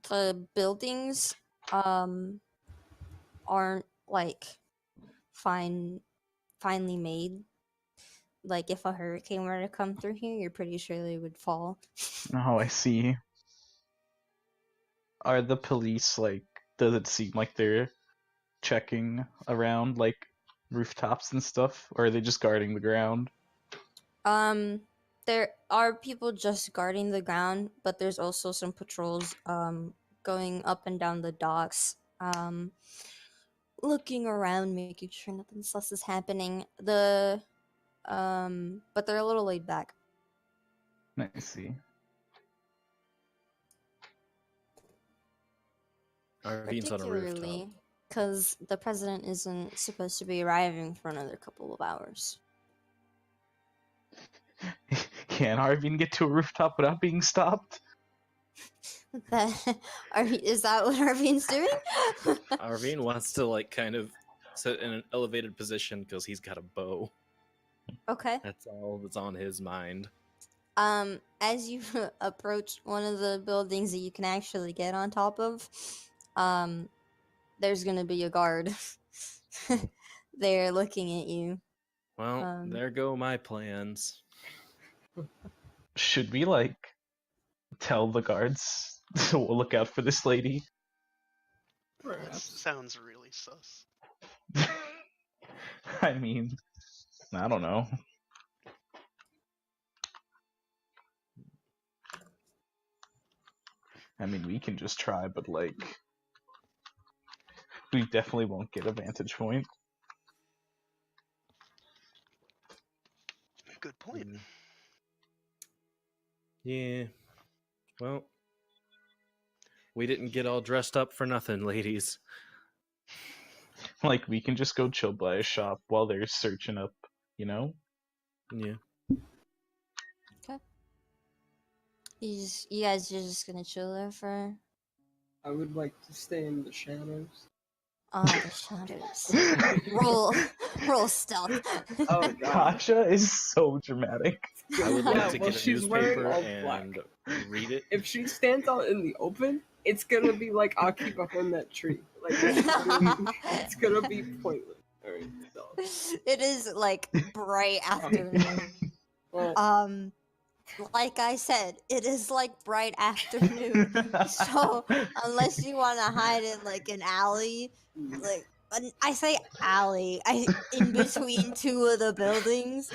the buildings aren't like finely made. Like if a hurricane were to come through here, you're pretty sure they would fall. Oh, I see. Are the police like? Does it seem like they're checking around like rooftops and stuff, or are they just guarding the ground? There are people just guarding the ground, but there's also some patrols going up and down the docks, looking around, making sure nothing sus is happening. But they're a little laid back. I see. Arvine's on a rooftop. Because the president isn't supposed to be arriving for another couple of hours. Can Arvine get to a rooftop without being stopped? Is that what Arvine's doing? Arvine wants to like kind of sit in an elevated position because he's got a bow. Okay. That's all that's on his mind. As you approach one of the buildings that you can actually get on top of, there's gonna be a guard. They're looking at you. Well, there go my plans. Should we like tell the guards to look out for this lady? That sounds really sus. I mean, I don't know. I mean, we can just try, but like, we definitely won't get a vantage point. Good point. Yeah. Well, we didn't get all dressed up for nothing, ladies. Like, we can just go chill by a shop while they're searching up, you know? Yeah. Okay. You guys are just gonna chill there for... I would like to stay in the shadows. Oh, the shadows. roll stealth. Oh god. Kaja is so dramatic. I would like Yeah, to well, get a she's wearing newspaper all and read it. If she stands out in the open, it's gonna be like I'll keep behind that tree. Like it's gonna be pointless. Alright, so. It is like bright afternoon. Well, Like I said, it is like bright afternoon. So unless you want to hide in like an alley, like I say alley, in between two of the buildings.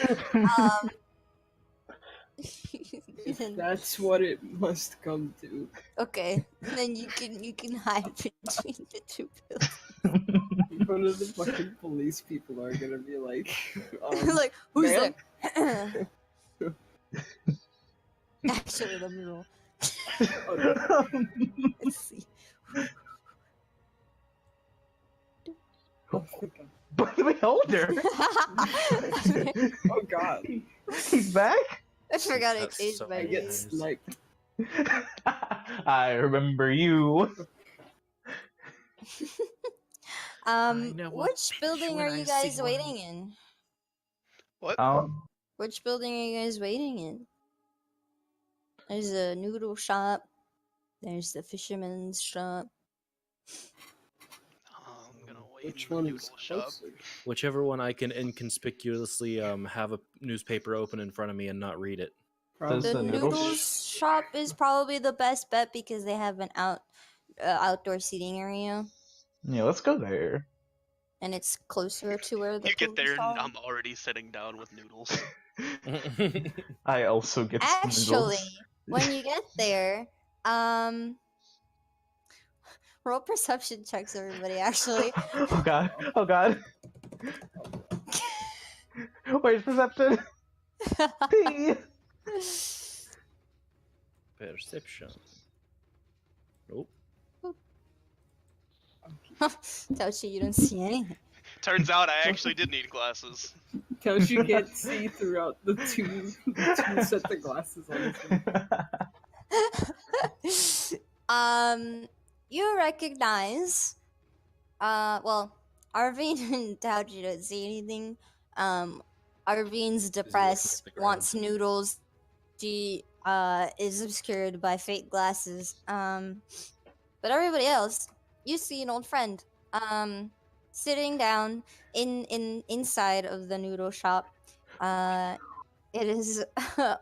if that's what it must come to. Okay, then you can hide between the two buildings. One of the fucking police people are gonna be like, Like, who's ma'am? there? Actually, let me roll. Let's see. But we hold her. Oh god, He's back? I forgot I That's changed so my I weird. get name. sniped. I remember you. know what Which building when are I you guys see one. waiting in? What? Which building are you guys waiting in? There's a noodle shop. There's the fisherman's shop. I'm gonna wait Which in the one noodle is shop. closer? Whichever one I can inconspicuously have a newspaper open in front of me and not read it. Does The the noodles noodles- shop is probably the best bet because they have an outdoor seating area, Yeah, let's go there. and it's closer to where the You get there police and are. I'm already sitting down with noodles. I also get some Actually, noodles. when you get there, roll perception checks, everybody. Actually, Oh god. Oh god. Where's perception? P. Perception. Nope. Táoqì, you don't see anything. Turns out I actually did need glasses. Toshi can't see throughout the two sets of glasses on his head. You recognize, well, Arvine and Táoqì don't see anything. Arvine's depressed, the ground. wants noodles. She is obscured by fake glasses. But everybody else, you see an old friend, sitting down inside of the noodle shop. It is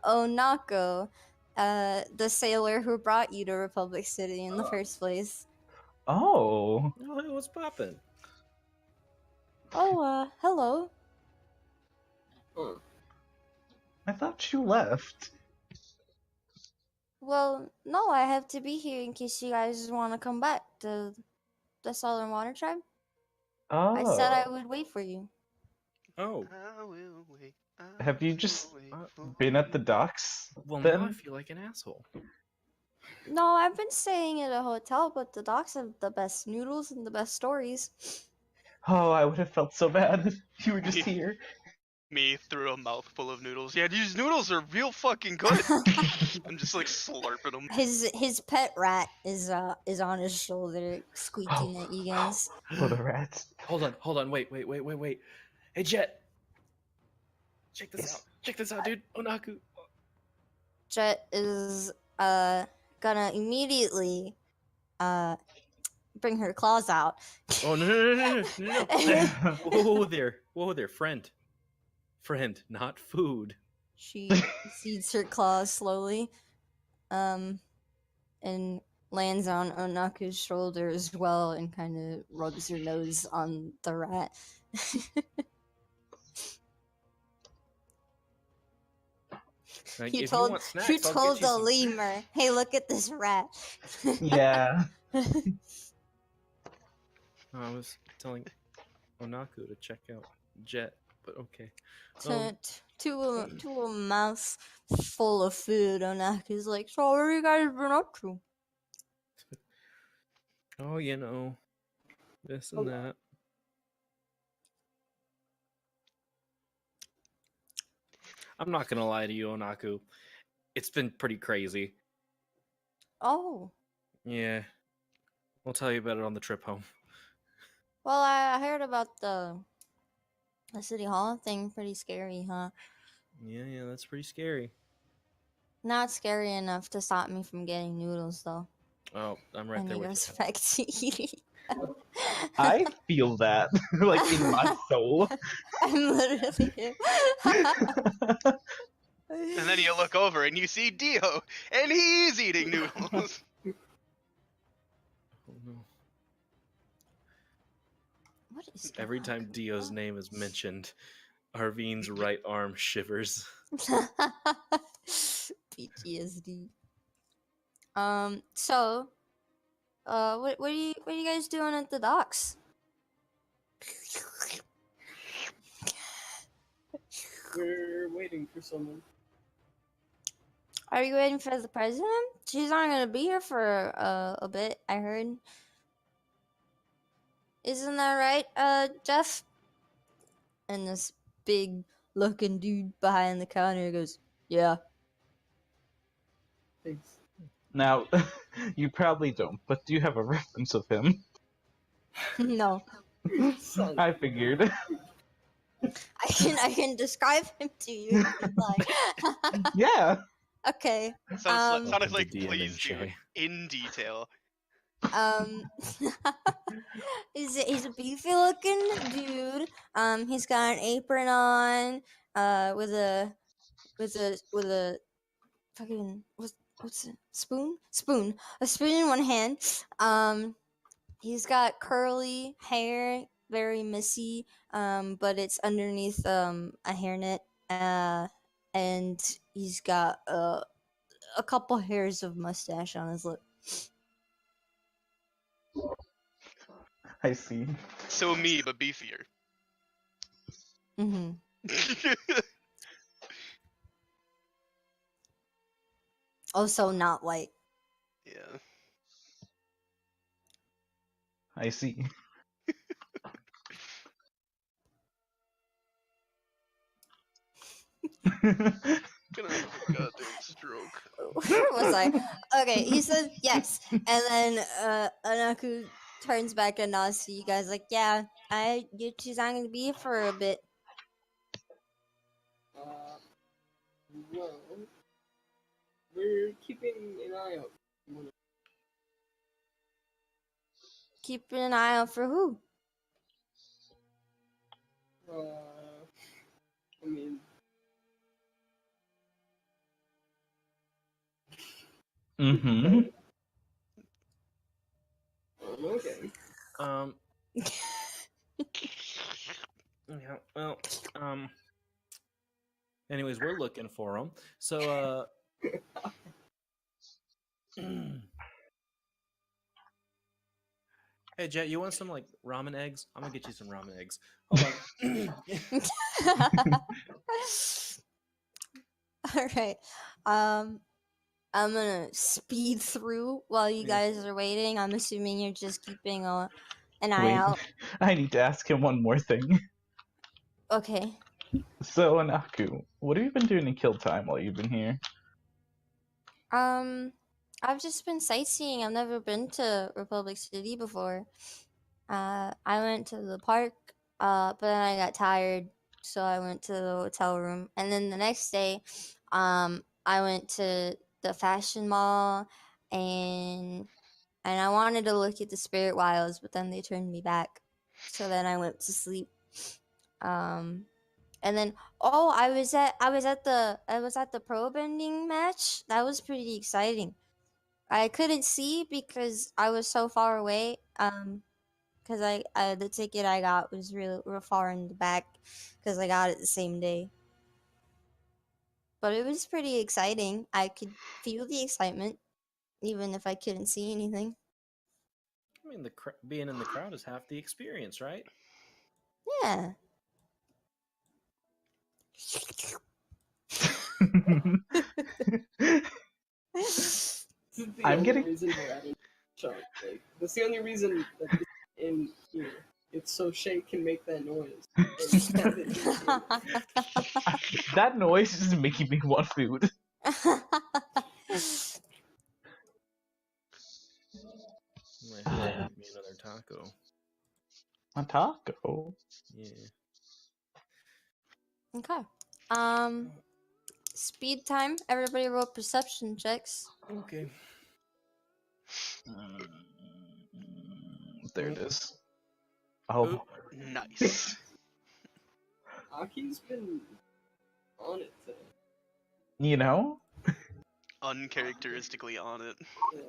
Onako, the sailor who brought you to Republic City in the first place. Oh. Oh, hey, what's poppin'? Oh, hello. Oh, I thought you left. Well, no, I have to be here in case you guys want to come back to the Southern Water Tribe. Oh. I said I would wait for you. Oh, I will wait. Have you will just wait for been at the you. docks? well, Then? now I feel like an asshole. No, I've been staying at a hotel, but the docks have the best noodles and the best stories. Oh, I would have felt so bad if you were just here. Me through a mouthful of noodles. Yeah, these noodles are real fucking good. I'm just like slurping them. His pet rat is on his shoulder, squeaking at you guys. For the rats. Hold on, wait. Hey, Jet! Check this Yes. out. Check this out, dude. Onaku. Jet is gonna immediately bring her claws out. Oh, no. Whoa there, friend. Friend, not food. She seeds her claws slowly, and lands on Onaku's shoulder as well, and kind of rubs her nose on the rat. Like, You if told you want snacks, you I'll told get you the some. lemur, "Hey, look at this rat." Yeah. I was telling Onaku to check out Jet, but okay. To a mouth full of food, Onaku's like, "So what have you guys been up to?" Oh, you know, this and that. I'm not gonna lie to you, Onaku. It's been pretty crazy. Oh, Yeah. We'll tell you about it on the trip home. well, I heard about the city hall thing. Pretty scary, huh? Yeah, that's pretty scary. Not scary enough to stop me from getting noodles, though. Oh, I'm right And there he with goes you. back to eating. I feel that, like, in my soul. I'm literally. And then you look over and you see Dio, and he's eating noodles. Oh, no. What is Every time Dio's name is mentioned, Arvine's right arm shivers. PTSD. So, what are you guys doing at the docks? We're waiting for someone. Are you waiting for the president? She's not gonna be here for a bit, I heard. Isn't that right, Jeff? And this big looking dude behind the counter goes, "Yeah." Thanks. Now, you probably don't, but do you have a reference of him? No. Son. I figured. I can describe him to you if you'd like. Yeah. Okay. Sounded Welcome like to DnD please do Shay. in detail. He's a beefy looking dude. He's got an apron on, with a fucking what's it? Spoon? A spoon in one hand. He's got curly hair, very messy, but it's underneath a hairnet. And he's got a couple hairs of mustache on his lip. I see. So me, but beefier. Mm-hmm. Also not white. Yeah. I see. Gonna have a goddamn stroke. Where was I? Okay, he said yes, and then Anaku turns back and nods to you guys like, yeah, she's not gonna be here for a bit. Well, we're keeping an eye out. Keeping an eye out for who? I mean, Mm-hmm. okay. Yeah, well, anyways, we're looking for them. So, hey, Jet, you want some, like, ramen eggs? I'm gonna get you some ramen eggs. Hold on. Alright. I'm gonna speed through while you guys are waiting. I'm assuming you're just keeping an eye Wait, out. I need to ask him one more thing. Okay. So, Anaku, what have you been doing to kill time while you've been here? I've just been sightseeing. I've never been to Republic City before. I went to the park, but then I got tired, so I went to the hotel room. And then the next day, I went to the fashion mall, and I wanted to look at the Spirit Wilds, but then they turned me back. So then I went to sleep. And then I was at the pro bending match. That was pretty exciting. I couldn't see because I was so far away. Because the ticket I got was real far in the back because I got it the same day. But it was pretty exciting. I could feel the excitement, even if I couldn't see anything. I mean, being in the crowd is half the experience, right? Yeah. I'm getting. Reason we're at it. Like, that's the only reason that it's in here. It's so Shay can make that noise. That noise is making me want food. I might have to eat me another taco. A taco? Yeah. Okay. Speed time. Everybody roll perception checks. Okay. There it is. Oh. Nice. Aki's been on it today. You know? Uncharacteristically on it. Yeah.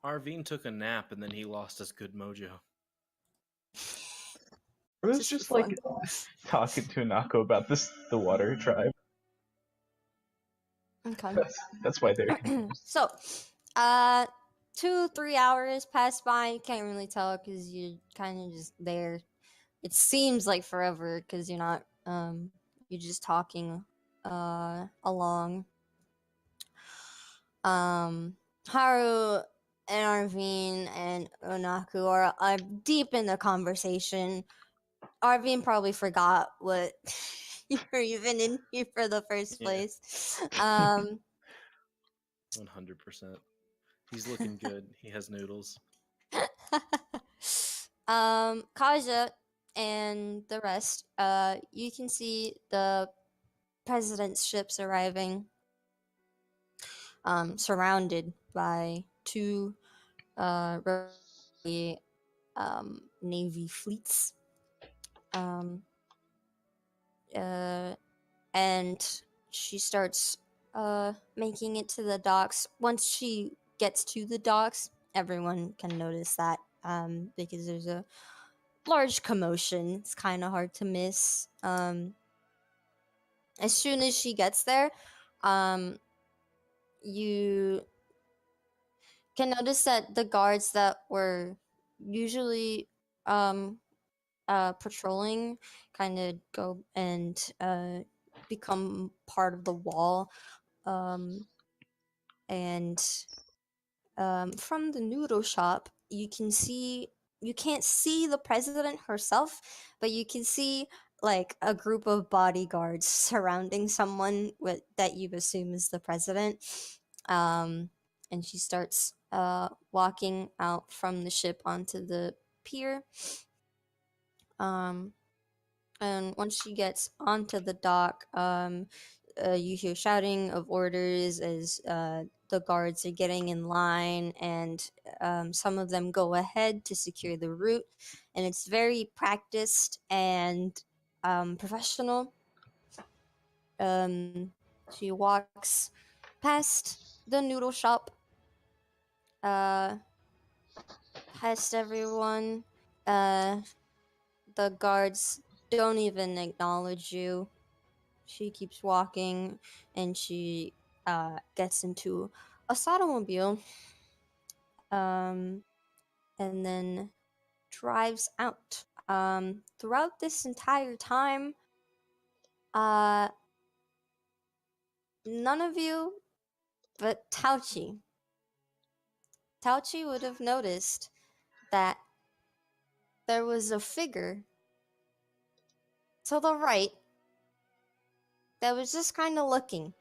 Arvine took a nap and then he lost his good mojo. It was just like talking to Anako about the water tribe. Okay. That's why they're confused. So, 2-3 hours pass by. You can't really tell because you're kind of just there. It seems like forever because you're not. You're just talking, along. Haru and Arvine and Onaku are deep in the conversation. Arvine probably forgot what you were even in here for the first place. 100%. He's looking good. He has noodles. Kaja and the rest, you can see the president's ships arriving, surrounded by two navy fleets. And she starts making it to the docks. Once she gets to the docks, everyone can notice that, because there's a large commotion. It's kind of hard to miss. As soon as she gets there, you can notice that the guards that were usually patrolling kind of go and become part of the wall. And from the noodle shop, you can't see the president herself, but you can see like a group of bodyguards surrounding someone that you assume is the president. And she starts walking out from the ship onto the pier. And once she gets onto the dock, you hear shouting of orders as the guards are getting in line, and some of them go ahead to secure the route. And it's very practiced and professional. She walks past the noodle shop, past everyone. The guards don't even acknowledge you. She keeps walking, and she gets into a automobile, and then drives out. Throughout this entire time, none of you but Táoqì would have noticed that there was a figure to the right that was just kind of looking,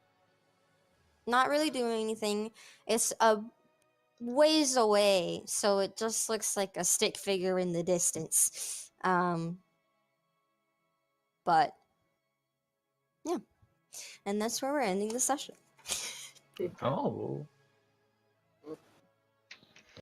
not really doing anything. It's a ways away, so it just looks like a stick figure in the distance. But yeah, and that's where we're ending the session. Oh.